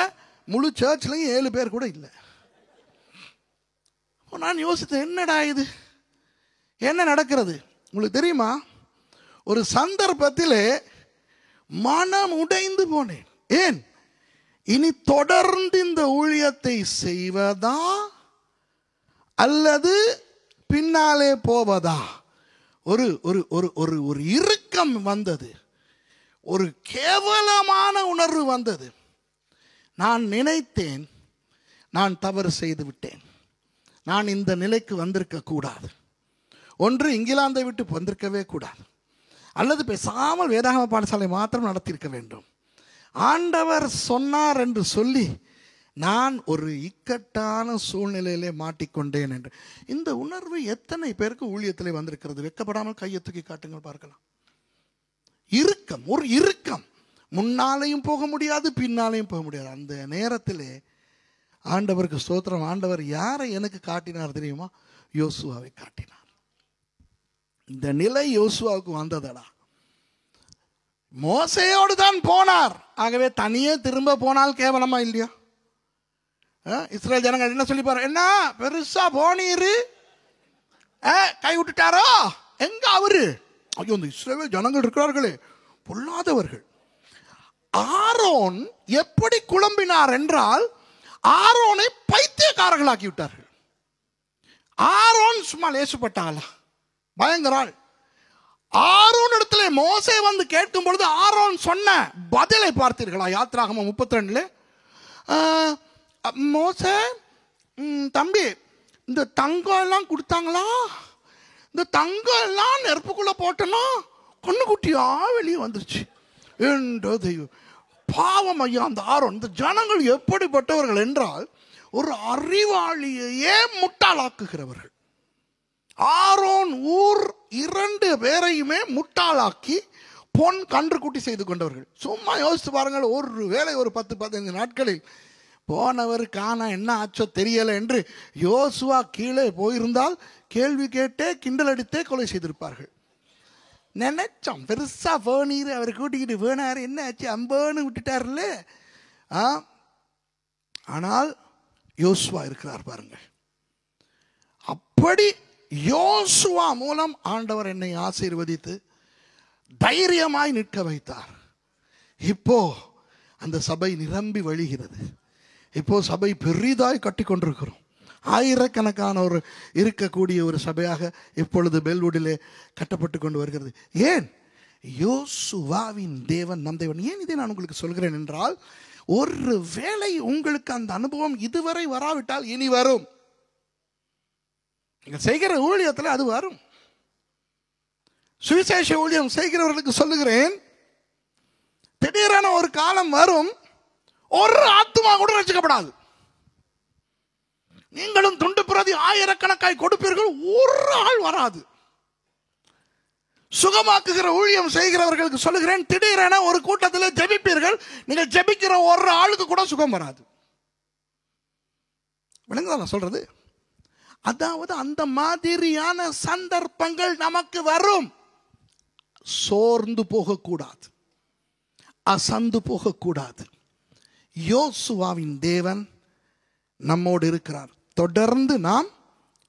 முழு சர்ச்லையும் 7 பேர் கூட இல்லை. நான் யோசித்தேன், என்னடா இது, என்ன நடக்கிறது? உங்களுக்கு தெரியுமா, ஒரு சந்தர்ப்பத்திலே மனம் உடைந்து போனேன். ஏன்? இனி தொடர்ந்து இந்த ஊழியத்தை செய்வதா அல்லது பின்னாலே போவதா? ஒரு ஒரு ஒரு ஒரு ஒரு இறுக்கம் வந்தது, ஒரு கேவலமான உணர்வு வந்தது. நான் நினைத்தேன், நான் தவறு செய்து விட்டேன், நான் இந்த நிலைக்கு வந்திருக்க கூடாது. ஒன்று இங்கிலாந்தை விட்டு வந்திருக்கவே கூடாது, அல்லது பேசாமல் வேதாகம பாடசாலை மாத்திரம் நடத்தியிருக்க வேண்டும். ஆண்டவர் சொன்னார் என்று சொல்லி நான் ஒரு இக்கட்டான சூழ்நிலையிலே மாட்டிக்கொண்டேன் என்று. இந்த உணர்வு எத்தனை பேருக்கு ஊழியத்திலே வந்திருக்கிறது? வெட்கப்படாமல் கையை தூக்கி காட்டுங்கள் பார்க்கலாம். இறுக்கம், ஒரு இறுக்கம். முன்னாலையும் போக முடியாது, பின்னாலையும் போக முடியாது. அந்த நேரத்திலே ஆண்டவருக்கு ஸ்தோத்திரம். ஆண்டவர் யாரை எனக்கு காட்டினார் தெரியுமா? யோசுவாவை காட்டினார். இந்த நிலை யோசுவாவுக்கு வந்ததடா. மோசையோடு தான் போனார், ஆகவே தனியே திரும்ப போனால் கேவலமா இல்லையா? இஸ்ரேல் ஜனங்கள் என்ன சொல்லி பாரு, என்ன பெருசா போனீரு, கை விட்டுட்டாரோ, எங்க அவரு? ஐயோ, இந்த இஸ்ரேல் ஜனங்கள் இருக்கிறார்களே பொல்லாதவர்கள். ஆரோன் எப்படி குழம்பினார் என்றால், ஆரோனை பைத்தியக்காரர்களாக்கி விட்டார்கள். ஆரோன் சும்மா லேசுப்பட்டாளா? பயங்கராள். ஆரோன் இடத்துல மோசே வந்து கேட்கும் பொழுது ஆரோன் சொன்ன பதிலை பார்த்தீர்களா? யாத்ராகமம் 32 மோசே, தம்பி, இந்த தங்கம் எல்லாம் கொடுத்தாங்களா? இந்த தங்கம் எல்லாம் நெருப்புக்குள்ள போட்டனா கண்ணுக்குட்டியா வெளியே வந்துருச்சு என்ற தெய்வம். பாவம் ஐயா அந்த ஆரோன். இந்த ஜனங்கள் எப்படிப்பட்டவர்கள் என்றால், ஒரு அறிவாளியையே முட்டாளாக்குகிறவர்கள். ஆரோன் ஊர் 2 பேரையுமே முட்டாளாக்கி பொன் கன்றுக்குட்டி செய்து கொண்டவர்கள். சும்மா யோசித்து பாருங்கள். ஒரு வேளை ஒரு 10-15 நாட்களில் போனவர் காணா என்ன ஆச்சோ தெரியல என்று யோசுவா கீழே போயிருந்தால் கேள்வி கேட்டே கிண்டல் அடித்தே கொலை செய்திருப்பார்கள். நினைச்சோம் பெருசா போனீர், அவர் கூட்டிக்கிட்டு போனார், என்ன ஆச்சு அம்பேன்னு விட்டுட்டார்ல. ஆனால் யோசுவா இருக்கிறார் பாருங்கள். அப்படி யோசுவா மூலம் ஆண்டவர் என்னை ஆசீர்வதித்து தைரியமாய் நிற்க வைத்தார். இப்போ அந்த சபை நிரம்பி வழிகிறது. இப்போ சபை பெரிதாய் கட்டி கொண்டிருக்கிறோம். ஆயிரக்கணக்கானோர் இருக்கக்கூடிய ஒரு சபையாக இப்பொழுது பெல்வுட்டிலே கட்டப்பட்டு கொண்டு வருகிறது. ஏன்? யோசுவாவின் தேவன் நம் தேவன். ஏன் இதை நான் உங்களுக்கு சொல்கிறேன் என்றால், ஒரு வேளை உங்களுக்கு அந்த அனுபவம் இதுவரை வராவிட்டால் இனி வரும். நீங்கள் செய்கிற ஊழியத்தில் அது வரும். சுவிசேஷ ஊழியம் செய்கிறவர்களுக்கு சொல்லுகிறேன், திடீரென ஒரு காலம் வரும், ஒரு ஆத்துமா கூட ரட்சிக்கப்படாது. நீங்களும் துண்டு பிரதி ஆயிரக்கணக்காய் கொடுப்பீர்கள், ஒரு ஆள் வராது. சுகமாக்குகிற ஊழியம் செய்கிறவர்களுக்கு சொல்லுகிறேன், திடீரென ஒரு கூட்டத்தில் ஜெபிப்பீர்கள், நீங்கள் ஜெபிக்கிற ஒரு ஆளுக்கு கூட சுகம் வராது. விளங்குதா நான் சொல்றது? அதாவது அந்த மாதிரியான சந்தர்ப்பங்கள் நமக்கு வரும். சோர்ந்து போகக்கூடாது, அசந்து போகக்கூடாது. யோசுவாவின் தேவன் நம்மோடு இருக்கிறார். தொடர்ந்து நாம்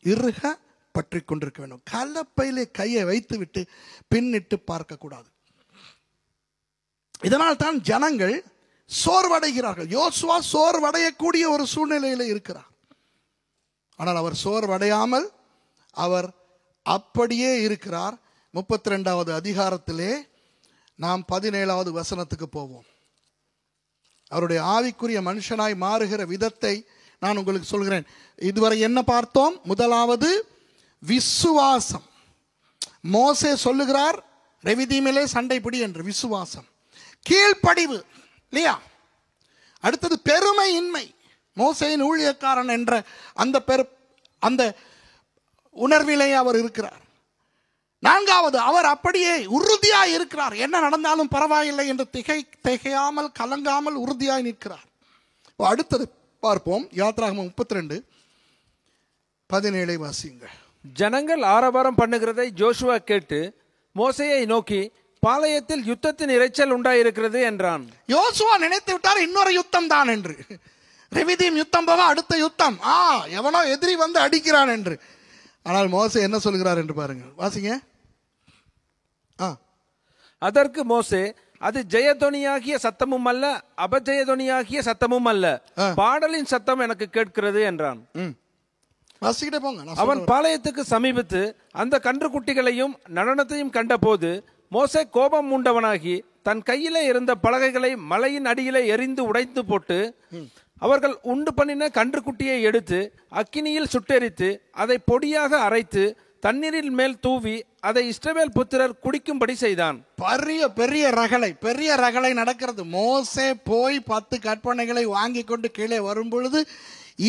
இறுக பற்றி கொண்டிருக்க வேண்டும். கலப்பையிலே கையை வைத்து விட்டு பின்னிட்டு பார்க்க கூடாது. இதனால் தான் ஜனங்கள் சோர்வடைகிறார்கள். யோசுவா சோர்வடையக்கூடிய ஒரு சூழ்நிலையில் இருக்கிறார். ஆனால் அவர் சோர்வடையாமல் அவர் அப்படியே இருக்கிறார். 32வது அதிகாரத்திலே நாம் 17வது வசனத்துக்கு போவோம். அவருடைய ஆவிக்குரிய மனுஷனாய் மாறுகிற விதத்தை நான் உங்களுக்கு சொல்கிறேன். இதுவரை என்ன பார்த்தோம்? முதலாவது விசுவாசம். மோசே சொல்லுகிறார், ரெவிதீமிலே சண்டை பிடி என்று. விசுவாசம், கீழ்ப்படிவு இல்லையா? அடுத்தது பெருமையின்மை. மோசேயின் ஊழியக்காரன் என்ற அந்த உணர்விலே அவர் இருக்கிறார். 4வது, அவர் அப்படியே உறுதியாய் இருக்கிறார். என்ன நடந்தாலும் பரவாயில்லை என்று திகையாமல் கலங்காமல் உறுதியாய் நிற்கிறார். அடுத்தது பார்ப்போம். யாத்ராகமம் 32:17 வாசியுங்கள். ஜனங்கள் ஆரவாரம் பண்ணுகிறதை ஜோசுவா கேட்டு மோசேயை நோக்கி, பாளையத்தில் யுத்தத்தின் இரைச்சல் உண்டாயிருக்கிறது என்றான். யோசுவா நினைத்து விட்டார் இன்னொரு யுத்தம் தான் என்று. ரெவிதீம் யுத்தம் போக அடுத்த யுத்தம், எவனோ எதிரி வந்து அடிக்கிறான் என்று. ஆனால் மோசே என்ன சொல்கிறார் என்று பாருங்கள், வாசிங்க. அதற்கு மோசே, அது ஜெயதொனியாகிய சத்தமும் அல்ல, அபஜெயதொனியாகிய சத்தமும் அல்ல, பாடலின் சத்தம் எனக்கு கேட்கிறது என்றான். வாசிக்கிட்டே போங்க. அவன் பாளையத்துக்கு சமீபத்து அந்த கன்றுக்குட்டிகளையும் நடனத்தையும் கண்டபோது மோசே கோபம் உண்டவனாகி தன் கையிலே இருந்த பலகைகளை மலையின் அடியிலே எரிந்து உடைத்து போட்டு அவர்கள் உண்டு பண்ணின கன்றுக்குட்டியை எடுத்து அக்கினியில் சுட்டெரித்து அதை பொடியாக அரைத்து தண்ணீரின் மேல் தூவி அதை இஸ்ரவேல் புத்திரர் குடிக்கும்படி செய்தான். பெரிய ரகளை நடக்கிறது. மோசே போய் 10 கற்பனைகளை வாங்கி கொண்டு கீழே வரும் பொழுது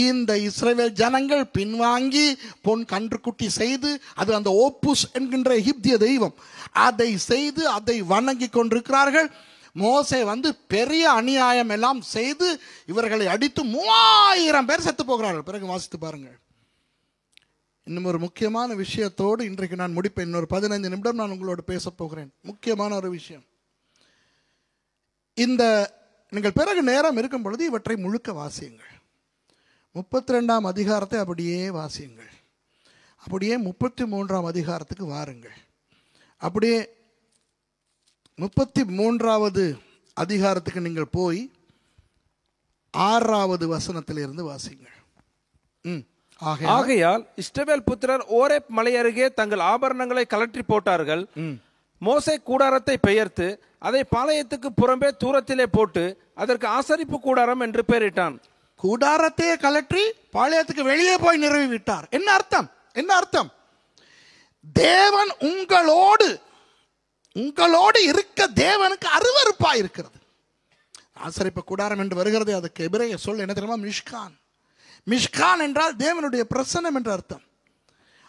இந்த இஸ்ரவேல் ஜனங்கள் பின்வாங்கி பொன் கன்றுக்குட்டி செய்து, அது அந்த ஓப்புஸ் என்கின்ற எகிப்திய தெய்வம், அதை செய்து அதை வணங்கி கொண்டிருக்கிறார்கள். மோசே வந்து பெரிய அநியாயம் எல்லாம் செய்து இவர்களை அடித்து 3000 பேர் செத்து போகிறார்கள். பிறகு வாசித்து பாருங்கள். இன்னும் ஒரு முக்கியமான விஷயத்தோடு இன்றைக்கு நான் முடிப்பேன். இன்னொரு 15 நிமிடம் நான் உங்களோடு பேச போகிறேன். முக்கியமான ஒரு விஷயம். இந்த நீங்கள் பிறகு நேரம் இருக்கும் பொழுது இவற்றை முழுக்க வாசியுங்கள். 32ஆம் அதிகாரத்தை அப்படியே வாசியுங்கள். அப்படியே 33ஆம் அதிகாரத்துக்கு வாருங்கள். அப்படியே 33வது அதிகாரத்துக்கு நீங்கள் போய் 6வது வசனத்திலிருந்து வாசியுங்கள். ஆகையால் இஸ்ரவேல் புத்திரர் ஓரேப் மலை அருகே தங்கள் ஆபரணங்களை கலற்றி போட்டார்கள். மோசே கூடாரத்தை பெயர்த்து அதை பாளையத்துக்கு புறம்பே தூரத்திலே போட்டு அதற்கு ஆசரிப்பு கூடாரம் என்று பெயரிட்டான். கூடாரத்தையே கலற்றி பாளையத்துக்கு வெளியே போய் நிறுவி விட்டார். என்ன அர்த்தம்? தேவன் உங்களோடு இருக்க தேவனுக்கு அருவருப்பா இருக்கிறது. ஆசரிப்பு கூடாரம் என்று வருகிறது. அதுக்கு எபிரேய சொல் என்ன தெரியுமா? மிஷ்கான் என்றால் தேவனுடைய பிரசன்னம் என்று அர்த்தம்.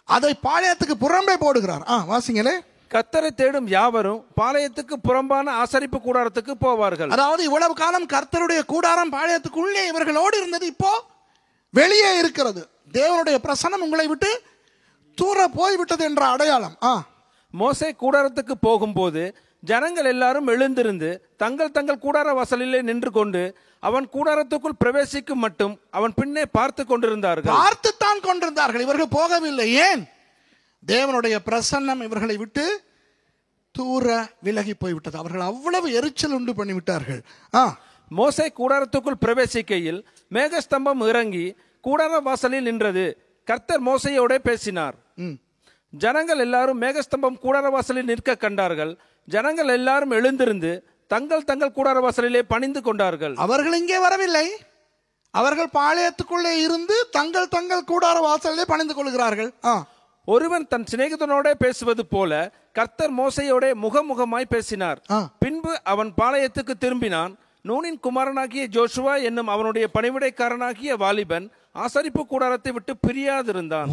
அதை பாளையத்துக்கு புறம்பே போடுகிறார். வாசிங்களே. கர்த்தரை தேடும் யாவரும் பாளையத்துக்கு புறம்பான ஆசரிப்பு கூடாரத்துக்கு போவார்கள். அதாவது இவ்வளவு காலம் கர்த்தருடைய கூடாரம் பாளையத்துக்குள்ளே இவர்களோடு இருந்தது, இப்போ வெளியே இருக்கிறது. தேவனுடைய பிரசன்னம் உங்களை விட்டு தூர போய்விட்டது என்ற அடையாளம். மோசே கூடாரத்துக்கு போகும்போது ஜனங்கள் எல்லாரும் எழுந்திருந்து தங்கள் தங்கள் கூடார வாசலிலே நின்று கொண்டு அவன் கூடாரத்துக்குள் பிரவேசிக்கும் மட்டும் அவன் பின்னே பார்த்துத்தான் கொண்டிருந்தார்கள். இவர்கள் போகவில்லை. ஏன்? தேவனுடைய பிரசன்னம் இவர்களை விட்டு தூர விலகி போய்விட்டது. அவர்கள் அவ்வளவு எரிச்சல் உண்டு பண்ணிவிட்டார்கள். மோசே கூடாரத்துக்குள் பிரவேசிக்கையில் மேகஸ்தம்பம் இறங்கி கூடார வாசலில் நின்றது. கர்த்தர் மோசையோட பேசினார். ஜனங்கள் எல்லாரும் மேகஸ்தம்பம் கூடார வாசலில் நிற்க கண்டார்கள். ஜனங்கள் எல்லாரும் எழுந்திருந்து தங்கள் தங்கள் கூடார வாசலிலே பணிந்து கொண்டார்கள். அவர்கள் இங்கே வரவில்லை. அவர்கள் பாளையத்துக்குள்ளே இருந்து தங்கள் தங்கள் கூடார வாசலிலே பணிந்து கொள்கிறார்கள். ஒருவன் தன் சிநேகிதனோட பேசுவது போல கர்த்தர் மோசையோட முகமுகமாய் பேசினார். பின்பு அவன் பாளையத்துக்கு திரும்பினான். நூனின் குமாரனாகிய ஜோஷுவா என்னும் அவனுடைய பணிவிடைக்காரனாகிய வாலிபன் ஆசரிப்பு கூடாரத்தை விட்டு பிரியாதிருந்தான்.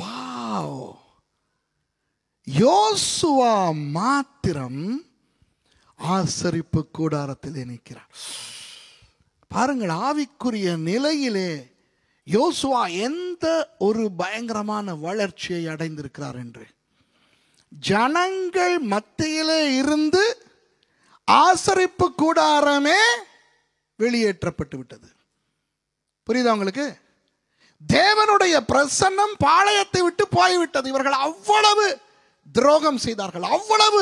யோசுவா மாத்திரம் ஆசரிப்பு கூடாரத்திலே நிற்கிறார். பாருங்கள், ஆவிக்குரிய நிலையிலே யோசுவா எந்த ஒரு பயங்கரமான வளர்ச்சியை அடைந்திருக்கிறார் என்று. ஜனங்கள் மத்தியிலே இருந்து ஆசரிப்பு கூடாரமே வெளியேற்றப்பட்டு விட்டது. புரியுதா உங்களுக்கு? தேவனுடைய பிரசன்னம் பாளையத்தை விட்டு போய்விட்டது. இவர்கள் அவ்வளவு துரோகம் செய்தார்கள், அவ்வளவு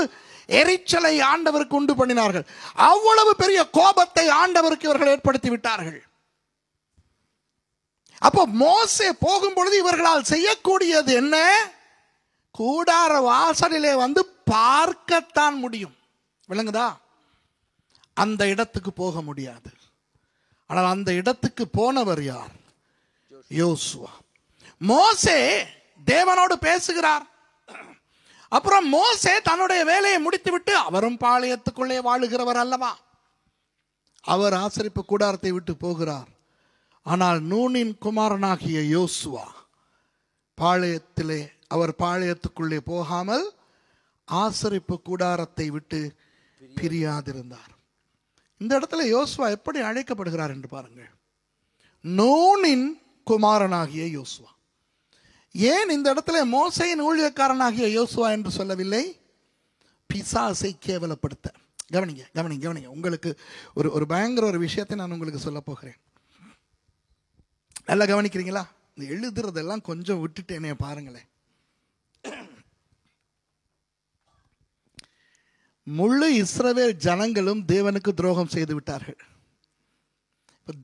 எரிச்சலை ஆண்டவருக்கு உண்டு பண்ணினார்கள், அவ்வளவு பெரிய கோபத்தை ஆண்டவருக்கு இவர்கள் ஏற்படுத்தி விட்டார்கள். அப்போ மோசே போகும் பொழுது இவர்களால் செய்யக்கூடியது என்ன? கூடார வாசலிலே வந்து பார்க்கத்தான் முடியும். விளங்குதா? அந்த இடத்துக்கு போக முடியாது. ஆனால் அந்த இடத்துக்கு போனவர் யார்? யோசுவா. மோசே தேவனோடு பேசுகிறார். அப்புறம் மோசே தன்னுடைய வேலையை முடித்துவிட்டு, அவரும் பாளையத்துக்குள்ளே வாழுகிறவர் அல்லவா, அவர் ஆசரிப்பு கூடாரத்தை விட்டு போகிறார். ஆனால் நூனின் குமாரனாகிய யோசுவா பாளையத்திலே, அவர் பாளையத்துக்குள்ளே போகாமல் ஆசரிப்பு கூடாரத்தை விட்டு பிரியாதிருந்தார். இந்த இடத்துல யோசுவா எப்படி அழைக்கப்படுகிறார் என்று பாருங்கள். நூனின் குமாரனாகிய யோசுவா. ஏன் இந்த இடத்துல மோசையின் ஊழியக்காரனாகிய யோசுவா என்று சொல்லவில்லை? பிசாசை கேவலப்படுத்த. கவனிங்க கவனிங்க கவனிங்க. உங்களுக்கு ஒரு பயங்கர ஒரு விஷயத்தை நான் உங்களுக்கு சொல்ல போகிறேன். நல்லா கவனிக்கிறீங்களா? இந்த எழுதுறதெல்லாம் கொஞ்சம் விட்டுட்டேனே பாருங்களேன். முழு இஸ்ரவேல் ஜனங்களும் தேவனுக்கு துரோகம் செய்து விட்டார்கள்.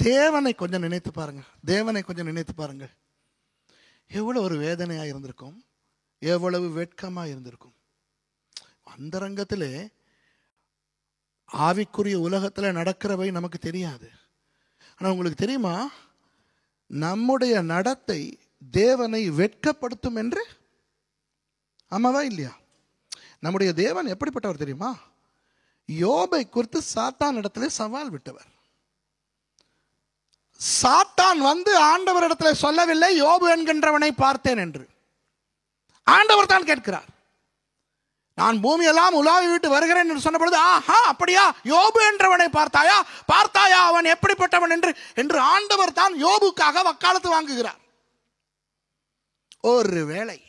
தேவனை கொஞ்சம் நினைத்து பாருங்க, தேவனை கொஞ்சம் நினைத்து பாருங்க. எவ்வளவு ஒரு வேதனையா இருந்திருக்கும், எவ்வளவு வெட்கமா இருந்திருக்கும். அந்தரங்கத்திலே ஆவிக்குரிய உலகத்தில் நடக்கிறவை நமக்கு தெரியாது. ஆனால் உங்களுக்கு தெரியுமா, நம்முடைய நடத்தை தேவனை வெட்கப்படுத்தும் என்று? ஆமாவா இல்லையா? நம்முடைய தேவன் எப்படிப்பட்டவர் தெரியுமா? யோபை குறித்து சாத்தான் இடத்துல சவால் விட்டவர். சாத்தான் வந்து ஆண்டவர் இடத்துல சொல்லவில்லை யோபு என்கின்றவனை பார்த்தேன் என்று. ஆண்டவர் தான் கேட்கிறார். நான் பூமியெல்லாம் உலாவி விட்டு வருகிறேன் என்று சொன்ன பொழுது, ஆஹா அப்படியா, யோபு என்றவனை பார்த்தாயா, பார்த்தாயா அவன் எப்படிப்பட்டவன் என்று ஆண்டவர் தான் யோபுக்காக வக்காலத்து வாங்குகிறார். ஒருவேளை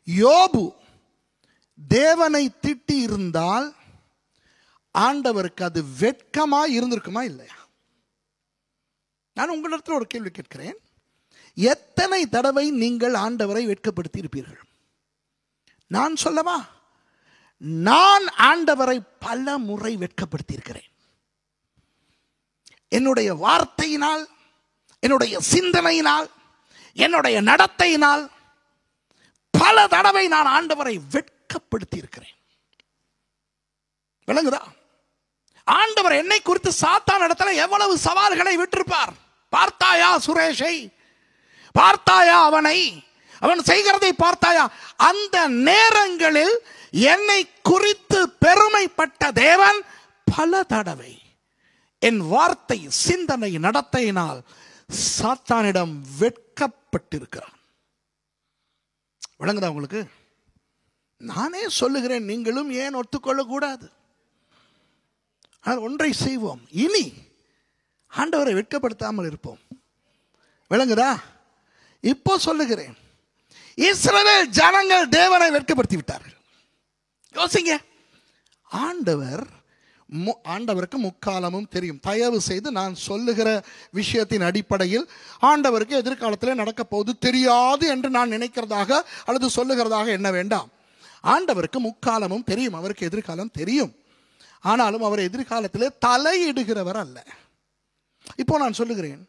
யோபு தேவனை திட்டி இருந்தால் ஆண்டவருக்கு அது வெட்கமாய் இருந்திருக்குமா இல்லையா? நான் உங்களிடத்தில் ஒரு கேள்வி கேட்கிறேன். எத்தனை தடவை நீங்கள் ஆண்டவரை வெட்கப்படுத்தி இருப்பீர்கள்? நான் சொல்லவா? நான் ஆண்டவரை பல முறை வெட்கப்படுத்தி இருக்கிறேன். என்னுடைய வார்த்தையினால், என்னுடைய சிந்தனையினால், என்னுடைய நடத்தையினால் பல தடவை நான் ஆண்டவரை வெட்கப்படுத்தி இருக்கிறேன். விளங்குதா? ஆண்டவர் என்னை குறித்து சாத்தான் இடத்துல எவ்வளவு சவால்களை விட்டிருப்பார். பார்த்தாயா சுரேஷை, பார்த்தாயா அவனை, அவன் செய்கிறதை பார்த்தாயா? அந்த நேரங்களில் என்னை குறித்து பெருமைப்பட்ட தேவன் பல தடவை என் வார்த்தை, சிந்தனை, நடத்தையினால் சாத்தானிடம் வெட்கப்பட்டிருக்கிறான். விளங்குதா உங்களுக்கு? நானே சொல்லுகிறேன், நீங்களும் ஏன் ஒத்துக்கொள்ள கூடாது? ஒன்றை செய்வோம், இனி ஆண்டவரை வெட்கப்படுத்தாமல் இருப்போம். விளங்குதா? இப்போ சொல்லுகிறேன், இஸ்ரவேல் ஜனங்கள் தேவனை வெட்கப்படுத்தி விட்டார்கள். யோசிங்க, ஆண்டவருக்கு முக்காலமும் தெரியும். தயவு செய்து நான் சொல்லுகிற விஷயத்தின் அடிப்படையில் ஆண்டவருக்கு எதிர்காலத்தில் நடக்க போது தெரியாது என்று நான் நினைக்கிறதாக அல்லது சொல்லுகிறதாக எண்ண வேண்டாம். ஆண்டவருக்கு முக்காலமும் தெரியும், அவருக்கு எதிர்காலம் தெரியும். ஆனாலும் அவர் எதிர்காலத்திலே தலையிடுகிறவர் அல்ல. இப்போ நான் சொல்லுகிறேன்,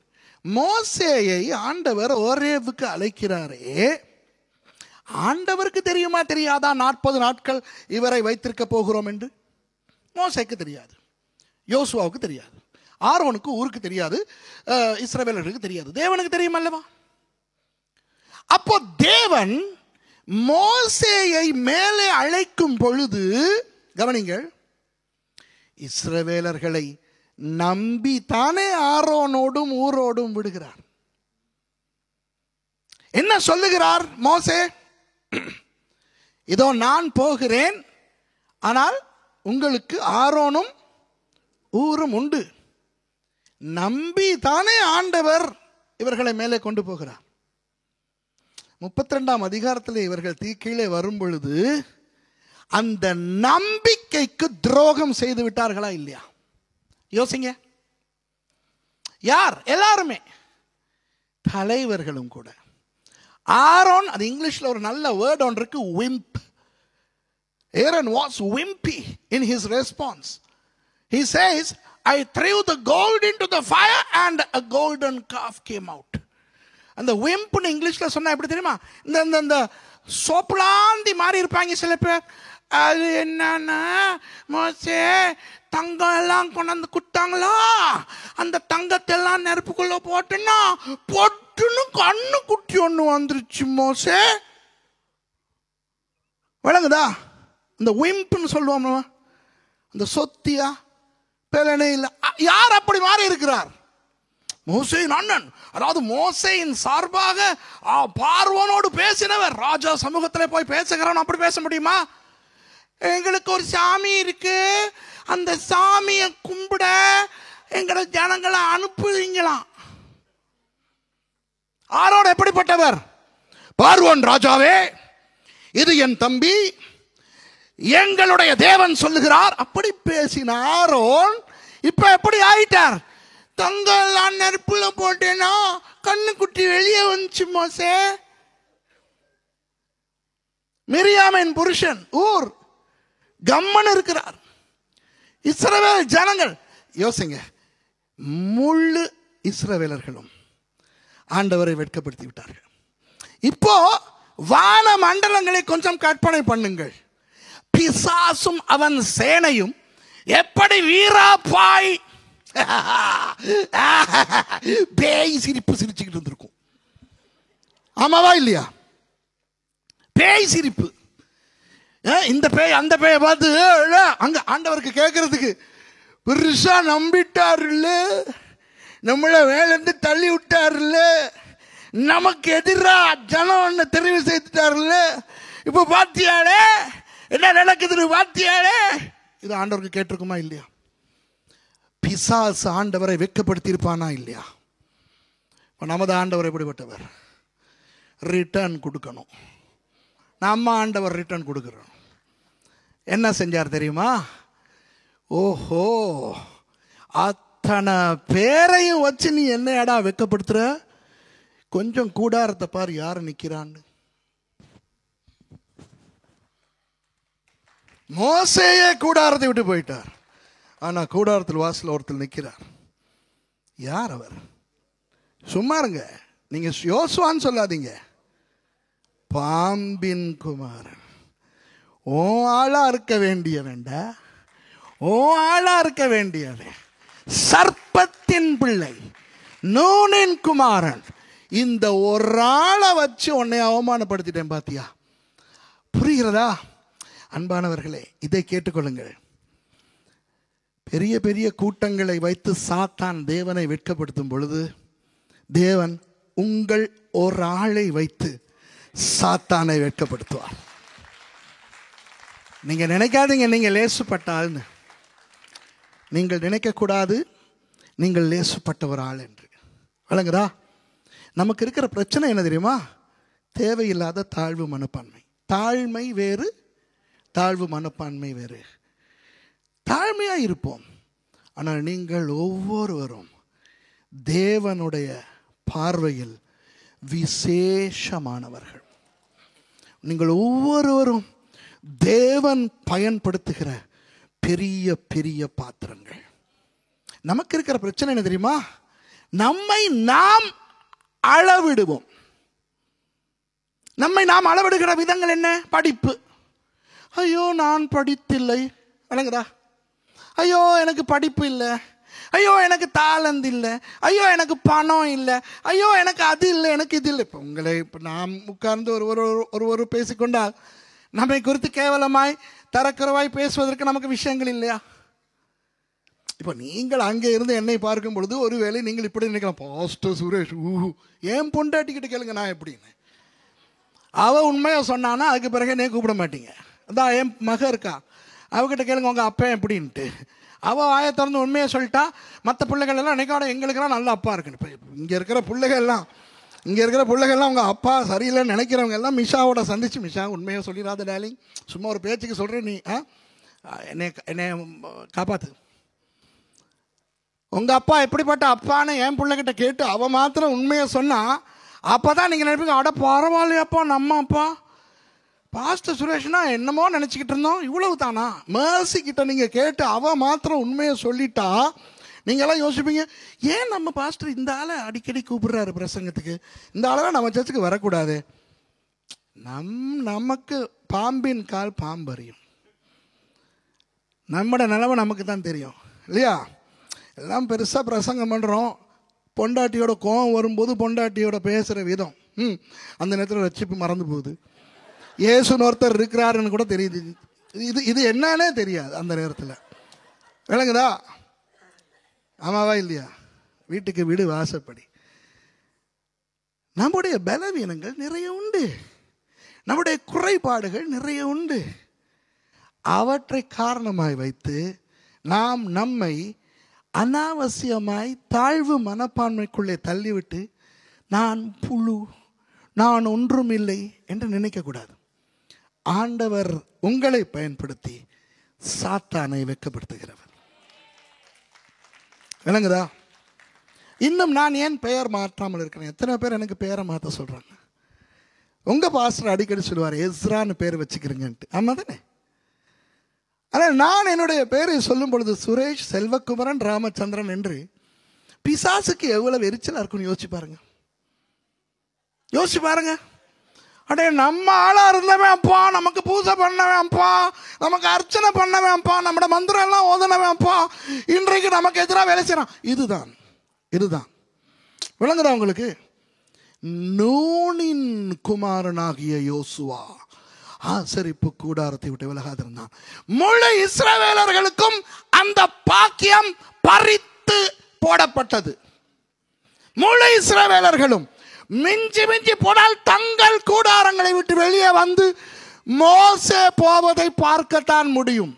மோசேயை ஆண்டவர் ஓரேவுக்கு அழைக்கிறாரே, ஆண்டவருக்கு தெரியுமா தெரியாதா 40 நாட்கள் இவரை வைத்திருக்க போகிறோம் என்று? மோசேக்கு தெரியாது, யோசுவாவுக்கு தெரியாது, ஆரோனுக்கு ஊருக்கு தெரியாது, இஸ்ரவேலர்களுக்கு தெரியாது. தேவனுக்கு தெரியும் அல்லவா? அப்போ தேவன் மோசேயை மேலே அழைக்கும் பொழுது கவனிங்கள், இஸ்ரவேலர்களை நம்பி தானே ஆரோனோடும் ஊரோடும் விடுகிறார். என்ன சொல்லுகிறார் மோசே? இதோ நான் போகிறேன், ஆனால் உங்களுக்கு ஆரோனும் ஊரும் உண்டு. நம்பி தானே ஆண்டவர் இவர்களை மேலே கொண்டு போகிறார். 32ஆம் அதிகாரத்தில் இவர்கள் கீழே வரும் பொழுது அந்த நம்பிக்கைக்கு துரோகம் செய்து விட்டார்களா இல்லையா? யோசிங்க. யார்? எல்லாருமே, தலைவர்களும் கூட. ஆரோன், அது இங்கிலீஷ்ல ஒரு நல்ல வேர்ட் ஒன்று இருக்கு, விம்ப். Aaron was wimpy in his response. He says, I threw the gold into the fire and a golden calf came out. அந்த விம்ப்னு இங்கிலீஷ்ல சொன்னா எப்படி தெரியுமா? இந்த சோப்புலாந்தி மாதிரி இருப்பாங்க சில பேர். அது என்னன்னா, மோசே தங்கம் எல்லாம் கொண்டாந்து குட்டாங்களா, அந்த தங்கத்தை எல்லாம் நெருப்புக்குள்ள போட்டுன்னா பொட்டுன்னு கண்ணு குட்டி ஒண்ணு வந்துருச்சு மோசே. விளங்குதா? இந்த விம்ப்னு சொல்லுவோம், அந்த சொத்தியா பெலனே இல்லை. யார் அப்படி மாறி இருக்கிறார்? மோசேயின் அண்ணன், அதாவது மோசேயின் சார்பாக பார்வோனோடு பேசினவர். ராஜா சமூகத்தில் போய் பேசுகிறவன் அப்படி பேச முடியுமா? எங்களுக்கு ஒரு சாமி இருக்கு, அந்த சாமியை கும்பிட எங்களை ஜனங்களை அனுப்புவீங்களாம். ஆரோன் எப்படிப்பட்டவர்? பார்வோன் ராஜாவே, இது என் தம்பி, எங்களுடைய தேவன் சொல்லுகிறார். அப்படி பேசின ஆரோன் இப்ப எப்படி ஆயிட்டார்? தங்கெல்லாம் நெருப்புல போட்டேன்னா கண்ணுக்குட்டி வெளியே வந்துச்சு மோசே. மிரியாமின் புருஷன் ஊர் கம்மன் இருக்கிறார். இஸ்ரவேல் ஜனங்கள் யோசிங்க, முழு இஸ்ரவேலர்களும் ஆண்டவரை வெட்கப்படுத்தி விட்டார்கள். இப்போ வான மண்டலங்களை கொஞ்சம் கற்பனை பண்ணுங்கள். பிசாசும் அவன் சேனையும் எப்படி வீராப்பாய் பேய் சிரிப்பு சிரிச்சுக்கிட்டு இருந்திருக்கும். ஆமாவா இல்லையா? பேய் சிரிப்பு. இந்த பேய் அந்த பேயை பார்த்து அங்க ஆண்டவருக்கு கேட்கறதுக்கு பெருசா நம்பிட்டாருல்ல, நம்மளை வேலைந்து தள்ளி விட்டாருல்ல, நமக்கு எதிராக ஜனம் ஒன்று தெரிவு செய்துட்டாருல்ல, இப்போ பாத்தியாளே என்ன நடக்குதுன்னு பாத்தியாளே. இது ஆண்டவருக்கு கேட்டிருக்குமா இல்லையா? பிசாசு ஆண்டவரை வெட்கப்படுத்தி இருப்பானா இல்லையா? நமது ஆண்டவர் எப்படிப்பட்டவர்? ரிட்டர்ன் கொடுக்கணும். நம்ம ஆண்டவர் ரிட்டர்ன் கொடுக்குறோம். என்ன செஞ்சார் தெரியுமா? ஓஹோ, அத்தனை பேரையும் வச்சு நீ என்ன இடா வெட்கப்படுத்துற? கொஞ்சம் கூடாரத்தை பாரு யார் நிற்கிறான்னு. மோசேயே கூடாரத்தை விட்டு போயிட்டார். ஆனா கூடாரத்தில் வாசல் ஒருத்தர் நிற்கிறார். யார் அவர்? சும்மா இருங்க, நீங்க யோசுவான்னு சொல்லாதீங்க. பாம்பின் குமாரன். ஓ ஆளா இருக்க வேண்டியவன்டா, ஓ ஆளா இருக்க வேண்டியவன், சர்ப்பத்தின் பிள்ளை, நூனின் குமாரன். இந்த ஒரு ஆளை வச்சு உன்னை அவமானப்படுத்திட்டேன் பாத்தியா? புரிகிறதா? அன்பானவர்களே, இதை கேட்டுக்கொள்ளுங்கள். பெரிய பெரிய கூட்டங்களை வைத்து சாத்தான் தேவனை வெட்கப்படுத்தும் பொழுது, தேவன் உங்கள் ஒரு ஆளை வைத்து சாத்தானை வெட்கப்படுத்துவார். நீங்க நினைக்காதீங்க நீங்க லேசுப்பட்டாள்னு. நீங்கள் நினைக்கக்கூடாது நீங்கள் லேசுப்பட்ட ஒரு ஆள் என்று. வழங்குதா? நமக்கு இருக்கிற பிரச்சனை என்ன தெரியுமா? தேவையில்லாத தாழ்வு மனப்பான்மை. தாழ்மை வேறு, தாழ்வு மனப்பான்மை வேறு. தாழ்மையா இருப்போம். ஆனால் நீங்கள் ஒவ்வொருவரும் தேவனுடைய பார்வையில் விசேஷமானவர்கள். நீங்கள் ஒவ்வொருவரும் தேவன் பயன்படுத்துகிற பெரிய பெரிய பாத்திரங்கள். நமக்கு இருக்கிற பிரச்சனை என்ன தெரியுமா? நம்மை நாம் அளவிடுவோம். நம்மை நாம் அளவிடுகிற விதங்கள் என்ன? படிப்பு. ஐயோ நான் படித்தில்லை. வணங்குதா? ஐயோ எனக்கு படிப்பு இல்லை, ஐயோ எனக்கு தாளந்து இல்லை, ஐயோ எனக்கு பணம் இல்லை, ஐயோ எனக்கு அது இல்லை, எனக்கு இது இல்லை. இப்போ உங்களை இப்போ நாம் உட்கார்ந்து ஒரு பேசிக்கொண்டால் நம்மை குறித்து கேவலமாய் தரக்குறைவாய் பேசுவதற்கு நமக்கு விஷயங்கள் இல்லையா? இப்போ நீங்கள் அங்கே இருந்து என்னை பார்க்கும் பொழுது ஒருவேளை நீங்கள் இப்படி நினைக்கலாம், பாஸ்டர் சுரேஷ் ஏன் பொண்டாட்டிக்கிட்ட கேளுங்க நான் எப்படின்னு. அவள் உண்மையை சொன்னான்னா அதுக்கு பிறகு என்னைய கூப்பிட மாட்டீங்க. அதான் என் மக இருக்கா, அவகிட்ட கேளுங்க உங்கள் அப்பா எப்படின்ட்டு. அவள் வாயை திறந்து உண்மையை சொல்லிட்டா மற்ற பிள்ளைகள் எல்லாம் நினைக்காட எங்களுக்கெல்லாம் நல்ல அப்பா இருக்குன்னு. இப்போ இங்கே இருக்கிற பிள்ளைகள்லாம் உங்கள் அப்பா சரியில்லைன்னு நினைக்கிறவங்க எல்லாம் மிஷாவோட சந்திச்சு, மிஷா உண்மையை சொல்லிடாத டார்லிங், சும்மா ஒரு பேச்சுக்கு சொல்கிறேன், நீ என்னை காப்பாற்று. உங்கள் அப்பா எப்படிப்பட்ட அப்பான்னு என் பிள்ளைகிட்ட கேட்டு அவள் மாத்திரம் உண்மையை சொன்னால் அப்போ தான் நீங்கள் நினைப்பீங்க, அட பரவாயில்லையாப்பா நம்ம அப்பா பாஸ்டர் சுரேஷ்னா என்னமோ நினச்சிக்கிட்டு இருந்தோம், இவ்வளவு தானா? மேர்சி கிட்ட நீங்கள் கேட்டு அவள் மாத்திரம் உண்மையை சொல்லிட்டா நீங்கள்லாம் யோசிப்பீங்க, ஏன் நம்ம பாஸ்டர் இந்த ஆளை அடிக்கடி கூப்பிடுறாரு பிரசங்கத்துக்கு, இந்த ஆளெல்லாம் நம்ம சர்ச்சுக்கு வரக்கூடாது. நமக்கு பாம்பின் கால் பாம்பறியும். நம்மட நிலவை நமக்கு தான் தெரியும் இல்லையா? எல்லாம் பெருசாக பிரசங்கம் பண்ணுறோம், பொண்டாட்டியோட கோவம் வரும்போது பொண்டாட்டியோட பேசுகிற விதம் அந்த நேரத்தில் ரட்சிப்பு மறந்து போகுது. இயேசுன்னு ஒருத்தர் இருக்கிறாருன்னு கூட தெரியுது, இது என்னன்னே தெரியாது அந்த நேரத்தில். விளங்குதா? ஆமாவா இல்லையா? வீட்டுக்கு வீடு வாசப்படி. நம்முடைய பலவீனங்கள் நிறைய உண்டு, நம்முடைய குறைபாடுகள் நிறைய உண்டு. அவற்றை காரணமாய் வைத்து நாம் நம்மை அனாவசியமாய் தாழ்வு மனப்பான்மைக்குள்ளே தள்ளிவிட்டு நான் புழு, நான் ஒன்றும் இல்லை என்று நினைக்கக்கூடாது. ஆண்டவர் உங்களை பயன்படுத்தி சாத்தானை வெட்கப்படுத்துகிறவர். விளங்குதா? இன்னும் நான் ஏன் பெயர் மாற்றாமல் இருக்கிறேன்? எத்தனை பேர் எனக்கு பெயரை மாற்ற சொல்றாங்க? உங்க பாஸ்டர் அடிக்கடி சொல்லுவார், எஸ்ரான்னு பேர் வச்சுக்கிறீங்கன்ட்டு. ஆமா தானே? ஆனால் நான் என்னுடைய பெயரை சொல்லும் பொழுது சுரேஷ் செல்வகுமரன் ராமச்சந்திரன் என்று பிசாசுக்கு எவ்வளவு எரிச்சலா இருக்குன்னு யோசிச்சு பாருங்க. அடே, நம்ம ஆளா இருந்தவேன்ப்பா, நமக்கு பூஜை பண்ணவேன்ப்பா, நமக்கு அர்ச்சனை பண்ணவேன்ப்பா, நம்மட மந்திரம் எல்லாம் ஓதனவேன்ப்பா, இன்றைக்கு நமக்கு எதிராக வேலை செய்யறான். இதுதான் விளங்குதா உங்களுக்கு? நூனின் குமாரனாகிய யோசுவா ஆசரிப்பு கூடாரத்தை விட்டு விலகாதிருந்தான். முழு இஸ்ரவேலர்களுக்கும் அந்த பாக்கியம் பறித்து போடப்பட்டது. முழு இஸ்ரவேலர்களும் மிஞ்சி போனால் தங்கள் கூடாரங்களை விட்டு வெளியே வந்து மோசே போவதை பார்க்கத்தான் முடியும்.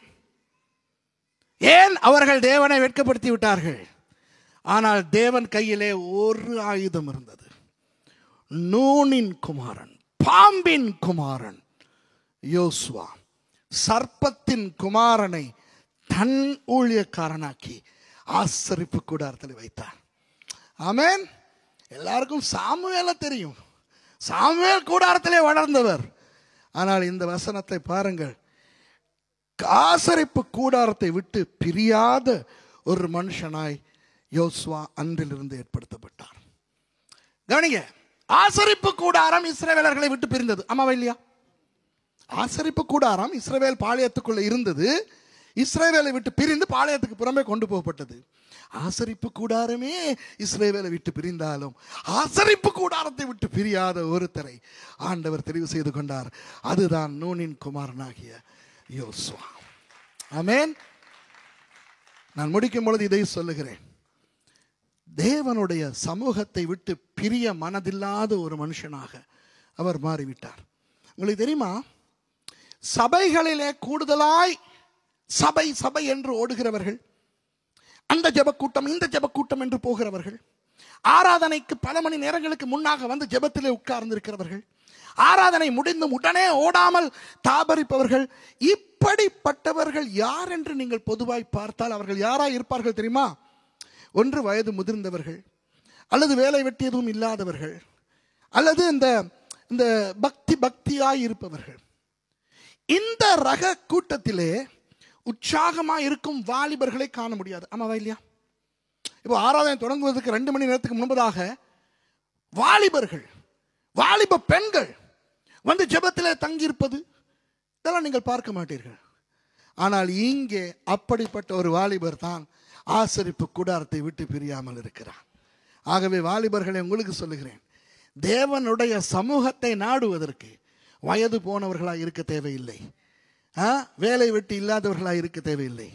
ஏன்? அவர்கள் தேவனை வெட்கப்படுத்தி விட்டார்கள். ஆனால் தேவன் கையிலே ஒரு ஆயுதம் இருந்தது. நூனின் குமாரன், பாம்பின் குமாரன் யோசுவா சர்ப்பத்தின் குமாரனை தன் ஊழியக்காரனாக்கி ஆசரிப்பு கூடாரத்தில் வைத்தார். ஆமென். எல்லாருக்கும் சாமுவேலை தெரியும். சாமுவேல் கூடாரத்திலே வளர்ந்தவர். ஆனால் இந்த வசனத்தை பாருங்கள். ஆசரிப்பு கூடாரத்தை விட்டு பிரியாத ஒரு மனுஷனாய் யோசுவா அன்றிலிருந்து ஏற்படுத்தப்பட்டார். கவனிங்க, ஆசரிப்பு கூடாரம் இஸ்ரவேலர்களை விட்டு பிரிந்தது. ஆமாவா இல்லையா? ஆசரிப்பு கூடாரம் இஸ்ரவேல் பாளையத்துக்குள்ள இருந்தது. இஸ்ரவேலை விட்டு பிரிந்து பாளையத்துக்கு புறம்பே கொண்டு போகப்பட்டது. ஆசரிப்பு கூடாரமே இஸ்ரவேலை விட்டு பிரிந்தாலும் ஆசரிப்பு கூடாரத்தை விட்டு பிரியாத ஒருத்தரை ஆண்டவர் தெரிவு செய்து கொண்டார். அதுதான் நூனின் குமாரனாகிய யோசுவா. ஆமென். நான் முடிக்கும் பொழுது இதை சொல்லுகிறேன். தேவனுடைய சமூகத்தை விட்டு பிரிய மனதில்லாத ஒரு மனுஷனாக அவர் மாறிவிட்டார். உங்களுக்கு தெரியுமா, சபைகளிலே கூடுதலாய் சபை என்று ஓடுகிறவர்கள், அந்த ஜெபக்கூட்டம் இந்த ஜெபக்கூட்டம் என்று போகிறவர்கள், ஆராதனைக்கு பல மணி நேரங்களுக்கு முன்னாக வந்து ஜெபத்திலே உட்கார்ந்து இருக்கிறவர்கள், ஆராதனை முடிந்தும் உடனே ஓடாமல் தாபரிப்பவர்கள், இப்படிப்பட்டவர்கள் யார் என்று நீங்கள் பொதுவாய் பார்த்தால் அவர்கள் யாராய் இருப்பார்கள் தெரியுமா? ஒன்று வயது முதிர்ந்தவர்கள், அல்லது வேலை வெட்டி எதுவும் இல்லாதவர்கள், அல்லது இந்த பக்தியாய் இருப்பவர்கள். இந்த ரக கூட்டத்திலே உற்சாகமாக இருக்கும் வாலிபர்களை காண முடியாது. ஆமாவா இல்லையா? இப்போ ஆராதனை தொடங்குவதற்கு 2 மணி நேரத்துக்கு முன்பதாக வாலிபர்கள், வாலிப பெண்கள் வந்து ஜெபத்திலே தங்கியிருப்பது இதெல்லாம் நீங்கள் பார்க்க மாட்டீர்கள். ஆனால் இங்கே அப்படிப்பட்ட ஒரு வாலிபர் தான் ஆசரிப்பு கூடாரத்தை விட்டு பிரியாமல் இருக்கிறார். ஆகவே வாலிபர்களை உங்களுக்கு சொல்லுகிறேன், தேவனுடைய சமூகத்தை நாடுவதற்கு வயது போனவர்களாக இருக்க தேவையில்லை, வேலை வெட்டி இல்லாதவர்களாக இருக்க தேவையில்லை.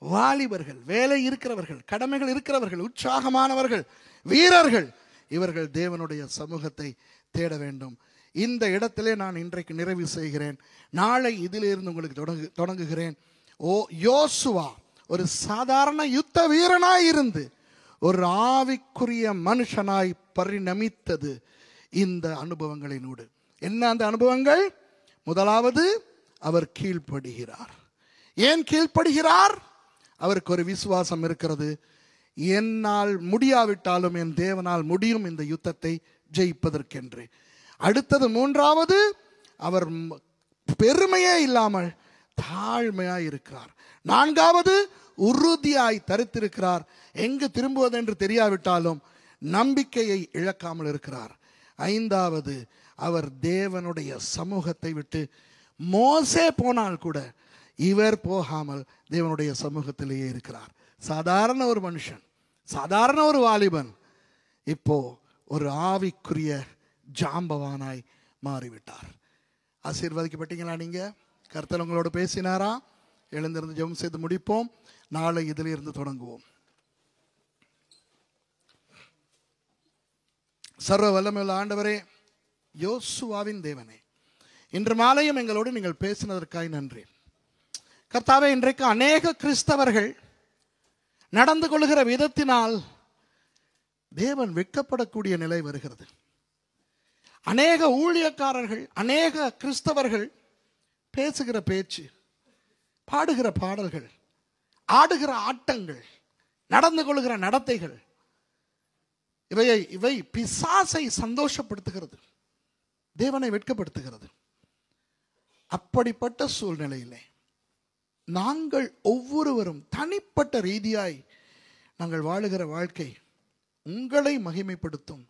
வாலிபர்கள், வேலை இருக்கிறவர்கள், கடமைகள் இருக்கிறவர்கள், உற்சாகமானவர்கள், வீரர்கள், இவர்கள் தேவனுடைய சமூகத்தை தேட வேண்டும். இந்த இடத்திலே நான் இன்றைக்கு நிறைவு செய்கிறேன். நாளை இதிலிருந்து உங்களுக்கு தொடங்குகிறேன். யோசுவா ஒரு சாதாரண யுத்த வீரனாய் இருந்து ஒரு ஆவிக்குரிய மனுஷனாய் பரிணமித்தது இந்த அனுபவங்களினூடு. என்ன அந்த அனுபவங்கள்? முதலாவது, அவர் கீழ்ப்படுகிறார். ஏன் கீழ்ப்படுகிறார்? அவருக்கு ஒரு விசுவாசம் இருக்கிறது. என்னால் முடியாவிட்டாலும் என் தேவனால் முடியும் இந்த யுத்தத்தை ஜெயிப்பதற்கென்று. அடுத்தது, மூன்றாவது, அவர் பெருமையே இல்லாமல் தாழ்மையாய் இருக்கிறார். நான்காவது, உறுதியாய் தரித்திருக்கிறார். எங்கு திரும்புவது என்று தெரியாவிட்டாலும் நம்பிக்கையை இழக்காமல் இருக்கிறார். ஐந்தாவது, அவர் தேவனுடைய சமூகத்தை விட்டு மோசே போனால் கூட இவர் போகாமல் தேவனுடைய சமூகத்திலேயே இருக்கிறார். சாதாரண ஒரு மனுஷன், சாதாரண ஒரு வாலிபன் இப்போ ஒரு ஆவிக்குரிய ஜாம்பவானாய் மாறிவிட்டார். ஆசீர்வதிக்கப்பட்டீங்களா? நீங்க கர்த்தர் உங்களோட பேசினாரா? எழுந்திருந்து ஜெபம் செய்து முடிப்போம். நாளை இதிலிருந்து தொடங்குவோம். சர்வ வல்லமையுள்ள ஆண்டவரே, யோசுவாவின் தேவனே, இன்று மாலையும் எங்களோடு நீங்கள் பேசினதற்காக நன்றி. கர்த்தாவே, இன்றைக்கு அநேக கிறிஸ்தவர்கள் நடந்து கொள்கிற விதத்தினால் தேவன் வெட்கப்படக்கூடிய நிலை வருகிறது. அநேக ஊழியக்காரர்கள், அநேக கிறிஸ்தவர்கள் பேசுகிற பேச்சு, பாடுகிற பாடல்கள், ஆடுகிற ஆட்டங்கள், நடந்து கொள்கிற நடத்தைகள், இவை பிசாசை சந்தோஷப்படுத்துகிறது, தேவனை வெட்கப்படுத்துகிறது. அப்படிப்பட்ட சூழ்நிலையிலே நாங்கள் ஒவ்வொருவரும் தனிப்பட்ட ரீதியாய் நாங்கள் வாழுகிற வாழ்க்கை உங்களை மகிமைப்படுத்தும்,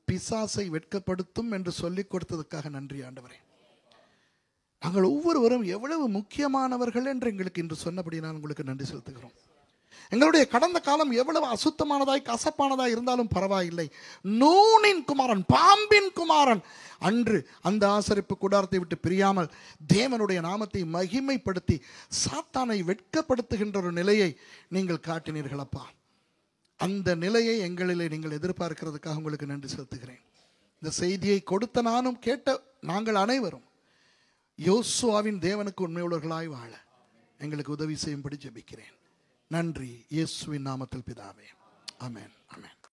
பிசாசை வெட்கப்படுத்தும் என்று சொல்லிக் கொடுத்ததுக்காக நன்றி ஆண்டவரே. நாங்கள் ஒவ்வொருவரும் எவ்வளவு முக்கியமானவர்கள் என்று எங்களுக்கு இன்று சொன்னபடி நான் உங்களுக்கு நன்றி செலுத்துகிறோம். எங்களுடைய கடந்த காலம் எவ்வளவு அசுத்தமானதாய் கசப்பானதாய் இருந்தாலும் பரவாயில்லை, நூனின் குமாரன், பாம்பின் குமாரன் அன்று அந்த ஆசரிப்பு கூடாரத்தை விட்டு பிரியாமல் தேவனுடைய நாமத்தை மகிமைப்படுத்தி சாத்தானை வெட்கப்படுத்துகின்ற ஒரு நிலையை நீங்கள் காட்டினீர்கள் அப்பா. அந்த நிலையை எங்களிலே நீங்கள் எதிர்பார்க்கிறதுக்காக உங்களுக்கு நன்றி செலுத்துகிறேன். இந்த செய்தியை கொடுத்த நானும் கேட்ட நாங்கள் அனைவரும் யோசுவாவின் தேவனுக்கு உண்மையுள்ளவர்களாய் வாழ எங்களுக்கு உதவி செய்யும்படி ஜெபிக்கிறேன். நன்றி, இயேசுவின் நாமத்தில் பிதாவே. ஆமென், ஆமென்.